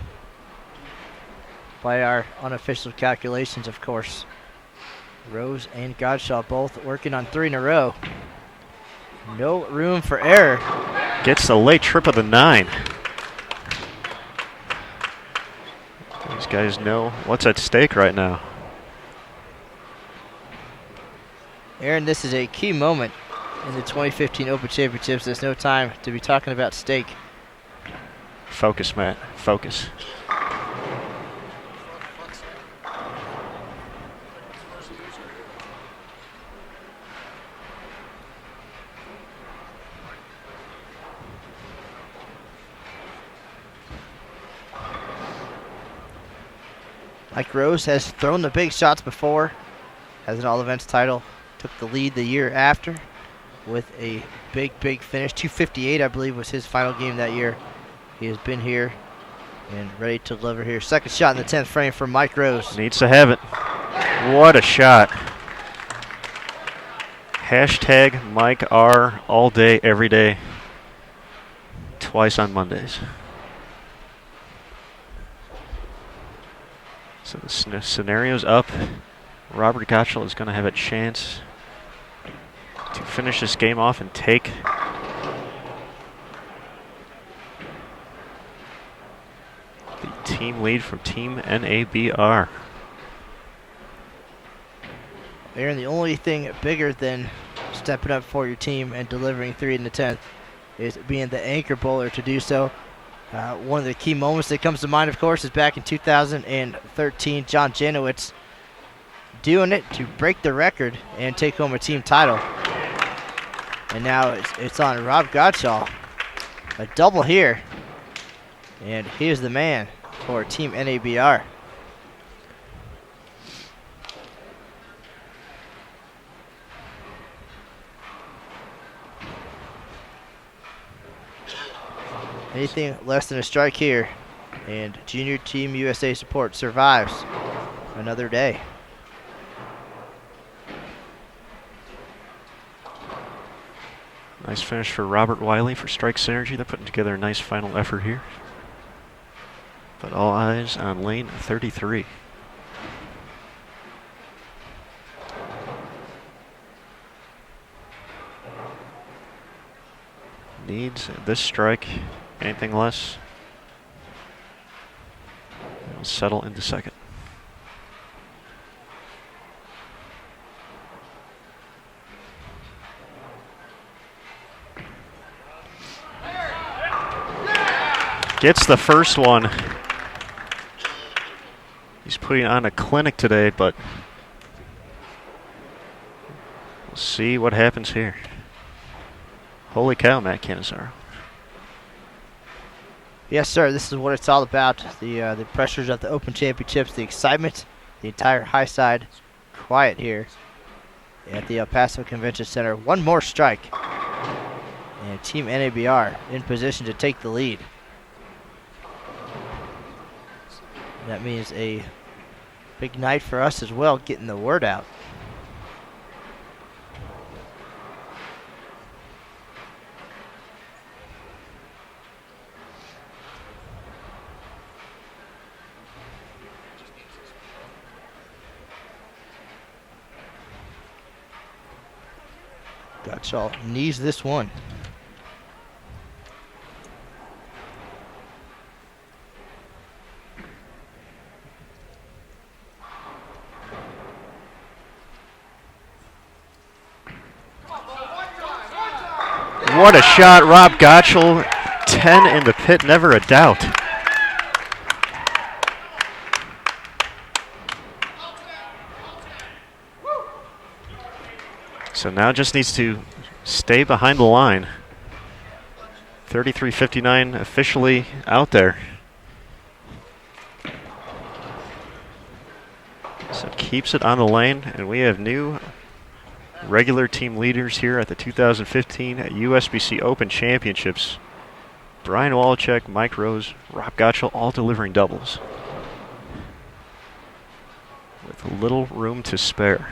By our unofficial calculations, of course. Rose and Gotchall both working on 3 in a row. No room for error. Gets the late trip of the 9. These guys know what's at stake right now. Aaron, this is a key moment in the 2015 Open Championships. There's no time to be talking about stake. Focus, Matt. Focus. Mike Rose has thrown the big shots before, has an all-events title, took the lead the year after with a big finish. 258, I believe, was his final game that year. He has been here and ready to deliver here. Second shot in the 10th frame for Mike Rose. Needs to have it. What a shot. Hashtag Mike R all day, every day, twice on Mondays. So the scenario's up. Robert Gotchall is going to have a chance to finish this game off and take the team lead from Team NABR. Aaron, the only thing bigger than stepping up for your team and delivering 3 in the 10th is being the anchor bowler to do so. One of the key moments that comes to mind, of course, is back in 2013, John Janowitz doing it to break the record and take home a team title. And now it's on Rob Gotchall. A double here. And here's the man for Team NABR. Anything less than a strike here, and Junior Team USA support survives another day. Nice finish for Robert Wiley for Strike Synergy. They're putting together a nice final effort here. But all eyes on lane 33. Needs this strike. Anything less, it'll settle into second. Gets the first one. He's putting on a clinic today, but we'll see what happens here. Holy cow, Matt Cannizzaro. Yes, sir. This is what it's all about. The pressures of the Open Championships, the excitement, the entire high side, quiet here at the El Paso Convention Center. One more strike, And Team NABR in position to take the lead. That means a big night for us as well, getting the word out. Gotchall needs this one. What a shot, Rob Gotchall. 10 in the pit, never a doubt. So now just needs to stay behind the line. 33:59 officially out there. So keeps it on the lane, and we have new regular team leaders here at the 2015 USBC Open Championships. Brian Waliczek, Mike Rose, Rob Gotchall, all delivering doubles with little room to spare.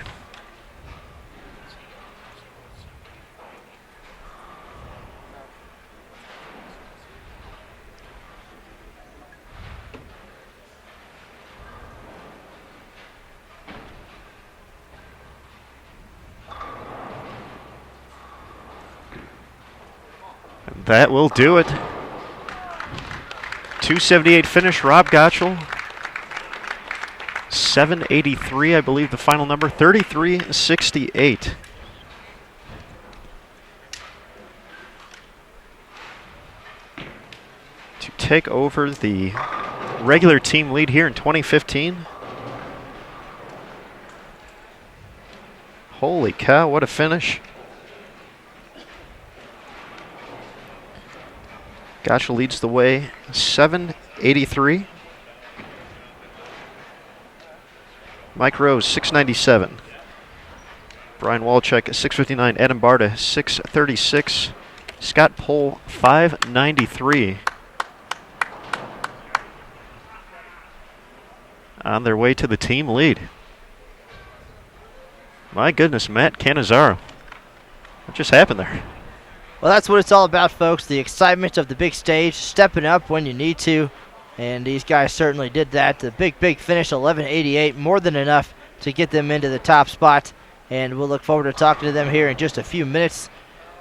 That will do it. 278 finish, Rob Gotchall. 783, I believe the final number. 33:68. To take over the regular team lead here in 2015. Holy cow, what a finish. Gotchall leads the way, 783. Mike Rose, 697. Brian Waliczek, 659. Adam Barta, 636. Scott Pohl, 593. On their way to the team lead. My goodness, Matt Cannizzaro. What just happened there? Well, that's what it's all about, folks. The excitement of the big stage, stepping up when you need to. And these guys certainly did that. The big finish, 1188, more than enough to get them into the top spot. And we'll look forward to talking to them here in just a few minutes.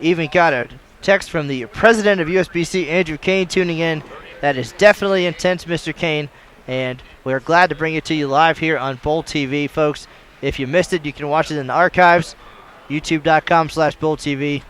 Even got a text from the president of USBC, Andrew Kane, tuning in. That is definitely intense, Mr. Kane. And we're glad to bring it to you live here on Bowl TV, folks. If you missed it, you can watch it in the archives, youtube.com/BowlTV.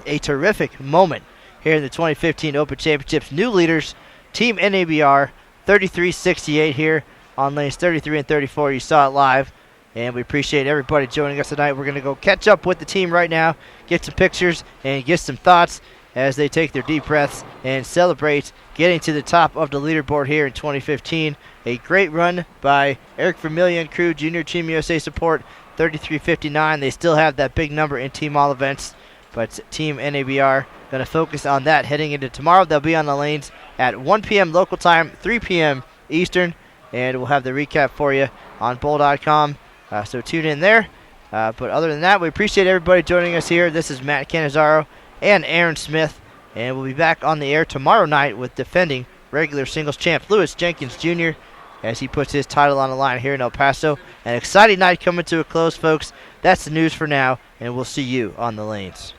A terrific moment here in the 2015 Open Championships. New leaders, Team NABR, 33:68 here on lanes 33 and 34. You saw it live, and we appreciate everybody joining us tonight. We're going to go catch up with the team right now, get some pictures, and get some thoughts as they take their deep breaths and celebrate getting to the top of the leaderboard here in 2015. A great run by Eric Vermillion and crew, Junior Team USA support, 33:59. They still have that big number in team all events. But Team NABR going to focus on that heading into tomorrow. They'll be on the lanes at 1 p.m. local time, 3 p.m. Eastern, and we'll have the recap for you on bowl.com. So tune in there. But other than that, we appreciate everybody joining us here. This is Matt Cannizzaro and Aaron Smith, and we'll be back on the air tomorrow night with defending regular singles champ Lewis Jenkins Jr. as he puts his title on the line here in El Paso. An exciting night coming to a close, folks. That's the news for now, and we'll see you on the lanes.